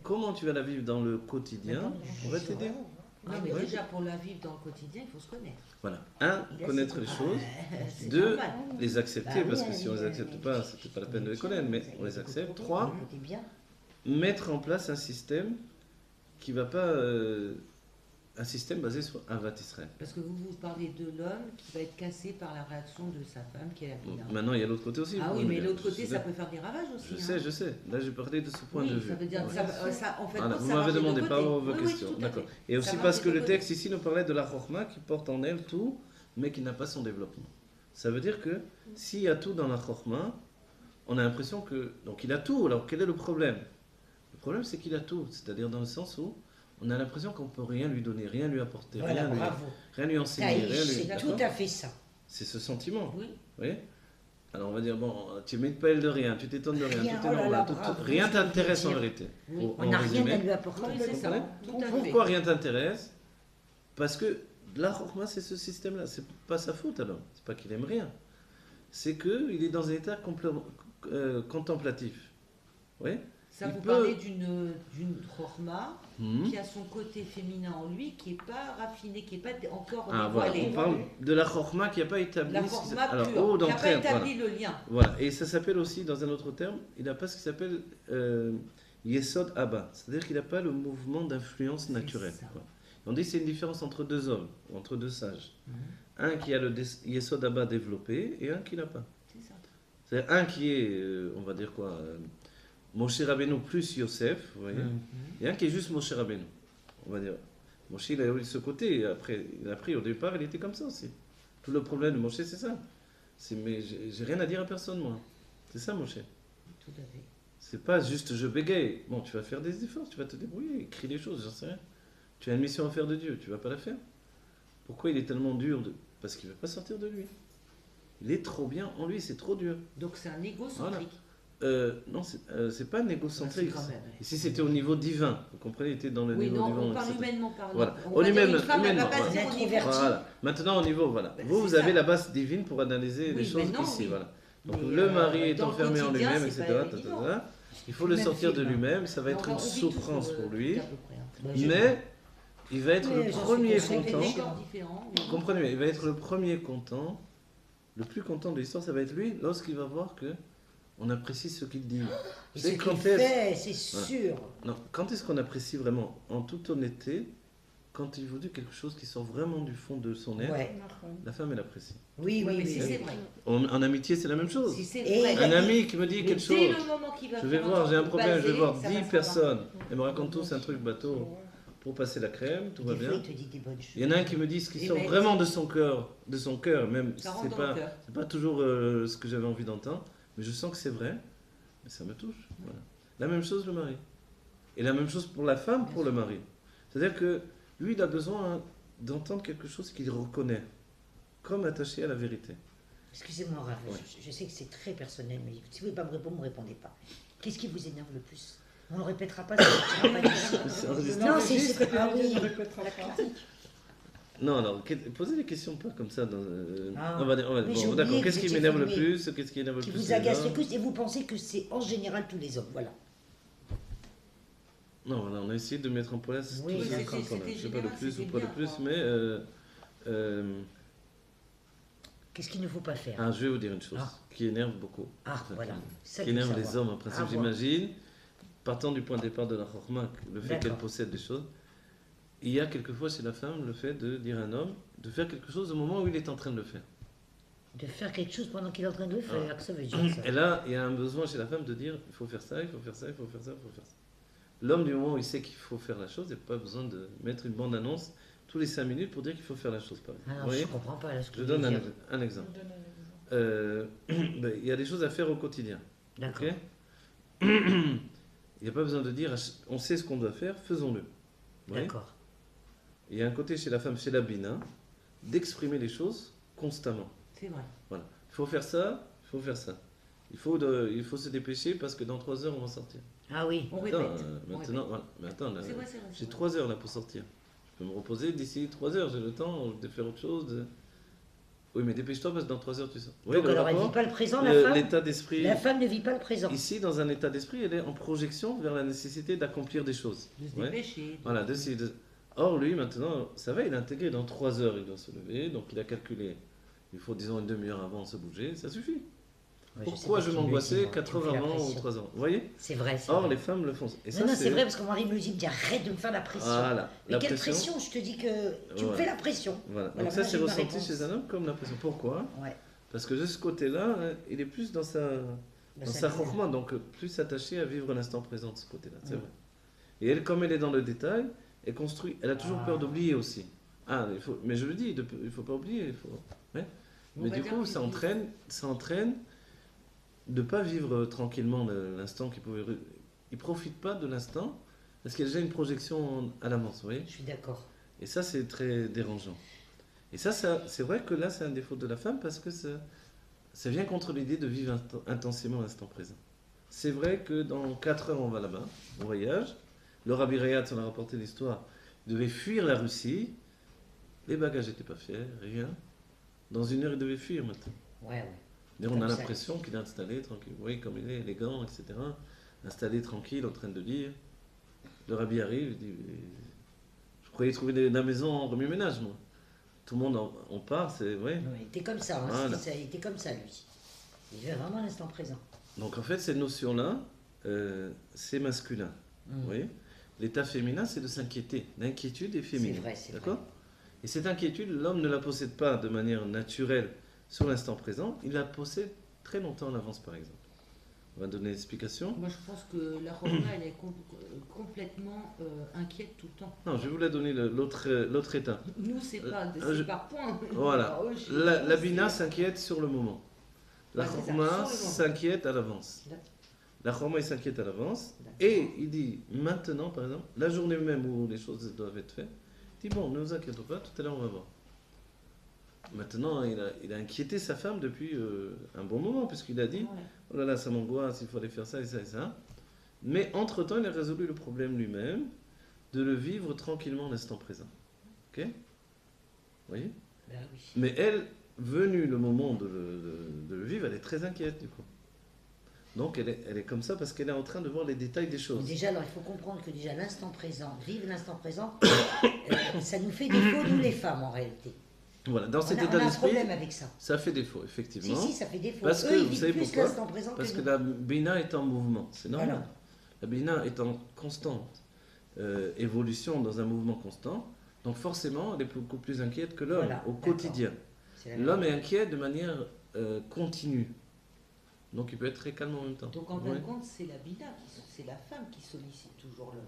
Speaker 1: Comment tu vas la vivre dans le quotidien? On va t'aider.
Speaker 5: Non, mais
Speaker 1: Ouais.
Speaker 5: déjà, pour la vivre dans le quotidien, il faut se connaître.
Speaker 1: Voilà. Un,
Speaker 3: Il a
Speaker 1: connaître
Speaker 3: ses
Speaker 1: les
Speaker 3: copains.
Speaker 1: choses.
Speaker 5: C'est
Speaker 1: Deux,
Speaker 5: normal.
Speaker 1: les accepter,
Speaker 3: Bah oui,
Speaker 1: parce que si on les
Speaker 3: elle-
Speaker 1: accepte
Speaker 3: elle-
Speaker 1: pas, c'était pas la peine de les connaître, mais on les accepte. Trois,
Speaker 3: C'était bien.
Speaker 1: mettre en place un système qui va pas. Un système basé sur Avat Israël.
Speaker 5: Parce que vous parlez de l'homme qui va être cassé par la réaction de sa femme qui est la bina.
Speaker 1: Maintenant, il y a l'autre côté aussi.
Speaker 5: Ah oui,
Speaker 1: Vous
Speaker 5: mais
Speaker 1: voulez-
Speaker 5: l'autre côté,
Speaker 1: je
Speaker 5: ça
Speaker 1: sais.
Speaker 5: peut faire des ravages aussi.
Speaker 1: Je
Speaker 5: hein.
Speaker 1: sais, je sais. Là, j'ai parlé de ce point
Speaker 5: Oui,
Speaker 1: de vue.
Speaker 5: ça veut dire que
Speaker 1: Ouais.
Speaker 5: en fait,
Speaker 1: Voilà,
Speaker 5: ça
Speaker 1: vous
Speaker 5: marche
Speaker 1: m'avez
Speaker 5: des deux
Speaker 1: demandé par
Speaker 5: côtés.
Speaker 1: vos
Speaker 5: Oui, oui,
Speaker 1: questions.
Speaker 5: tout à
Speaker 1: D'accord.
Speaker 5: fait.
Speaker 1: Et
Speaker 5: Ça
Speaker 1: aussi
Speaker 5: marche
Speaker 1: parce
Speaker 5: des
Speaker 1: que
Speaker 5: deux
Speaker 1: le
Speaker 5: côtés.
Speaker 1: texte ici nous parlait de la chorma qui porte en elle tout, mais qui n'a pas son développement. Ça veut dire que s'il y a tout dans la chorma, on a l'impression que. Donc il a tout, alors quel est le problème? Le problème, c'est qu'il a tout. C'est-à-dire dans le sens où on a l'impression qu'on ne peut rien lui donner, rien lui apporter,
Speaker 3: Voilà,
Speaker 1: rien,
Speaker 3: bravo.
Speaker 1: lui enseigner,
Speaker 3: Taïch,
Speaker 1: rien lui.
Speaker 3: c'est
Speaker 1: D'accord
Speaker 3: tout à fait ça.
Speaker 1: C'est ce sentiment.
Speaker 5: Oui.
Speaker 1: Vous voyez? Alors on va dire, bon, tu mets de pelle de rien, tu t'étonnes de rien,
Speaker 3: Rien,
Speaker 1: tout est
Speaker 3: oh là
Speaker 1: normal,
Speaker 3: là,
Speaker 1: tout-
Speaker 3: bravo,
Speaker 1: rien
Speaker 3: ce que vous
Speaker 1: t'intéresse en
Speaker 3: dire.
Speaker 1: vérité.
Speaker 5: Oui.
Speaker 1: En
Speaker 3: On n'a rien
Speaker 1: résumé.
Speaker 3: à lui apporter.
Speaker 5: Oui, c'est ça.
Speaker 1: comprenez
Speaker 5: Tout à fait.
Speaker 1: Pourquoi rien t'intéresse? Parce que la chorma, c'est ce système-là. C'est pas sa faute alors. C'est pas qu'il aime rien. C'est qu'il est dans un état contemplatif. Oui.
Speaker 5: Ça,
Speaker 1: Il
Speaker 5: vous
Speaker 1: peut-
Speaker 5: parlez d'une chorma
Speaker 1: Mhm.
Speaker 5: qui a son côté féminin en lui, qui n'est pas raffiné, qui n'est pas encore
Speaker 1: Ah voilà,
Speaker 5: dévoilé.
Speaker 1: on parle de la chorma qui n'a pas établi.
Speaker 5: La
Speaker 1: ce qui
Speaker 5: chorma
Speaker 1: s'appelle- alors,
Speaker 5: pure,
Speaker 1: haut
Speaker 5: qui n'a pas
Speaker 1: d'entrée,
Speaker 5: établi le lien.
Speaker 1: voilà. Et ça s'appelle aussi, dans un autre terme, il n'a pas ce qui s'appelle Yesod Abba. C'est-à-dire qu'il n'a pas le mouvement d'influence naturelle.
Speaker 5: ça.
Speaker 1: quoi. On dit que c'est une différence entre deux hommes, ou entre deux sages.
Speaker 5: Mhm.
Speaker 1: Un qui a le Yesod Abba développé et un qui l'a pas.
Speaker 5: C'est ça.
Speaker 1: C'est un qui est, on va dire quoi, Moshe Rabbeinu plus Yosef, vous voyez, et un qui est juste Moshe Rabbeinu. On va dire, Moshe il a eu ce côté, et après, il a pris au départ, il était comme ça aussi. Tout le problème de Moshe, c'est ça. Mais j'ai rien à dire à personne, moi. C'est ça, Moshe.
Speaker 5: Tout à fait.
Speaker 1: C'est pas juste je bégaye. Bon, tu vas faire des efforts, tu vas te débrouiller, écris les choses, j'en sais rien. Tu as une mission à faire de Dieu, tu vas pas la faire. Pourquoi il est tellement dur Parce qu'il ne veut pas sortir de lui. Il est trop bien en lui, c'est trop dur.
Speaker 5: Donc c'est un égocentrique.
Speaker 1: Non, c'est pas un égocentrique.
Speaker 5: C'est quand même,
Speaker 1: Ici, c'était au niveau divin. Vous comprenez, il était dans le
Speaker 5: Oui,
Speaker 1: niveau
Speaker 5: non,
Speaker 1: divin.
Speaker 5: on parle
Speaker 1: etc.
Speaker 5: humainement parlant.
Speaker 1: Voilà.
Speaker 5: On
Speaker 1: Au
Speaker 5: va dire
Speaker 1: humainement,
Speaker 5: une femme, elle va pas
Speaker 1: humainement,
Speaker 5: se dire au niveau
Speaker 3: Introverti.
Speaker 1: Voilà. Maintenant, au niveau, voilà.
Speaker 5: Ben,
Speaker 1: Vous
Speaker 5: c'est
Speaker 1: avez
Speaker 5: ça.
Speaker 1: la base divine pour analyser
Speaker 5: Oui,
Speaker 1: les choses
Speaker 5: maintenant,
Speaker 1: ici.
Speaker 5: oui.
Speaker 1: Voilà. Donc
Speaker 5: Mais,
Speaker 1: le mari est
Speaker 5: dans le
Speaker 1: enfermé en
Speaker 5: quotidien,
Speaker 1: lui-même,
Speaker 5: c'est
Speaker 1: etc.
Speaker 5: pas évident.
Speaker 1: Il faut le
Speaker 3: Même
Speaker 1: sortir de
Speaker 3: film.
Speaker 1: lui-même, ça va
Speaker 5: Donc,
Speaker 1: être
Speaker 5: on
Speaker 1: une
Speaker 5: vit
Speaker 1: souffrance
Speaker 5: tous,
Speaker 1: pour lui.
Speaker 5: à peu près, hein.
Speaker 3: Ben,
Speaker 1: Mais il va être
Speaker 3: Mais
Speaker 1: le
Speaker 3: j'en suis
Speaker 1: premier
Speaker 3: consciente.
Speaker 5: Avec
Speaker 1: content.
Speaker 5: des corps différents.
Speaker 1: Vous comprenez, mais il va être le premier content. Le plus content de l'histoire, ça va être lui lorsqu'il va voir que on apprécie ce qu'il dit.
Speaker 3: Et
Speaker 1: C'est
Speaker 3: ce
Speaker 1: quand
Speaker 3: qu'il
Speaker 1: est-ce
Speaker 3: fait, c'est
Speaker 1: Voilà.
Speaker 3: sûr.
Speaker 1: Non, quand est-ce qu'on apprécie vraiment, en toute honnêteté, quand il vous dit quelque chose qui sort vraiment du fond de son être,
Speaker 3: Ouais.
Speaker 1: la femme elle apprécie.
Speaker 3: Oui,
Speaker 5: Ouais,
Speaker 3: oui,
Speaker 5: mais
Speaker 3: oui.
Speaker 5: si c'est vrai.
Speaker 1: En amitié, c'est la même chose.
Speaker 5: Si c'est
Speaker 3: Et
Speaker 5: vrai.
Speaker 3: il y a-
Speaker 1: Un ami qui me dit
Speaker 5: Mais
Speaker 1: quelque chose,
Speaker 5: dès le moment qu'il va
Speaker 1: je vais
Speaker 5: faire
Speaker 1: voir, j'ai un
Speaker 5: truc
Speaker 1: problème, je vais
Speaker 5: basé,
Speaker 1: voir
Speaker 5: ça va
Speaker 1: 10
Speaker 5: savoir.
Speaker 1: personnes. Elles me racontent tous un truc bateau pour passer la crème, tout va
Speaker 3: Des fois,
Speaker 1: bien.
Speaker 3: il te dit des bonnes choses.
Speaker 1: Il y en a un qui me dit ce qui
Speaker 5: Et
Speaker 1: sort
Speaker 5: ben,
Speaker 1: vraiment de son cœur, même si
Speaker 5: Ça
Speaker 1: c'est
Speaker 5: rentre dans
Speaker 1: pas,
Speaker 5: le cœur.
Speaker 1: c'est pas toujours ce que j'avais envie d'entendre, mais je sens que c'est vrai, mais ça me touche. Voilà. La même chose le mari. Et la même chose pour la femme, pour le mari. C'est-à-dire que lui, il a besoin d'entendre quelque chose qu'il reconnaît, comme attaché à la vérité.
Speaker 3: Excusez-moi, Raph,
Speaker 1: Ouais.
Speaker 3: je sais que c'est très personnel, mais si vous ne pouvez pas me répondre, ne me répondez pas. Qu'est-ce qui vous énerve le plus? On ne le répétera pas, ça ne pas
Speaker 1: C'est enregistré.
Speaker 3: Non, c'est ah oui.
Speaker 1: Non, alors, posez des questions pas comme ça.
Speaker 3: Ah.
Speaker 1: On va dire,
Speaker 3: Mais j'ai
Speaker 1: bon,
Speaker 3: oublié
Speaker 1: d'accord,
Speaker 3: que
Speaker 1: qu'est-ce
Speaker 3: vous
Speaker 1: qui
Speaker 3: étiez
Speaker 1: m'énerve le
Speaker 3: formé.
Speaker 1: plus? Qu'est-ce qui énerve le
Speaker 3: qui
Speaker 1: plus
Speaker 3: vous
Speaker 1: les
Speaker 3: agace
Speaker 1: hommes
Speaker 3: le plus, et vous pensez que c'est en général tous les hommes, voilà.
Speaker 1: Non, voilà, on a essayé de mettre en place
Speaker 3: Oui,
Speaker 1: tous
Speaker 3: c'était-
Speaker 1: les points.
Speaker 5: c'était
Speaker 1: Je sais pas le
Speaker 5: général,
Speaker 1: plus ou
Speaker 5: c'était
Speaker 1: pas le
Speaker 5: bien,
Speaker 1: plus,
Speaker 5: quoi.
Speaker 1: mais
Speaker 3: Qu'est-ce qu'il ne faut pas faire?
Speaker 1: je vais vous dire une chose
Speaker 3: Ah.
Speaker 1: qui énerve beaucoup.
Speaker 3: Ah,
Speaker 1: Enfin,
Speaker 3: voilà. Ça,
Speaker 1: qui
Speaker 3: il faut
Speaker 1: énerve les
Speaker 3: savoir.
Speaker 1: hommes en principe,
Speaker 3: Ah, voilà.
Speaker 1: j'imagine, partant du point de départ de la chorma, le fait
Speaker 3: D'accord.
Speaker 1: qu'elle possède des choses. Il y a quelquefois chez la femme le fait de dire à un homme de faire quelque chose au moment où il est en train de le faire.
Speaker 3: De faire quelque chose pendant qu'il est en train de le faire, que ça veut dire ça.
Speaker 1: Et là, il y a un besoin chez la femme de dire il faut faire ça, il faut faire ça, il faut faire ça, il faut faire ça. L'homme, du moment où il sait qu'il faut faire la chose, il n'y a pas besoin de mettre une bande-annonce tous les 5 minutes pour dire qu'il faut faire la chose. Par exemple.
Speaker 3: Ah
Speaker 1: Vous
Speaker 3: non,
Speaker 1: voyez
Speaker 3: je comprends pas là, ce que
Speaker 1: Je
Speaker 3: vous
Speaker 1: donne
Speaker 3: voulez
Speaker 1: un,
Speaker 3: dire.
Speaker 1: un exemple.
Speaker 2: Je donne un exemple.
Speaker 1: Ben, il y a des choses à faire au quotidien.
Speaker 3: D'accord.
Speaker 1: Ok. Il n'y a pas besoin de dire on sait ce qu'on doit faire, faisons-le. Vous voyez.
Speaker 3: D'accord.
Speaker 1: Il y a un côté chez la femme, chez la bina, d'exprimer les choses constamment.
Speaker 5: C'est vrai.
Speaker 1: Voilà. Il faut faire ça, il faut faire ça. Il faut se dépêcher parce que dans 3 heures, on va sortir.
Speaker 3: Ah oui.
Speaker 5: On
Speaker 1: Attends,
Speaker 5: répète. On
Speaker 1: maintenant,
Speaker 5: répète.
Speaker 1: voilà. Mais attends, là,
Speaker 5: C'est vrai, c'est vrai. c'est
Speaker 1: j'ai
Speaker 5: vrai.
Speaker 1: 3 heures là pour sortir. Je peux me reposer d'ici 3 heures, j'ai le temps de faire autre chose. Oui, mais dépêche-toi parce que dans 3 heures, tu sors. Oui,
Speaker 3: Donc
Speaker 1: le
Speaker 3: alors, elle ne
Speaker 1: rapport,
Speaker 3: vit pas le présent, la femme?
Speaker 1: l'état d'esprit.
Speaker 3: La femme ne vit pas le présent.
Speaker 1: Ici, dans un état d'esprit, elle est en projection vers la nécessité d'accomplir des choses.
Speaker 5: De se
Speaker 1: Ouais.
Speaker 5: dépêcher.
Speaker 1: Voilà, Or, lui, maintenant, ça va, il a intégré dans 3 heures, il doit se lever, donc il a calculé. Il faut, disons, une demi-heure avant de se bouger, ça suffit.
Speaker 3: Ouais,
Speaker 1: Pourquoi
Speaker 3: sais
Speaker 1: je
Speaker 3: pas qui me le
Speaker 1: m'angoissais
Speaker 3: dit, moi,
Speaker 1: 4
Speaker 3: qui me
Speaker 1: heures
Speaker 3: fait la
Speaker 1: avant ou
Speaker 3: pression.
Speaker 1: 3 heures? Vous voyez?
Speaker 3: C'est vrai, c'est
Speaker 1: Or,
Speaker 3: vrai.
Speaker 1: les femmes le font. Et ça,
Speaker 3: Non, non, c'est vrai, parce que mon mari me dit, arrête de me faire la pression.
Speaker 1: Voilà,
Speaker 3: Mais
Speaker 1: la
Speaker 3: quelle
Speaker 1: pression.
Speaker 3: pression? Je te dis que tu me
Speaker 1: Voilà.
Speaker 3: fais la pression.
Speaker 1: Voilà.
Speaker 3: Voilà,
Speaker 1: Donc ça,
Speaker 3: moi,
Speaker 1: c'est
Speaker 3: j'ai ma
Speaker 1: ressenti
Speaker 3: réponse.
Speaker 1: chez un homme comme la pression. Pourquoi?
Speaker 3: Ouais.
Speaker 1: Parce que de ce côté-là, il est plus dans sa
Speaker 3: Bah,
Speaker 1: dans
Speaker 3: ça
Speaker 1: sa
Speaker 3: dit,
Speaker 1: chorma, donc plus attachée à vivre l'instant présent de ce côté-là, c'est
Speaker 3: Mm.
Speaker 1: vrai. Et elle, comme elle est dans le détail, elle construit, elle a toujours
Speaker 3: Ah.
Speaker 1: peur d'oublier aussi. Mais je le dis, il ne faut pas oublier. Ouais.
Speaker 5: On
Speaker 1: Mais
Speaker 5: va
Speaker 1: du
Speaker 5: dire
Speaker 1: coup,
Speaker 5: que
Speaker 1: ça entraîne de ne pas vivre tranquillement l'instant qu'il pouvait. Il ne profite pas de l'instant parce qu'il y a déjà une projection à l'avance, vous voyez.
Speaker 3: Je suis d'accord.
Speaker 1: Et ça, c'est très dérangeant. Et ça c'est vrai que là, c'est un défaut de la femme parce que ça vient contre l'idée de vivre intensément l'instant présent. C'est vrai que dans 4 heures, on va là-bas, on voyage. Le Rabbi Rayatz, on a rapporté l'histoire, il devait fuir la Russie. Les bagages n'étaient pas faits, rien. Dans 1 heure, il devait fuir maintenant.
Speaker 3: Ouais, ouais.
Speaker 1: Mais on a
Speaker 3: Comme ça.
Speaker 1: l'impression qu'il est installé tranquille. Vous voyez comme il est élégant, etc. Installé tranquille, en train de lire. Le Rabbi arrive, il dit je croyais trouver la maison en remue-ménage, moi. Tout le monde en part, c'est. Ouais.
Speaker 3: Non, il était comme ça, hein,
Speaker 1: Voilà.
Speaker 3: il était comme ça, lui. Il vivait vraiment l'instant présent.
Speaker 1: Donc en fait, cette notion-là, c'est masculin.
Speaker 3: Mm.
Speaker 1: Vous voyez. L'état féminin, c'est de s'inquiéter. L'inquiétude est féminine.
Speaker 3: C'est vrai, c'est
Speaker 1: D'accord
Speaker 3: vrai.
Speaker 1: Et cette inquiétude, l'homme ne la possède pas de manière naturelle sur l'instant présent, il la possède très longtemps en avance, par exemple. On va donner l'explication.
Speaker 5: Moi, je pense que la Roma, elle est complètement inquiète tout le temps.
Speaker 1: Non, je vais vous la donner l'autre état.
Speaker 5: Nous, c'est pas
Speaker 1: je-
Speaker 5: par point.
Speaker 1: Voilà.
Speaker 5: Alors, eux, chez
Speaker 1: La
Speaker 5: nous,
Speaker 1: bina
Speaker 5: c'est-
Speaker 1: s'inquiète sur le moment. La
Speaker 5: Ouais, c'est ça,
Speaker 1: chorma
Speaker 5: sur le moment.
Speaker 1: s'inquiète à l'avance.
Speaker 5: D'accord.
Speaker 1: La chorma, il s'inquiète à l'avance.
Speaker 5: D'accord.
Speaker 1: Et il dit, maintenant, par exemple, la journée même où les choses doivent être faites, il dit, bon, ne vous inquiétez pas, tout à l'heure, on va voir. Maintenant, il a inquiété sa femme depuis un bon moment, puisqu'il a dit,
Speaker 5: Ouais.
Speaker 1: oh là là, ça m'angoisse, il faut aller faire ça et ça et ça. Mais entre-temps, il a résolu le problème lui-même de le vivre tranquillement l'instant présent. Ok? Vous voyez?
Speaker 3: Bah oui.
Speaker 1: Mais elle, venu le moment de le vivre, elle est très inquiète du coup. Donc elle est comme ça parce qu'elle est en train de voir les détails des choses.
Speaker 3: Déjà, alors il faut comprendre que déjà l'instant présent, vivre l'instant présent, ça nous fait défaut, nous les femmes en réalité.
Speaker 1: Voilà, dans cet
Speaker 3: On
Speaker 1: état
Speaker 3: a un
Speaker 1: d'esprit,
Speaker 3: problème avec ça.
Speaker 1: ça fait défaut, effectivement.
Speaker 3: Si, ça fait défaut.
Speaker 1: Parce que,
Speaker 3: Eux, ils
Speaker 1: vous
Speaker 3: vivent
Speaker 1: savez
Speaker 3: plus
Speaker 1: pourquoi
Speaker 3: l'instant présent
Speaker 1: Parce que
Speaker 3: nous.
Speaker 1: la bina est en mouvement, c'est normal.
Speaker 3: Voilà.
Speaker 1: La bina est en constante évolution, dans un mouvement constant. Donc forcément, elle est beaucoup plus inquiète que l'homme
Speaker 3: Voilà,
Speaker 1: au
Speaker 3: d'accord.
Speaker 1: quotidien.
Speaker 3: C'est la même
Speaker 1: L'homme est inquiet de manière continue. Donc il peut être très calme en même temps.
Speaker 5: Donc en fin
Speaker 1: Ouais.
Speaker 5: de compte, c'est la bina, c'est la femme qui sollicite toujours l'homme.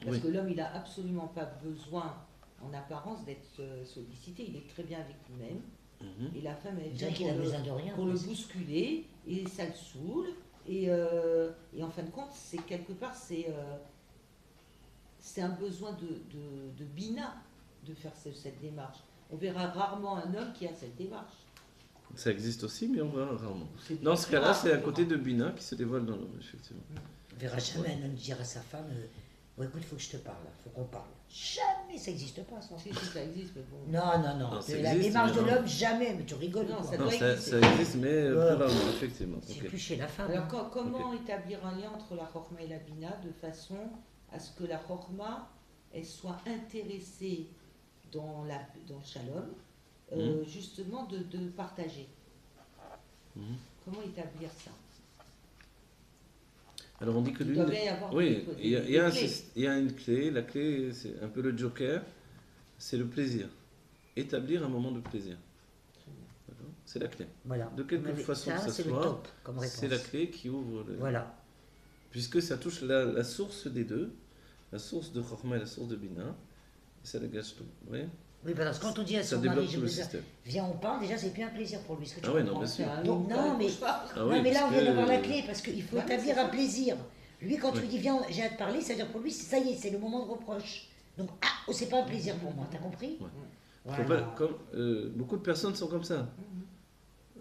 Speaker 5: Parce
Speaker 1: Oui.
Speaker 5: que l'homme, il a absolument pas besoin, en apparence, d'être sollicité. Il est très bien avec lui-même.
Speaker 1: Mhm.
Speaker 5: Et la femme, elle
Speaker 3: On
Speaker 5: vient
Speaker 3: dirait qu'il a
Speaker 5: pour,
Speaker 3: besoin de rien.
Speaker 5: pour le
Speaker 3: presque.
Speaker 5: bousculer et ça le saoule. Et en fin de compte, c'est quelque part, c'est un besoin de bina de faire cette démarche. On verra rarement un homme qui a cette démarche.
Speaker 1: Ça existe aussi, mais on voit rarement.
Speaker 5: C'est
Speaker 1: Dans ce cas-là,
Speaker 5: rare,
Speaker 1: c'est un
Speaker 5: rare.
Speaker 1: côté de bina qui se dévoile dans l'homme, effectivement.
Speaker 3: On verra jamais un homme dire à sa femme bon, écoute, il faut que je te parle, il faut qu'on parle. Jamais, ça n'existe pas ça.
Speaker 5: Si, ça existe, mais bon.
Speaker 3: Non, non, non.
Speaker 1: Non, ça
Speaker 3: La
Speaker 1: existe,
Speaker 3: démarche
Speaker 1: mais
Speaker 3: de
Speaker 1: non.
Speaker 3: l'homme, jamais, mais tu rigoles.
Speaker 5: Non,
Speaker 3: quoi.
Speaker 5: ça
Speaker 1: Non,
Speaker 5: doit
Speaker 1: ça
Speaker 5: exister.
Speaker 1: existe, mais
Speaker 3: Ouais.
Speaker 1: plus rarement, effectivement.
Speaker 3: C'est
Speaker 1: Ok.
Speaker 3: plus chez la femme.
Speaker 5: Alors
Speaker 3: hein.
Speaker 5: comment établir un lien entre la chorma et la bina de façon à ce que la chorma, elle soit intéressée dans le shalom, justement de partager. Comment établir ça?
Speaker 1: Alors on dit que
Speaker 5: Il
Speaker 1: l'une...
Speaker 5: doit bien y avoir
Speaker 1: Oui,
Speaker 5: des
Speaker 1: il y a
Speaker 5: clés.
Speaker 1: il y a une clé. La clé, c'est un peu le joker, c'est le plaisir. Établir un moment de plaisir. D'accord. C'est la clé.
Speaker 3: Voilà.
Speaker 1: De quelque
Speaker 3: On avait-
Speaker 1: façon que ça
Speaker 3: c'est le
Speaker 1: soit,
Speaker 3: top comme réponse.
Speaker 1: c'est la clé qui ouvre le...
Speaker 3: Voilà.
Speaker 1: Puisque ça touche la source des deux, la source de Chorma et la source de Bina, et ça dégage tout. Vous voyez.
Speaker 3: Oui, parce que quand on dit à
Speaker 1: Ça
Speaker 3: son
Speaker 1: développe
Speaker 3: mari,
Speaker 1: tout le système.
Speaker 3: viens, on parle, déjà, c'est plus un plaisir pour lui. Ce que tu
Speaker 1: Ah ouais, non,
Speaker 3: comprends.
Speaker 1: bien sûr.
Speaker 3: Donc, non, mais,
Speaker 1: Ah
Speaker 3: non,
Speaker 1: oui,
Speaker 3: mais là, on
Speaker 1: parce
Speaker 3: vient
Speaker 1: que-
Speaker 3: d'avoir la clé, parce qu'il faut
Speaker 5: Ouais,
Speaker 3: établir
Speaker 5: c'est
Speaker 3: un
Speaker 5: ça.
Speaker 3: plaisir. Lui, quand tu
Speaker 1: Oui.
Speaker 3: lui dis, viens, j'ai hâte de parler, ça veut dire pour lui, ça y est, c'est le moment de reproche. Donc, ah, oh, c'est pas un plaisir pour moi, t'as compris?
Speaker 1: Ouais.
Speaker 3: Voilà.
Speaker 1: Faut pas- comme, beaucoup de personnes sont comme ça.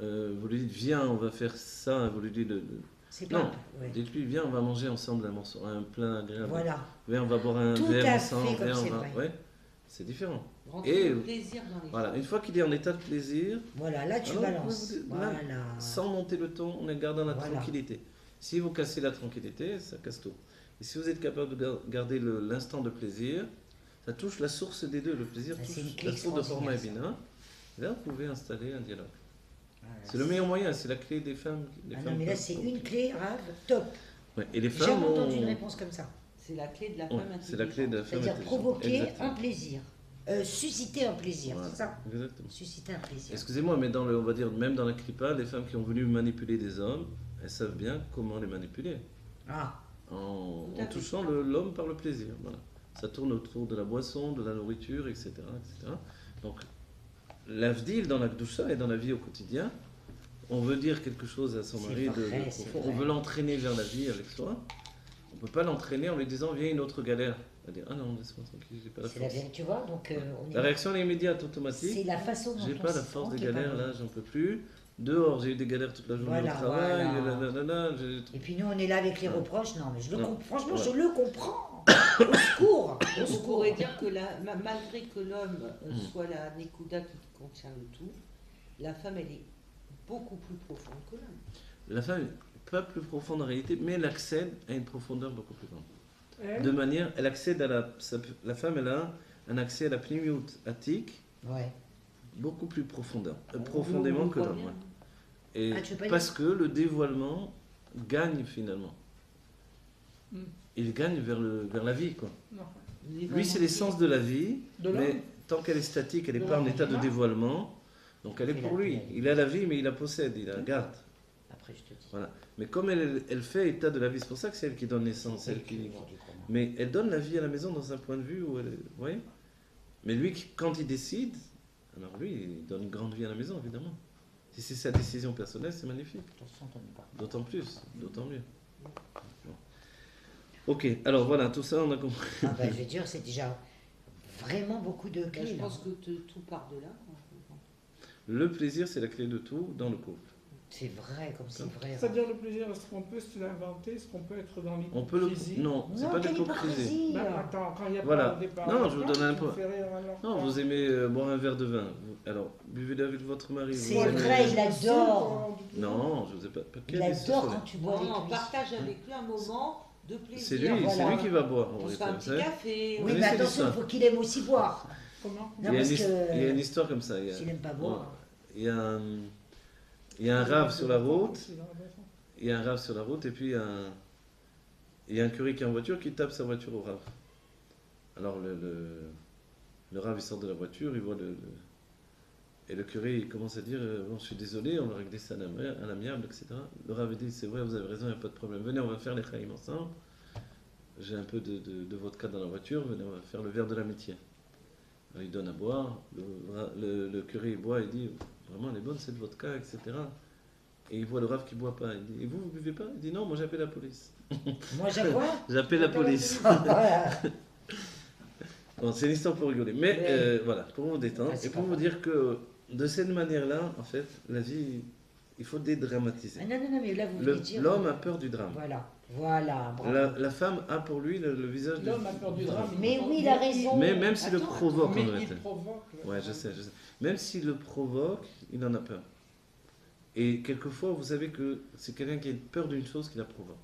Speaker 1: Vous lui dites, viens, on va faire ça. Vous lui dites,
Speaker 3: C'est pas
Speaker 1: non,
Speaker 3: un- ouais.
Speaker 1: dites-lui, viens, on va manger ensemble un plat agréable.
Speaker 3: Voilà.
Speaker 1: Viens, on va boire un
Speaker 3: Tout
Speaker 1: verre
Speaker 3: à
Speaker 1: ensemble.
Speaker 3: fait comme
Speaker 1: Viens, on
Speaker 3: c'est
Speaker 1: va...
Speaker 3: vrai.
Speaker 1: Ouais, c'est différent.
Speaker 5: Rentrer
Speaker 1: Et
Speaker 5: le plaisir dans les
Speaker 1: voilà,
Speaker 5: choses.
Speaker 1: une fois qu'il est en état de plaisir,
Speaker 3: Voilà, là, tu
Speaker 1: alors,
Speaker 3: balances.
Speaker 1: là,
Speaker 3: Voilà.
Speaker 1: sans monter le ton, on est gardant la
Speaker 3: Voilà.
Speaker 1: tranquillité. Si vous cassez la tranquillité, ça casse tout. Et si vous êtes capable de garder l'instant de plaisir, ça touche la source des deux. Le plaisir
Speaker 3: Ah, c'est une
Speaker 1: touche
Speaker 3: clé
Speaker 1: la source de Forma et
Speaker 3: extraordinaire,
Speaker 1: Bina. Et là, vous pouvez installer un dialogue.
Speaker 3: Voilà.
Speaker 1: C'est le meilleur moyen, c'est la clé des femmes. Les
Speaker 3: Ah
Speaker 1: femmes
Speaker 3: non, mais là,
Speaker 1: peuvent-
Speaker 3: c'est une clé, Rav, top.
Speaker 1: Ouais, et les
Speaker 3: J'ai
Speaker 1: femmes
Speaker 3: jamais
Speaker 1: ont...
Speaker 3: entendu une réponse comme ça.
Speaker 5: C'est la clé de la
Speaker 1: Ouais,
Speaker 5: femme
Speaker 1: c'est la clé de la femme
Speaker 3: C'est-à-dire
Speaker 1: intelligente.
Speaker 3: provoquer
Speaker 1: Exactement.
Speaker 3: un plaisir. Susciter un plaisir,
Speaker 1: Voilà,
Speaker 3: c'est ça?
Speaker 1: exactement.
Speaker 3: Susciter un plaisir.
Speaker 1: Excusez-moi, mais on va dire, même dans la clipa, les femmes qui ont voulu manipuler des hommes, elles savent bien comment les manipuler.
Speaker 3: Ah,
Speaker 1: En
Speaker 5: Tout à fait.
Speaker 1: touchant l'homme par le plaisir. Voilà. Ça tourne autour de la boisson, de la nourriture, etc. etc. Donc, l'avdil dans la Gdusha et dans la vie au quotidien, on veut dire quelque chose à son
Speaker 3: C'est
Speaker 1: mari,
Speaker 3: vrai, c'est
Speaker 1: profond.
Speaker 3: vrai.
Speaker 1: On veut l'entraîner vers la vie avec soi. On ne peut pas l'entraîner en lui disant viens une autre galère. Elle dit ah non, laisse-moi tranquille, j'ai pas la
Speaker 3: c'est la
Speaker 1: force.
Speaker 3: vérité, tu vois, donc on
Speaker 1: La
Speaker 3: est...
Speaker 1: réaction elle est immédiate, automatique.
Speaker 3: C'est la façon dont
Speaker 1: J'ai
Speaker 3: on
Speaker 1: pas
Speaker 3: se
Speaker 1: la force
Speaker 3: sent
Speaker 1: des
Speaker 3: qui est pas
Speaker 1: galères
Speaker 3: bonne.
Speaker 1: là, j'en peux plus. Dehors, j'ai eu des galères toute la journée
Speaker 3: Voilà,
Speaker 1: au travail.
Speaker 3: voilà.
Speaker 1: Nanana, j'ai-
Speaker 3: Et puis nous, on est là avec les
Speaker 1: Ouais.
Speaker 3: reproches. Non, mais je le
Speaker 1: Non.
Speaker 3: comprends. Franchement,
Speaker 1: Ouais.
Speaker 3: je le comprends. Au secours. Au
Speaker 5: On
Speaker 3: secours.
Speaker 5: pourrait dire que malgré que l'homme
Speaker 1: Mm.
Speaker 5: soit la Nekuda qui contient le tout, la femme, elle est beaucoup plus profonde que l'homme.
Speaker 1: La femme est pas plus profonde en réalité, mais elle accède à une profondeur beaucoup plus grande.
Speaker 2: Elle,
Speaker 1: De manière, elle accède à la femme, elle a un accès à la pnimiout attique
Speaker 3: Ouais.
Speaker 1: beaucoup plus profondément
Speaker 5: On le
Speaker 1: que
Speaker 5: voit
Speaker 1: l'homme.
Speaker 5: bien.
Speaker 1: Ouais. Et
Speaker 3: Ah, tu veux pas
Speaker 1: parce que le dévoilement gagne finalement.
Speaker 2: Mm.
Speaker 1: Il gagne vers la vie, quoi.
Speaker 2: non,
Speaker 1: Lui, c'est l'essence de la vie,
Speaker 2: de l'homme.
Speaker 1: mais tant qu'elle est statique, elle n'est
Speaker 2: De
Speaker 1: pas en
Speaker 2: l'homme.
Speaker 1: état de dévoilement, donc elle est
Speaker 3: Il
Speaker 1: pour
Speaker 3: a-
Speaker 1: lui. Il a la vie, mais il la possède, il la garde.
Speaker 3: Après, je te dis.
Speaker 1: Voilà. Mais comme elle fait état de la vie, c'est pour ça que c'est elle qui donne naissance,
Speaker 3: C'est
Speaker 1: elle qui...
Speaker 3: du comment.
Speaker 1: Mais elle donne la vie à la maison dans un point de vue où elle est... Vous voyez. Mais lui, quand il décide, alors lui, il donne une grande vie à la maison, évidemment. Si c'est sa décision personnelle, c'est magnifique.
Speaker 3: Attention, t'en es pas.
Speaker 1: D'autant plus, d'autant mieux. Bon. Ok, alors voilà, tout ça, on a compris.
Speaker 3: Ah ben, je vais dire, c'est déjà vraiment beaucoup de
Speaker 5: Là,
Speaker 3: clés.
Speaker 5: je
Speaker 3: là.
Speaker 5: pense que tout part de là.
Speaker 1: Le plaisir, c'est la clé de tout dans le couple.
Speaker 3: C'est vrai, comme c'est vrai.
Speaker 2: C'est-à-dire le plaisir, est-ce qu'on peut se l'inventer, est-ce qu'on peut être dans
Speaker 1: On peut le...
Speaker 2: l'hypocrisie?
Speaker 1: Non, c'est pas de
Speaker 3: quelle
Speaker 1: l'hypocrisie.
Speaker 2: Ben, attends, quand il n'y a
Speaker 1: Voilà.
Speaker 2: pas au départ.
Speaker 1: Non, je vous donne un
Speaker 2: peu.
Speaker 1: peu. Non, vous aimez boire un verre de vin. Alors, buvez-le avec votre mari. Vous
Speaker 3: C'est
Speaker 1: aimez-
Speaker 3: vrai, il adore.
Speaker 1: Non, je vous ai pas...
Speaker 3: Il
Speaker 1: quel business
Speaker 3: adore
Speaker 1: sur
Speaker 3: quand
Speaker 1: les-
Speaker 3: tu bois
Speaker 5: Non,
Speaker 3: avec lui.
Speaker 5: partage avec lui un moment de plaisir.
Speaker 1: C'est lui,
Speaker 3: Voilà.
Speaker 1: c'est lui qui va boire. en
Speaker 5: On se
Speaker 1: réalité,
Speaker 5: fait un
Speaker 1: vous
Speaker 5: petit
Speaker 1: savez.
Speaker 5: café.
Speaker 3: Oui,
Speaker 1: Oui,
Speaker 3: mais
Speaker 1: c'est
Speaker 3: attention,
Speaker 1: l'histoire.
Speaker 3: il faut qu'il aime aussi boire.
Speaker 2: Comment?
Speaker 1: Il y, a
Speaker 3: Non,
Speaker 1: une
Speaker 3: parce
Speaker 1: his-
Speaker 3: que
Speaker 1: il y a une histoire comme ça.
Speaker 3: s'il n'aime pas boire.
Speaker 1: Il y a un rave sur la route. Il y a un rave sur la route et puis il y a un curé qui est en voiture qui tape sa voiture au rave. Alors le rave il sort de la voiture, il voit et le curé il commence à dire bon, je suis désolé, on va régler ça à l'amiable, etc. Le rave dit c'est vrai, vous avez raison, il n'y a pas de problème. Venez, on va faire les chaïm ensemble. J'ai un peu de vodka dans la voiture, venez, on va faire le verre de l'amitié. Alors, il donne à boire, le curé il boit, il dit vraiment elle est bonne cette vodka, etc. Et il voit le rave qui boit pas. Il dit et vous buvez pas? Il dit non, moi j'appelle la police.
Speaker 3: Moi, j'ai quoi?
Speaker 1: J'appelle la police.
Speaker 3: Voilà.
Speaker 1: Bon, c'est une histoire pour rigoler. Mais
Speaker 3: Ouais.
Speaker 1: voilà, pour vous détendre
Speaker 3: Ah, c'est
Speaker 1: et pour
Speaker 3: pas
Speaker 1: vous
Speaker 3: grave.
Speaker 1: dire que de cette manière-là, en fait, la vie, il faut
Speaker 3: Ah,
Speaker 1: dédramatiser.
Speaker 3: non, mais là, vous voulez dire...
Speaker 1: L'homme a peur du drame.
Speaker 3: Voilà, bravo.
Speaker 1: La femme a pour lui le visage de...
Speaker 2: L'homme a peur du drame.
Speaker 3: Mais oui, il a raison.
Speaker 1: Mais même s'il le
Speaker 3: Attends,
Speaker 1: provoque,
Speaker 2: Mais
Speaker 1: en
Speaker 2: il
Speaker 1: réalité.
Speaker 2: provoque.
Speaker 1: Ouais, je sais. Même s'il le provoque, il en a peur. Et quelquefois, vous savez que c'est quelqu'un qui a peur d'une chose qui la provoque.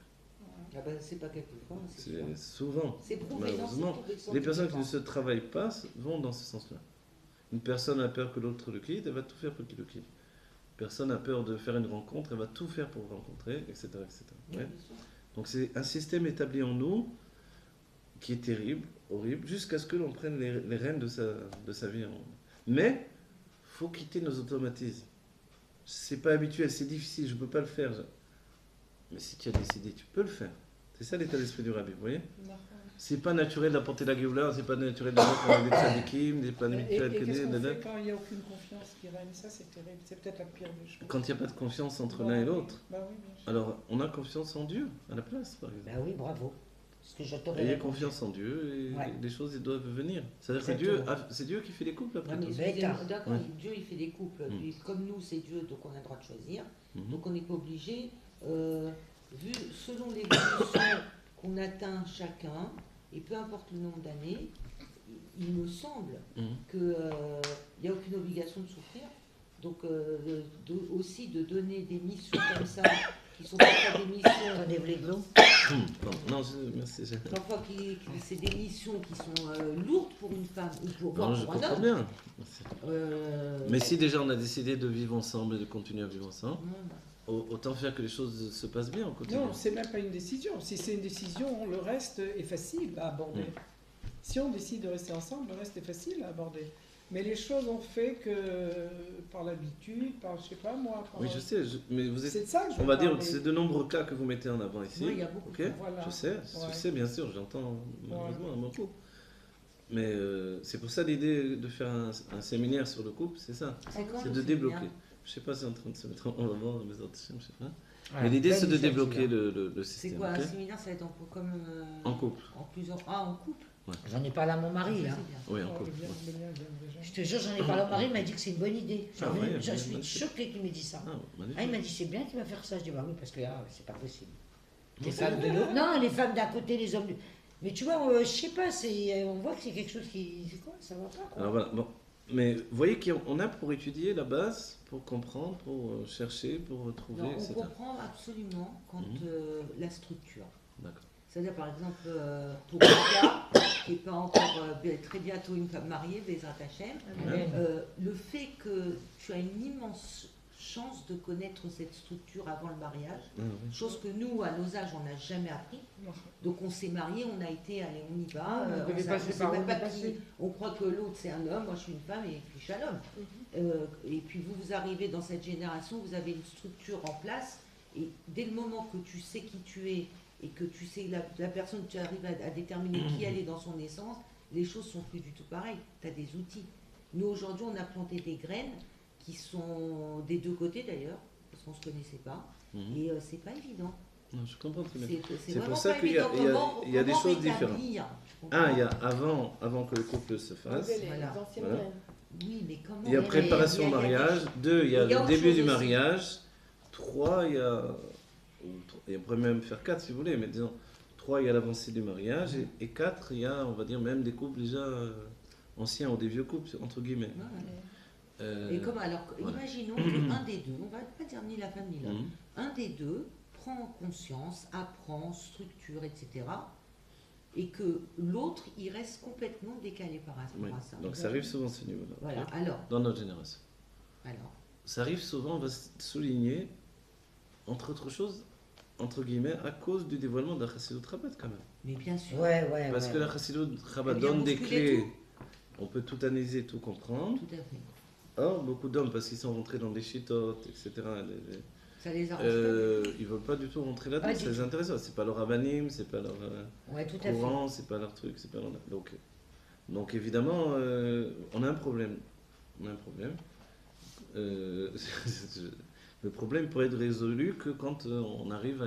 Speaker 5: Ah ben, c'est pas quelquefois, c'est sûr.
Speaker 1: C'est souvent.
Speaker 5: C'est prouvé, non,
Speaker 1: Malheureusement,
Speaker 5: c'est prouvé, sans
Speaker 1: les personnes
Speaker 5: doute
Speaker 1: qui ne
Speaker 5: pas.
Speaker 1: se travaillent pas vont dans ce sens-là. Une personne a peur que l'autre le quitte, elle va tout faire pour qu'il le quitte. Une personne a peur de faire une rencontre, elle va tout faire pour le rencontrer, etc. etc.
Speaker 5: Oui,
Speaker 1: Ouais.
Speaker 5: bien sûr.
Speaker 1: Donc c'est un système établi en nous qui est terrible, horrible, jusqu'à ce que l'on prenne les rênes de sa vie. Mais il faut quitter nos automatismes. C'est pas habituel, c'est difficile, je ne peux pas le faire. Mais si tu as décidé, tu peux le faire. C'est ça l'état d'esprit du rabbi, vous voyez? C'est pas naturel d'apporter la Géoula, c'est pas naturel de mettre avec des tzadikim, c'est pas
Speaker 2: Et
Speaker 1: naturel que
Speaker 2: qu'est-ce
Speaker 1: des...
Speaker 2: qu'on fait quand il n'y a aucune confiance qui règne? Ça, c'est terrible. C'est peut-être la pire des choses.
Speaker 1: Quand il n'y a pas de confiance entre
Speaker 2: Bah
Speaker 1: l'un et
Speaker 2: oui,
Speaker 1: l'autre.
Speaker 2: Bah oui, bien sûr.
Speaker 1: Alors, on a confiance en Dieu, à la place, par exemple.
Speaker 3: Bah oui, bravo. Ce que je t'aurais
Speaker 1: Ayez
Speaker 3: répondu.
Speaker 1: confiance en Dieu et
Speaker 3: Ouais.
Speaker 1: les choses elles doivent venir. C'est-à-dire que
Speaker 3: Exactement.
Speaker 1: c'est Dieu qui fait les couples après
Speaker 5: Ouais, mais
Speaker 1: tout.
Speaker 5: excusez-moi,
Speaker 3: Bête.
Speaker 5: d'accord,
Speaker 1: Ouais.
Speaker 5: Dieu il fait des couples,
Speaker 1: Mm.
Speaker 5: puis comme nous c'est Dieu, donc on a le droit de choisir,
Speaker 1: Mhm.
Speaker 5: donc on n'est pas obligé, vu selon l'évolution qu'on atteint chacun, et peu importe le nombre d'années, il me semble
Speaker 1: Mhm.
Speaker 5: qu'il n'y a aucune obligation de souffrir, donc aussi de donner des missions comme ça, qui sont parfois des missions,
Speaker 3: Attendez, vous les de l'eau?
Speaker 1: Bon, non, merci.
Speaker 5: parfois c'est des missions qui sont lourdes pour une femme, ou pour,
Speaker 1: Non,
Speaker 5: voire
Speaker 1: je
Speaker 5: pour un
Speaker 1: comprends
Speaker 5: homme.
Speaker 1: bien. Merci.
Speaker 5: Euh,
Speaker 1: Mais si déjà on a décidé de vivre ensemble et de continuer à vivre ensemble,
Speaker 5: ouais,
Speaker 1: autant faire que les choses se passent bien au quotidien.
Speaker 2: Non, c'est même pas une décision. Si c'est une décision, le reste est facile à aborder. Si on décide de rester ensemble, le reste est facile à aborder. Mais les choses ont fait que, par l'habitude, par je sais pas moi, par...
Speaker 1: Oui, je sais, mais vous
Speaker 2: C'est
Speaker 1: êtes.
Speaker 2: de ça que je
Speaker 1: On va dire
Speaker 2: parle,
Speaker 1: que
Speaker 2: mais-
Speaker 1: c'est de nombreux cas que vous mettez en avant ici.
Speaker 5: Oui, il y a beaucoup.
Speaker 1: Ok,
Speaker 2: Voilà.
Speaker 1: je sais, bien sûr, j'entends malheureusement beaucoup. Mais c'est pour ça l'idée de faire un séminaire sur le couple, c'est ça.
Speaker 5: C'est quand
Speaker 1: C'est
Speaker 5: le
Speaker 1: de débloquer.
Speaker 5: séminaire?
Speaker 1: Je sais pas si c'est en train de se mettre en avant, mais je sais pas.
Speaker 3: Voilà.
Speaker 1: Mais l'idée
Speaker 3: Bonne
Speaker 1: c'est de
Speaker 3: initiative,
Speaker 1: débloquer
Speaker 3: hein.
Speaker 1: le
Speaker 5: C'est
Speaker 1: système.
Speaker 5: quoi un
Speaker 1: ok
Speaker 5: séminaire? Ça va être comme
Speaker 1: En couple.
Speaker 5: en plusieurs. Ah, en couple.
Speaker 3: J'en ai parlé à mon mari,
Speaker 5: Ça,
Speaker 3: là.
Speaker 5: c'est bien.
Speaker 1: Oui, en
Speaker 2: Ouais,
Speaker 1: couple.
Speaker 2: bien,
Speaker 1: ouais.
Speaker 2: bien, bien, déjà.
Speaker 3: Je te jure, j'en ai parlé à mon mari, il m'a dit que c'est une bonne idée.
Speaker 1: Ah ouais,
Speaker 3: Je suis
Speaker 1: magnifique.
Speaker 3: choquée qu'il m'ait dit ça.
Speaker 1: Ah, magnifique.
Speaker 3: Ah, il m'a dit, c'est bien qu'il va faire ça. Je dis, bah oui, parce que là, c'est pas possible.
Speaker 1: Non,
Speaker 3: Les
Speaker 1: c'est
Speaker 3: femmes de
Speaker 1: bien.
Speaker 3: l'autre. Non, les femmes d'un côté, les hommes du. Mais tu vois, je sais pas, on voit que c'est quelque chose qui. C'est quoi? Ça va pas, quoi.
Speaker 1: Alors voilà, bon. Mais vous voyez qu'on a pour étudier la base, pour comprendre, pour chercher, pour trouver,
Speaker 5: Non, on
Speaker 1: etc.
Speaker 5: comprend absolument quand
Speaker 1: Mhm.
Speaker 5: la structure.
Speaker 1: D'accord.
Speaker 5: C'est-à-dire, par exemple, pour Rita, qui n'est pas encore très bientôt une femme mariée, Bezrat Hachem,
Speaker 3: Amen.
Speaker 5: le fait que tu as une immense chance de connaître cette structure avant le mariage,
Speaker 1: Ah, oui.
Speaker 5: chose que nous, à nos âges, on n'a jamais appris. Donc on s'est mariés, on a été, allez, on y va.
Speaker 2: On devait
Speaker 5: sait-
Speaker 2: passer
Speaker 5: sait
Speaker 2: par
Speaker 5: même
Speaker 2: où
Speaker 5: pas
Speaker 2: on est passé.
Speaker 5: qui- on croit que l'autre c'est un homme, moi je suis une femme et puis shalom. Et puis vous arrivez dans cette génération, vous avez une structure en place et dès le moment que tu sais qui tu es et que tu sais la personne, tu arrives à déterminer qui elle est dans son essence, les choses sont plus du tout pareilles. Tu as des outils. Nous aujourd'hui on a planté des graines qui sont des deux côtés d'ailleurs, parce qu'on ne se connaissait pas.
Speaker 1: Mhm.
Speaker 5: Et c'est pas évident.
Speaker 1: Non, je comprends très bien.
Speaker 5: C'est
Speaker 1: C'est pour
Speaker 5: vraiment
Speaker 1: ça
Speaker 5: pas
Speaker 1: qu'il y a-
Speaker 5: évident.
Speaker 1: il y a-
Speaker 5: Comment-
Speaker 1: il y a des
Speaker 5: comment
Speaker 1: choses
Speaker 5: rétablir, je comprends.
Speaker 1: Un, il y a avant que le couple se fasse.
Speaker 4: Enlever les
Speaker 5: Voilà.
Speaker 4: anciennes
Speaker 1: Voilà.
Speaker 4: graines.
Speaker 5: Oui, mais comment
Speaker 1: Il y a
Speaker 3: mais
Speaker 1: préparation au
Speaker 5: il y a-
Speaker 1: mariage. Deux, il y a
Speaker 5: il y a
Speaker 1: le
Speaker 5: autre
Speaker 1: début
Speaker 5: chose
Speaker 1: du
Speaker 5: aussi.
Speaker 1: mariage. Trois, il y a. Et on pourrait même faire quatre si vous voulez, mais disons, trois, il y a l'avancée du mariage. Et quatre, il y a, on va dire, même des couples déjà anciens ou des vieux couples, entre guillemets.
Speaker 5: Ouais. Et comment alors,
Speaker 1: voilà.
Speaker 5: imaginons qu'un des deux, on va pas dire ni la femme ni l'homme,
Speaker 1: Mhm.
Speaker 5: un des deux prend conscience, apprend, structure, etc. Et que l'autre, il reste complètement décalé par rapport
Speaker 1: Oui.
Speaker 5: à ça.
Speaker 1: Donc ça arrive souvent à ce niveau-là.
Speaker 5: Voilà,
Speaker 1: ok
Speaker 5: alors,
Speaker 1: Dans notre génération.
Speaker 5: alors,
Speaker 1: Ça arrive souvent, on va souligner, entre autres choses, entre guillemets, à cause du dévoilement de la Chassidut Rabat quand même.
Speaker 5: mais bien sûr.
Speaker 3: Ouais, ouais.
Speaker 1: Parce
Speaker 3: ouais.
Speaker 1: que la Chassidut Rabat
Speaker 5: Elle vient
Speaker 1: donne des
Speaker 5: bousculer
Speaker 1: clés. On peut tout analyser, tout comprendre.
Speaker 5: Tout à fait.
Speaker 1: Or, beaucoup d'hommes, parce qu'ils sont rentrés dans des chitotes, etc.,
Speaker 5: Ça les arrange
Speaker 1: ils veulent pas du tout rentrer là-dedans,
Speaker 3: Pas
Speaker 1: ça
Speaker 3: du
Speaker 1: les
Speaker 3: tout.
Speaker 1: intéresse pas. C'est pas leur abanim, c'est pas leur
Speaker 3: Ouais, tout à fait.
Speaker 1: courant, c'est pas leur truc, c'est pas leur... Donc évidemment, on a un problème. On a un problème. Le problème pourrait être résolu que quand on arrive à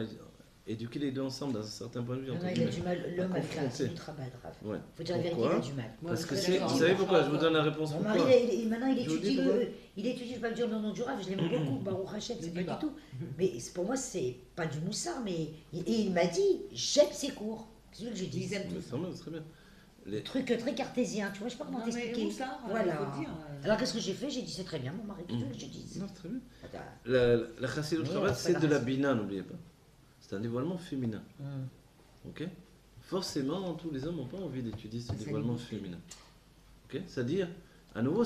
Speaker 1: éduquer les deux ensemble d'un certain point de vue.
Speaker 3: Non,
Speaker 1: entre
Speaker 3: non, il a
Speaker 1: guillemets.
Speaker 3: du mal, l'homme a fait un
Speaker 1: confronter.
Speaker 3: travail grave.
Speaker 1: Ouais.
Speaker 3: Faut dire la vérité, il
Speaker 1: Pourquoi
Speaker 3: a du mal.
Speaker 5: Moi,
Speaker 1: Parce
Speaker 5: je
Speaker 1: que
Speaker 5: suis
Speaker 1: c'est,
Speaker 5: d'accord.
Speaker 1: vous savez pourquoi Je vous donne la réponse.
Speaker 3: Mon
Speaker 1: Pourquoi
Speaker 3: mari, maintenant, il
Speaker 1: Je vous dis
Speaker 3: étudie,
Speaker 1: pourquoi.
Speaker 3: il étudie, je vais pas le dire le nom du rave, je l'aime beaucoup, Baruch Hashem, c'est
Speaker 5: Le
Speaker 3: pas
Speaker 5: débat.
Speaker 3: du tout. Mais pour moi, c'est pas du moussard, mais. Et il m'a dit, j'aime ses cours. C'est ce que je dis.
Speaker 5: Ils aiment
Speaker 1: Mais
Speaker 5: tout.
Speaker 1: tant mieux, c'est très bien. Les-
Speaker 3: Truc très cartésien, tu vois, je sais pas comment
Speaker 5: Non, mais
Speaker 3: t'expliquer.
Speaker 5: où ça
Speaker 3: Voilà.
Speaker 5: il faut le dire.
Speaker 3: Alors qu'est-ce que j'ai fait? J'ai dit, c'est très bien, mon mari, qu'est-ce que je dis
Speaker 1: Non, c'est très bien.
Speaker 3: Attends.
Speaker 1: La Chassidut
Speaker 3: Mais
Speaker 1: Rabat,
Speaker 3: on fait
Speaker 1: c'est
Speaker 3: la
Speaker 1: de la
Speaker 3: raison.
Speaker 1: bina, n'oubliez pas. C'est un dévoilement féminin.
Speaker 3: Hum.
Speaker 1: Ok? Forcément, tous les hommes n'ont pas envie d'étudier ce
Speaker 5: Ça
Speaker 1: dévoilement
Speaker 5: limite.
Speaker 1: féminin. Ok? C'est-à-dire, à nouveau,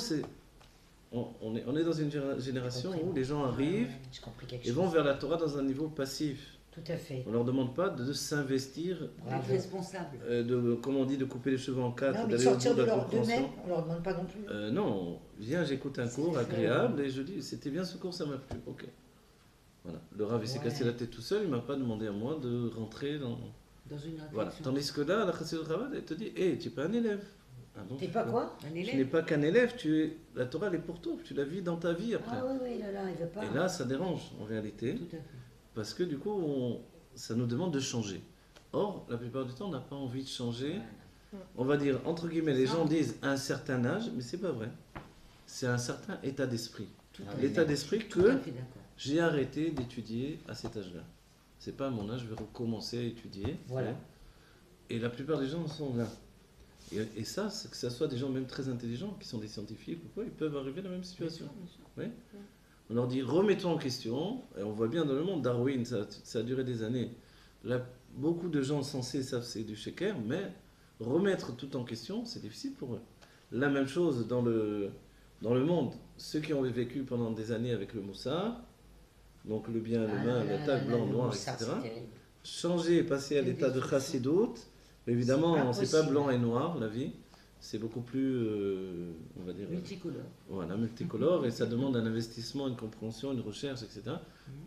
Speaker 1: on est dans une génération où les gens arrivent
Speaker 3: J'ai compris quelque
Speaker 1: et
Speaker 3: chose.
Speaker 1: vont vers la Torah dans un niveau passif.
Speaker 3: Tout à fait.
Speaker 1: On leur demande pas de s'investir,
Speaker 5: Être
Speaker 3: Bravo.
Speaker 5: responsable.
Speaker 1: comme on dit, de couper les cheveux en quatre,
Speaker 3: Non, mais de
Speaker 1: d'aller au
Speaker 3: sortir
Speaker 1: bout de
Speaker 3: de
Speaker 1: la
Speaker 3: leur
Speaker 1: compréhension.
Speaker 3: d'eux-mêmes, on leur demande pas non plus.
Speaker 1: Non, viens, j'écoute un
Speaker 3: C'est
Speaker 1: cours
Speaker 3: très-
Speaker 1: agréable et je dis, c'était bien ce cours, ça m'a plu. Ok. Voilà. Le Rav, il s'est
Speaker 3: Ouais.
Speaker 1: cassé la tête tout seul, il m'a pas demandé à moi de rentrer dans.
Speaker 5: Dans une réflexion.
Speaker 1: Voilà. Tandis que là, la Chassidut Rabbah, elle te dit, hé, tu n'es pas un élève. Ah bon,
Speaker 3: T'es pas quoi?
Speaker 5: Un
Speaker 1: Tu n'es
Speaker 5: élève.
Speaker 1: pas qu'un élève, la Torah, elle est pour toi, tu la vis dans ta vie après.
Speaker 3: Ah oui, oui, là, il veut pas.
Speaker 1: Et là, ça dérange en réalité,
Speaker 5: Tout à fait.
Speaker 1: parce que du coup, ça nous demande de changer. Or, la plupart du temps, on n'a pas envie de changer. On va dire, entre guillemets, les gens disent à un certain âge, mais c'est pas vrai. C'est un certain état d'esprit.
Speaker 5: Tout
Speaker 3: Ah
Speaker 5: à
Speaker 3: oui.
Speaker 5: fait.
Speaker 1: L'état d'esprit
Speaker 5: Tout à
Speaker 1: que
Speaker 5: fait d'accord.
Speaker 1: j'ai arrêté d'étudier à cet âge-là. C'est pas à mon âge, je vais recommencer à étudier.
Speaker 3: Voilà.
Speaker 1: Et la plupart des gens sont là. Et ça, c'est que ce soit des gens même très intelligents, qui sont des scientifiques ou quoi, ils peuvent arriver à la même
Speaker 5: Bien
Speaker 1: situation.
Speaker 5: sûr, bien sûr.
Speaker 1: On leur dit remettons en question, et on voit bien dans le monde, Darwin, ça a duré des années. Là, beaucoup de gens sensés savent c'est du shaker, mais remettre tout en question, c'est difficile pour eux. La même chose dans le monde, ceux qui ont vécu pendant des années avec le moussard, donc le bien, le mal, la tag, blanc, noir, etc. Changer et passer à l'état de chassidout, évidemment, c'est pas
Speaker 3: impossible.
Speaker 1: blanc et noir, la vie. C'est beaucoup plus, on va dire,
Speaker 5: Multicolore.
Speaker 1: voilà, multicolore, et ça demande un investissement, une compréhension, une recherche, etc.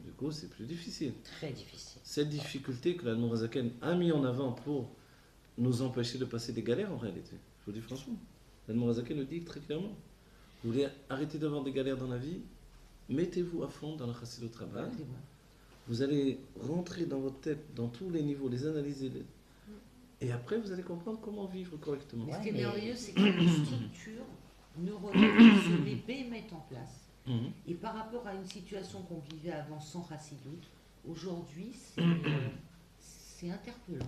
Speaker 1: Du coup, c'est plus difficile.
Speaker 3: Très difficile.
Speaker 1: Cette difficulté que la Nourazaken a mis en avant pour nous empêcher de passer des galères, en réalité, je vous dis franchement, la Nourazaken le dit très clairement. Vous voulez arrêter d'avoir des galères dans la vie, mettez-vous à fond dans la Chassidut Rabbah.
Speaker 5: C'est vrai.
Speaker 1: Vous allez rentrer dans votre tête, dans tous les niveaux, les analyser, et après, vous allez comprendre comment vivre correctement.
Speaker 5: Mais ce
Speaker 3: Ouais,
Speaker 5: qui est
Speaker 3: mais-
Speaker 5: merveilleux, c'est qu'il y a une structure neurologique qui se met mettent en place.
Speaker 1: Mhm.
Speaker 5: Et par rapport à une situation qu'on vivait avant sans Chassidoute, aujourd'hui, c'est interpellant.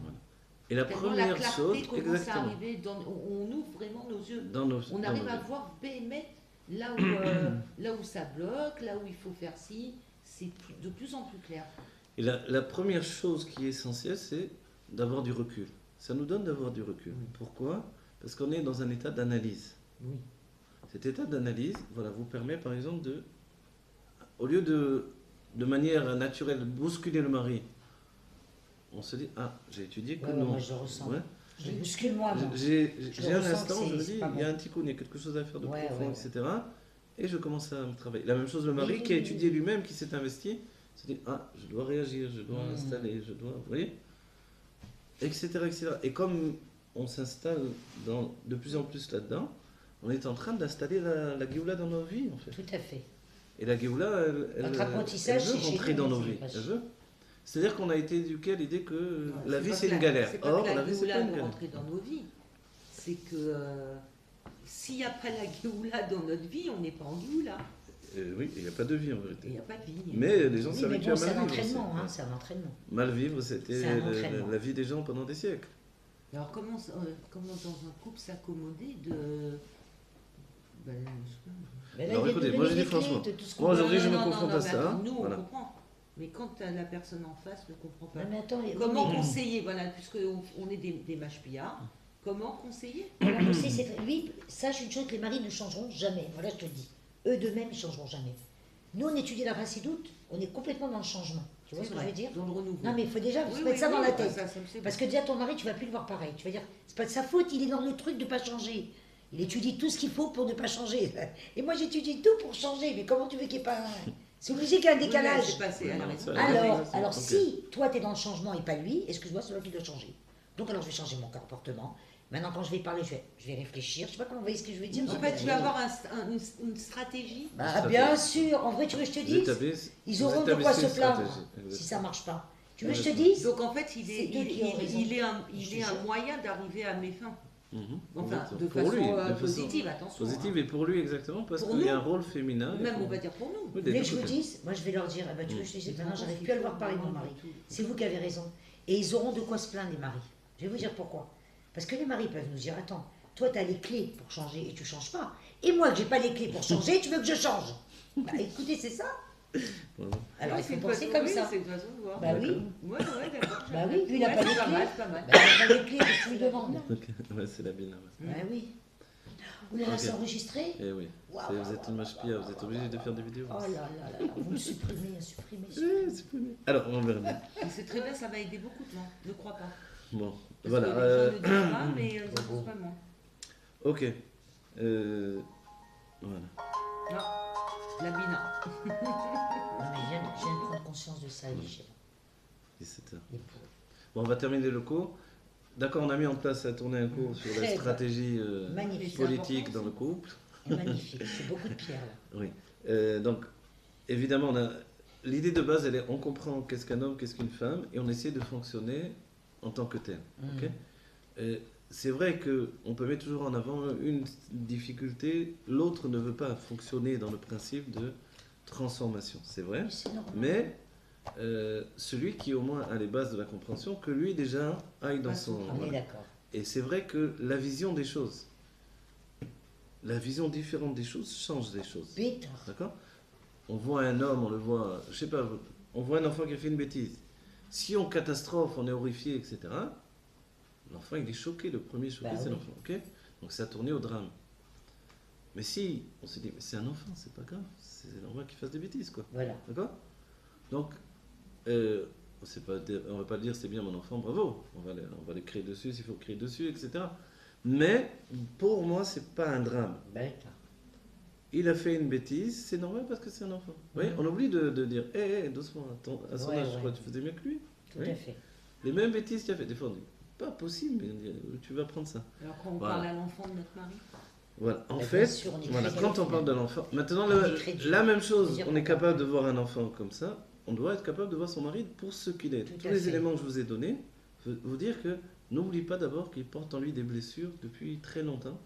Speaker 1: Et la
Speaker 5: Tellement
Speaker 1: première
Speaker 5: clarté
Speaker 1: chose,
Speaker 5: commence à
Speaker 1: exactement,
Speaker 5: arriver, on ouvre vraiment nos yeux.
Speaker 1: dans nos,
Speaker 5: On
Speaker 1: dans
Speaker 5: arrive
Speaker 1: nos
Speaker 5: à
Speaker 1: vies.
Speaker 5: voir Béhémet là où ça bloque, là où il faut faire ci, c'est de plus en plus clair.
Speaker 1: Et la première chose qui est essentielle, c'est d'avoir du recul. Ça nous donne d'avoir du recul.
Speaker 5: Oui.
Speaker 1: Pourquoi? Parce qu'on est dans un état d'analyse.
Speaker 5: Oui.
Speaker 1: Cet état d'analyse, voilà, vous permet par exemple de, au lieu de manière naturelle, bousculer le mari, on se dit, ah, j'ai étudié que
Speaker 3: Ouais,
Speaker 1: non.
Speaker 3: moi, je le ressens.
Speaker 1: Ouais.
Speaker 3: Je le bouscule moi. moi.
Speaker 1: J'ai
Speaker 3: Je
Speaker 1: un
Speaker 3: ressens
Speaker 1: instant,
Speaker 3: que
Speaker 1: je me
Speaker 3: c'est
Speaker 1: dis,
Speaker 3: pas
Speaker 1: il y a
Speaker 3: bon.
Speaker 1: un tikkun, il y a quelque chose à faire de
Speaker 3: Ouais,
Speaker 1: profond,
Speaker 3: ouais,
Speaker 1: etc. Et je commence à me travailler. La même chose, le mari
Speaker 3: Oui,
Speaker 1: qui a
Speaker 3: oui,
Speaker 1: étudié
Speaker 3: oui.
Speaker 1: lui-même, qui s'est investi, se dit, ah, je dois réagir, je dois
Speaker 3: Mhm.
Speaker 1: installer, je dois, vous voyez, etc., etc. Et comme on s'installe de plus en plus là-dedans, on est en train d'installer la Géoula dans nos vies, en fait.
Speaker 3: Tout à fait.
Speaker 1: Et la Géoula,
Speaker 3: Notre apprentissage,
Speaker 1: elle veut
Speaker 3: c'est chez
Speaker 1: rentrer
Speaker 3: nous,
Speaker 1: dans nos
Speaker 3: c'est
Speaker 1: vies.
Speaker 3: pas
Speaker 1: Elle
Speaker 3: chez-
Speaker 1: veut. C'est-à-dire qu'on a été éduqué à l'idée que la vie,
Speaker 5: pas
Speaker 1: c'est
Speaker 5: que
Speaker 1: une galère.
Speaker 5: C'est pas
Speaker 1: Or,
Speaker 5: que la
Speaker 1: la vie, c'est
Speaker 5: Géoula
Speaker 1: pas une
Speaker 5: veut
Speaker 1: galère.
Speaker 5: rentrer dans nos vies. C'est que s'il n'y a pas la Géoula dans notre vie, on n'est pas en Géoula.
Speaker 1: Oui, il n'y a pas de vie en
Speaker 5: Il
Speaker 1: vérité.
Speaker 5: n'y a pas de vie.
Speaker 1: Mais les gens
Speaker 3: Oui, mais
Speaker 1: s'habituent
Speaker 3: bon,
Speaker 1: à
Speaker 3: c'est un
Speaker 1: mal vivre.
Speaker 3: entraînement,
Speaker 1: aussi.
Speaker 3: hein, c'est un entraînement.
Speaker 1: Mal vivre, c'était
Speaker 3: C'est un entraînement.
Speaker 1: la vie des gens pendant des siècles.
Speaker 5: Alors comment dans un couple s'accommoder de... Ben, je sais pas.
Speaker 3: Mais là,
Speaker 1: Alors,
Speaker 3: il vient de
Speaker 1: écoutez,
Speaker 3: donner
Speaker 1: moi, je
Speaker 3: les
Speaker 1: dis
Speaker 3: clés
Speaker 1: franchement,
Speaker 3: de tout ce qu'on
Speaker 1: moi,
Speaker 3: doit-
Speaker 1: aujourd'hui, je me
Speaker 5: Non,
Speaker 1: confronte à
Speaker 5: mais
Speaker 1: ça,
Speaker 5: attends, nous,
Speaker 1: voilà.
Speaker 5: on comprend. Mais quand la personne en face ne comprend pas.
Speaker 3: Non, mais attends,
Speaker 5: Comment
Speaker 3: mais-
Speaker 5: conseiller, voilà, puisqu'on est des mâches-pillards, comment conseiller
Speaker 3: Alors, tu sais, lui, sache une chose, les maris ne changeront jamais. Voilà, je te le dis. Eux d'eux-mêmes, ils ne changeront jamais. Nous, on étudie la Chassidoute, on est complètement dans le changement. Tu vois
Speaker 5: C'est
Speaker 3: ce que je
Speaker 5: vrai,
Speaker 3: veux dire?
Speaker 5: dans le renouveau.
Speaker 3: Non, mais il faut déjà
Speaker 5: Oui,
Speaker 3: se mettre ça dans la tête.
Speaker 5: ça me fait
Speaker 3: Parce que déjà, ton mari, tu vas plus le voir pareil. Tu vas dire, c'est pas de sa faute, il est dans le truc de ne pas changer. Il étudie tout ce qu'il faut pour ne pas changer. Et moi, j'étudie tout pour changer. Mais comment tu veux qu'il n'y ait pas un... C'est obligé qu'il y ait un
Speaker 5: Oui, mais
Speaker 3: décalage.
Speaker 5: c'est passé à la raison.
Speaker 3: Alors
Speaker 1: Ok.
Speaker 3: si toi tu es dans le changement et pas lui, excuse-moi, c'est moi qui dois changer. Donc alors je vais changer mon comportement. Maintenant quand je vais parler, je vais réfléchir. Je sais pas comment vous voyez ce que je veux dire.
Speaker 5: En fait, tu vas avoir une stratégie.
Speaker 3: Bah, bien sûr, en vrai tu veux que je te
Speaker 1: Vous
Speaker 3: dise,
Speaker 1: établissez-
Speaker 3: ils
Speaker 1: vous
Speaker 3: auront de quoi
Speaker 1: établissez
Speaker 3: se
Speaker 1: une
Speaker 3: plaindre
Speaker 1: stratégie.
Speaker 3: si
Speaker 1: Exactement.
Speaker 3: ça marche pas. Tu veux que je te
Speaker 1: Exactement.
Speaker 3: dise?
Speaker 5: Donc en fait,
Speaker 3: C'est eux qui ont raison.
Speaker 5: il est
Speaker 3: Je te
Speaker 5: un
Speaker 3: jure.
Speaker 5: moyen d'arriver à mes fins.
Speaker 1: Mhm.
Speaker 5: Enfin,
Speaker 1: Exactement.
Speaker 5: de
Speaker 1: Pour
Speaker 5: façon
Speaker 1: lui, de façon
Speaker 5: positive, attention.
Speaker 1: positive, et pour lui exactement, parce
Speaker 5: Pour
Speaker 1: qu'il y a
Speaker 5: nous.
Speaker 1: un rôle féminin.
Speaker 5: hein. Même, on va dire pour nous.
Speaker 1: Oui,
Speaker 3: Vous
Speaker 1: des
Speaker 3: voulez
Speaker 1: deux
Speaker 3: que je vous
Speaker 1: côtés.
Speaker 3: dise? Moi je vais leur dire, ah bah, tu veux que je te dise, maintenant j'arrive plus à le voir parler mon mari.
Speaker 5: Tout.
Speaker 3: C'est vous qui avez raison. Et ils auront de quoi se plaindre, les maris. Je vais vous dire pourquoi. Parce que les maris peuvent nous dire, attends, toi tu as les clés pour changer et tu changes pas. Et moi que j'ai pas les clés pour changer, tu veux que je change? Bah écoutez, c'est ça.
Speaker 1: Voilà.
Speaker 3: Alors, il
Speaker 5: C'est
Speaker 3: faut
Speaker 5: une
Speaker 3: penser
Speaker 5: façon-
Speaker 3: comme
Speaker 5: oui,
Speaker 3: ça.
Speaker 5: C'est une façon de voir.
Speaker 3: Bah oui.
Speaker 5: Ouais, d'accord.
Speaker 3: Bah oui, puis il a
Speaker 5: Ouais,
Speaker 3: pas
Speaker 5: c'est
Speaker 3: les
Speaker 5: pas
Speaker 3: clés.
Speaker 5: mal, c'est pas mal.
Speaker 3: Bah, il a pas les clés, qu'est-ce que tu lui demandes?
Speaker 1: Ouais, c'est la bine là. Ouais.
Speaker 3: Bah oui. Vous l'avez
Speaker 1: Ok.
Speaker 3: c'est enregistré?
Speaker 1: Eh oui.
Speaker 3: Waouh,
Speaker 1: Vous
Speaker 3: waouh,
Speaker 1: êtes une machpia, vous êtes obligé de faire des vidéos.
Speaker 3: Oh là là là là, vous me supprimez, supprimez.
Speaker 1: C'est pas bien. Alors, on verra bien.
Speaker 5: Et c'est très bien, ça va aider beaucoup de gens. Ne crois pas.
Speaker 1: Bon,
Speaker 5: Parce
Speaker 1: voilà.
Speaker 5: que les gens ne disent pas, mais ils en pensent vraiment.
Speaker 1: Ok. Voilà.
Speaker 5: La bina.
Speaker 3: Non, mais je viens de prendre conscience de ça, Michel.
Speaker 1: 17h.
Speaker 3: Les pauvres.
Speaker 1: Bon, on va terminer le cours. D'accord, on a mis en place à tourner un cours sur la
Speaker 3: Très
Speaker 1: stratégie
Speaker 3: Magnifique.
Speaker 1: politique dans le couple.
Speaker 3: Magnifique, c'est beaucoup de pierres là.
Speaker 1: Oui. Donc, évidemment, l'idée de base, elle est on comprend qu'est-ce qu'un homme, qu'est-ce qu'une femme, et on essaie de fonctionner en tant que tel. Ok. C'est vrai qu'on peut mettre toujours en avant une difficulté, l'autre ne veut pas fonctionner dans le principe de transformation. C'est vrai.
Speaker 3: Mais c'est normal.
Speaker 1: Mais celui qui au moins a les bases de la compréhension, que lui déjà aille dans son...
Speaker 3: On est
Speaker 1: voilà.
Speaker 3: d'accord.
Speaker 1: Et c'est vrai que la vision des choses, la vision différente des choses change des choses.
Speaker 3: Pétard.
Speaker 1: D'accord? On voit un homme, on le voit, je sais pas, on voit un enfant qui a fait une bêtise. Si on catastrophe, on est horrifié, etc., l'enfant il est choqué, le premier choqué
Speaker 3: Bah
Speaker 1: c'est
Speaker 3: oui.
Speaker 1: l'enfant. Ok? Donc ça a tourné au drame. Mais si on se dit, mais c'est un enfant, c'est pas grave, c'est normal qu'il fasse des bêtises, quoi.
Speaker 3: Voilà.
Speaker 1: D'accord? Donc, on va pas dire c'est bien mon enfant, bravo, on va le crier dessus s'il faut crier dessus, etc. Mais pour moi, c'est pas un drame.
Speaker 3: Pétard.
Speaker 1: Il a fait une bêtise, c'est normal parce que c'est un enfant. Vous voyez, on oublie de dire, hé, doucement, à son
Speaker 3: Ouais,
Speaker 1: âge, je
Speaker 3: ouais.
Speaker 1: crois que tu faisais mieux que lui.
Speaker 3: Tout
Speaker 1: Oui.
Speaker 3: à fait.
Speaker 1: Les mêmes bêtises qu'il a fait. Des fois, on dit, pas possible, mais on dit, tu vas prendre ça.
Speaker 5: Alors quand on
Speaker 1: Voilà.
Speaker 5: parle à l'enfant de notre mari.
Speaker 1: Voilà. En
Speaker 3: Bah,
Speaker 1: fait,
Speaker 3: bien sûr, on est
Speaker 1: voilà,
Speaker 3: très
Speaker 1: quand on
Speaker 3: crédule.
Speaker 1: parle de l'enfant, maintenant,
Speaker 3: On est crédule.
Speaker 1: la même chose,
Speaker 3: Dire
Speaker 1: on est
Speaker 3: qu'on
Speaker 1: capable de voir un enfant comme ça, on doit être capable de voir son mari pour ce qu'il est.
Speaker 3: Tout
Speaker 1: Tous
Speaker 3: à
Speaker 1: les
Speaker 3: fait.
Speaker 1: éléments que je vous ai donnés, vous dire que n'oublie pas d'abord qu'il porte en lui des blessures depuis très longtemps.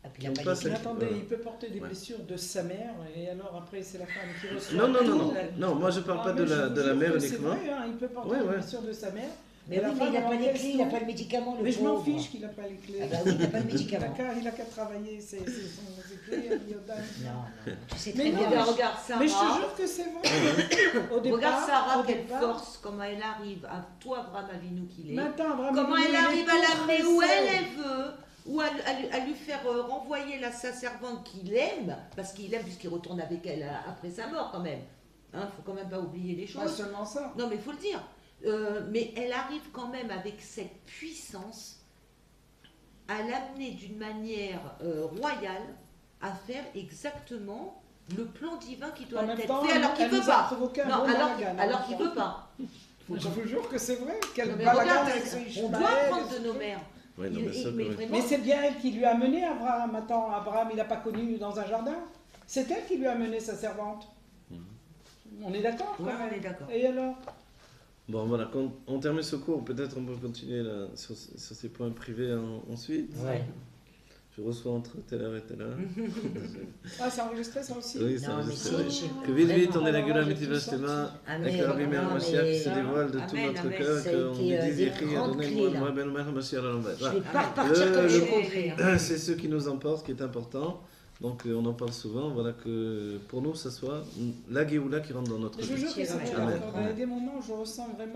Speaker 3: Ah, puis il a
Speaker 1: On
Speaker 3: pas
Speaker 1: passe
Speaker 3: les
Speaker 2: Mais
Speaker 3: clés.
Speaker 2: attendez,
Speaker 1: Voilà.
Speaker 2: il peut porter des
Speaker 1: Ouais.
Speaker 2: blessures de sa mère, et alors après c'est la femme qui reçoit.
Speaker 1: Non, non, non,
Speaker 2: tout.
Speaker 1: non, non, moi je parle
Speaker 2: Ah,
Speaker 1: pas
Speaker 2: mais
Speaker 1: de
Speaker 2: je
Speaker 1: la,
Speaker 2: vous
Speaker 1: de la
Speaker 2: jure
Speaker 1: mère
Speaker 2: que c'est
Speaker 1: uniquement.
Speaker 2: vrai, hein, il peut porter
Speaker 1: Ouais,
Speaker 2: des
Speaker 1: ouais.
Speaker 2: blessures de sa mère.
Speaker 3: Mais
Speaker 2: Et la
Speaker 3: oui, mais
Speaker 2: femme
Speaker 3: il n'a pas les
Speaker 2: encaisse
Speaker 3: clés, il n'a
Speaker 2: tout.
Speaker 3: pas le médicament, le
Speaker 2: Mais je m'en
Speaker 3: pauvre.
Speaker 2: fiche qu'il n'a pas les clés.
Speaker 3: Ah bah oui, il n'a pas le médicament.
Speaker 2: Il a qu'à travailler ses clés, Yoda.
Speaker 3: Non, non, tu sais
Speaker 2: Mais
Speaker 3: très
Speaker 2: non,
Speaker 3: bien.
Speaker 5: Eh bien, regarde
Speaker 2: Mais je te
Speaker 5: Sarah.
Speaker 2: jure que c'est vrai. Au départ,
Speaker 5: Regarde Sarah,
Speaker 2: au
Speaker 5: quelle
Speaker 2: départ,
Speaker 5: force, comment elle arrive à toi, Abraham Avinu qu'il est.
Speaker 2: Maintenant, vraiment,
Speaker 5: Comment
Speaker 2: il
Speaker 5: elle
Speaker 2: est
Speaker 5: arrive à
Speaker 2: tout
Speaker 5: l'amener où
Speaker 2: pressé.
Speaker 5: elle veut, ou à lui faire renvoyer sa servante qu'il aime, parce qu'il aime puisqu'il retourne avec elle après sa mort quand même. Hein, faut quand même pas oublier les
Speaker 2: Pas
Speaker 5: choses.
Speaker 2: seulement ça.
Speaker 5: Non mais il faut le dire. Mais elle arrive quand même avec cette puissance à l'amener d'une manière royale à faire exactement le plan divin qui doit
Speaker 2: En même
Speaker 5: être
Speaker 2: temps,
Speaker 5: fait alors qu'il
Speaker 2: elle
Speaker 5: ne
Speaker 2: nous
Speaker 5: veut
Speaker 2: a
Speaker 5: pas.
Speaker 2: provoqué un
Speaker 5: Non,
Speaker 2: bon
Speaker 5: alors
Speaker 2: balagan,
Speaker 5: qu'il
Speaker 2: hein.
Speaker 5: ne veut pas.
Speaker 2: Je vous jure que c'est vrai. Quel
Speaker 5: Non, mais
Speaker 2: balagan
Speaker 5: regarde,
Speaker 2: avec ce
Speaker 5: on
Speaker 2: Ishmaël
Speaker 5: doit
Speaker 2: et
Speaker 5: apprendre
Speaker 2: ce
Speaker 5: de nos
Speaker 2: truc.
Speaker 5: mères.
Speaker 1: Ouais, non, mais ça,
Speaker 5: Mais
Speaker 1: quand même.
Speaker 5: vraiment,
Speaker 2: Mais c'est bien elle qui lui a amené Abraham. Attends, Abraham, il n'a pas connu dans un jardin. C'est elle qui lui a amené sa servante. On est d'accord
Speaker 5: Ouais,
Speaker 2: quand même.
Speaker 5: on est d'accord.
Speaker 2: Et alors
Speaker 1: Bon, voilà, quand on termine ce cours, peut-être on peut continuer là, sur ces points privés ensuite.
Speaker 3: Ouais.
Speaker 1: Je reçois entre telle heure et telle heure.
Speaker 2: Ah, c'est enregistré ça aussi
Speaker 1: Oui, ça
Speaker 3: Non, mais
Speaker 1: enregistre,
Speaker 3: c'est-
Speaker 1: ouais.
Speaker 3: j'ai-
Speaker 1: Que vite, vite,
Speaker 3: vraiment.
Speaker 1: on ait la
Speaker 2: Alors
Speaker 1: gueule
Speaker 2: là,
Speaker 1: à
Speaker 2: j'ai
Speaker 1: Métivé
Speaker 2: tout sorti.
Speaker 1: Shlema,
Speaker 3: Amen.
Speaker 1: avec la Rabbi Meir
Speaker 3: Non,
Speaker 1: Mashiach qui
Speaker 3: mais-
Speaker 1: se dévoile de tout
Speaker 5: Amen,
Speaker 1: notre
Speaker 5: amen.
Speaker 1: cœur,
Speaker 3: Ça a
Speaker 1: qu'on
Speaker 3: été,
Speaker 1: nous dise
Speaker 3: des
Speaker 1: écrit,
Speaker 3: grandes
Speaker 1: Adonai,
Speaker 3: clés, là.
Speaker 1: moi, Ben Omer, Mashiach, Alambert.
Speaker 3: Je vais
Speaker 1: Voilà.
Speaker 3: pas repartir comme
Speaker 1: Le
Speaker 3: j'ai
Speaker 1: compte-
Speaker 3: compris.
Speaker 1: C'est ce qui nous emporte, ce qui est important. Donc on en parle souvent, voilà que pour nous, ça soit la Géoula qui rentre dans notre
Speaker 2: Je vous
Speaker 1: vie.
Speaker 2: jure que c'est vrai.
Speaker 3: Amen.
Speaker 2: Il y a des moments où je ressens vraiment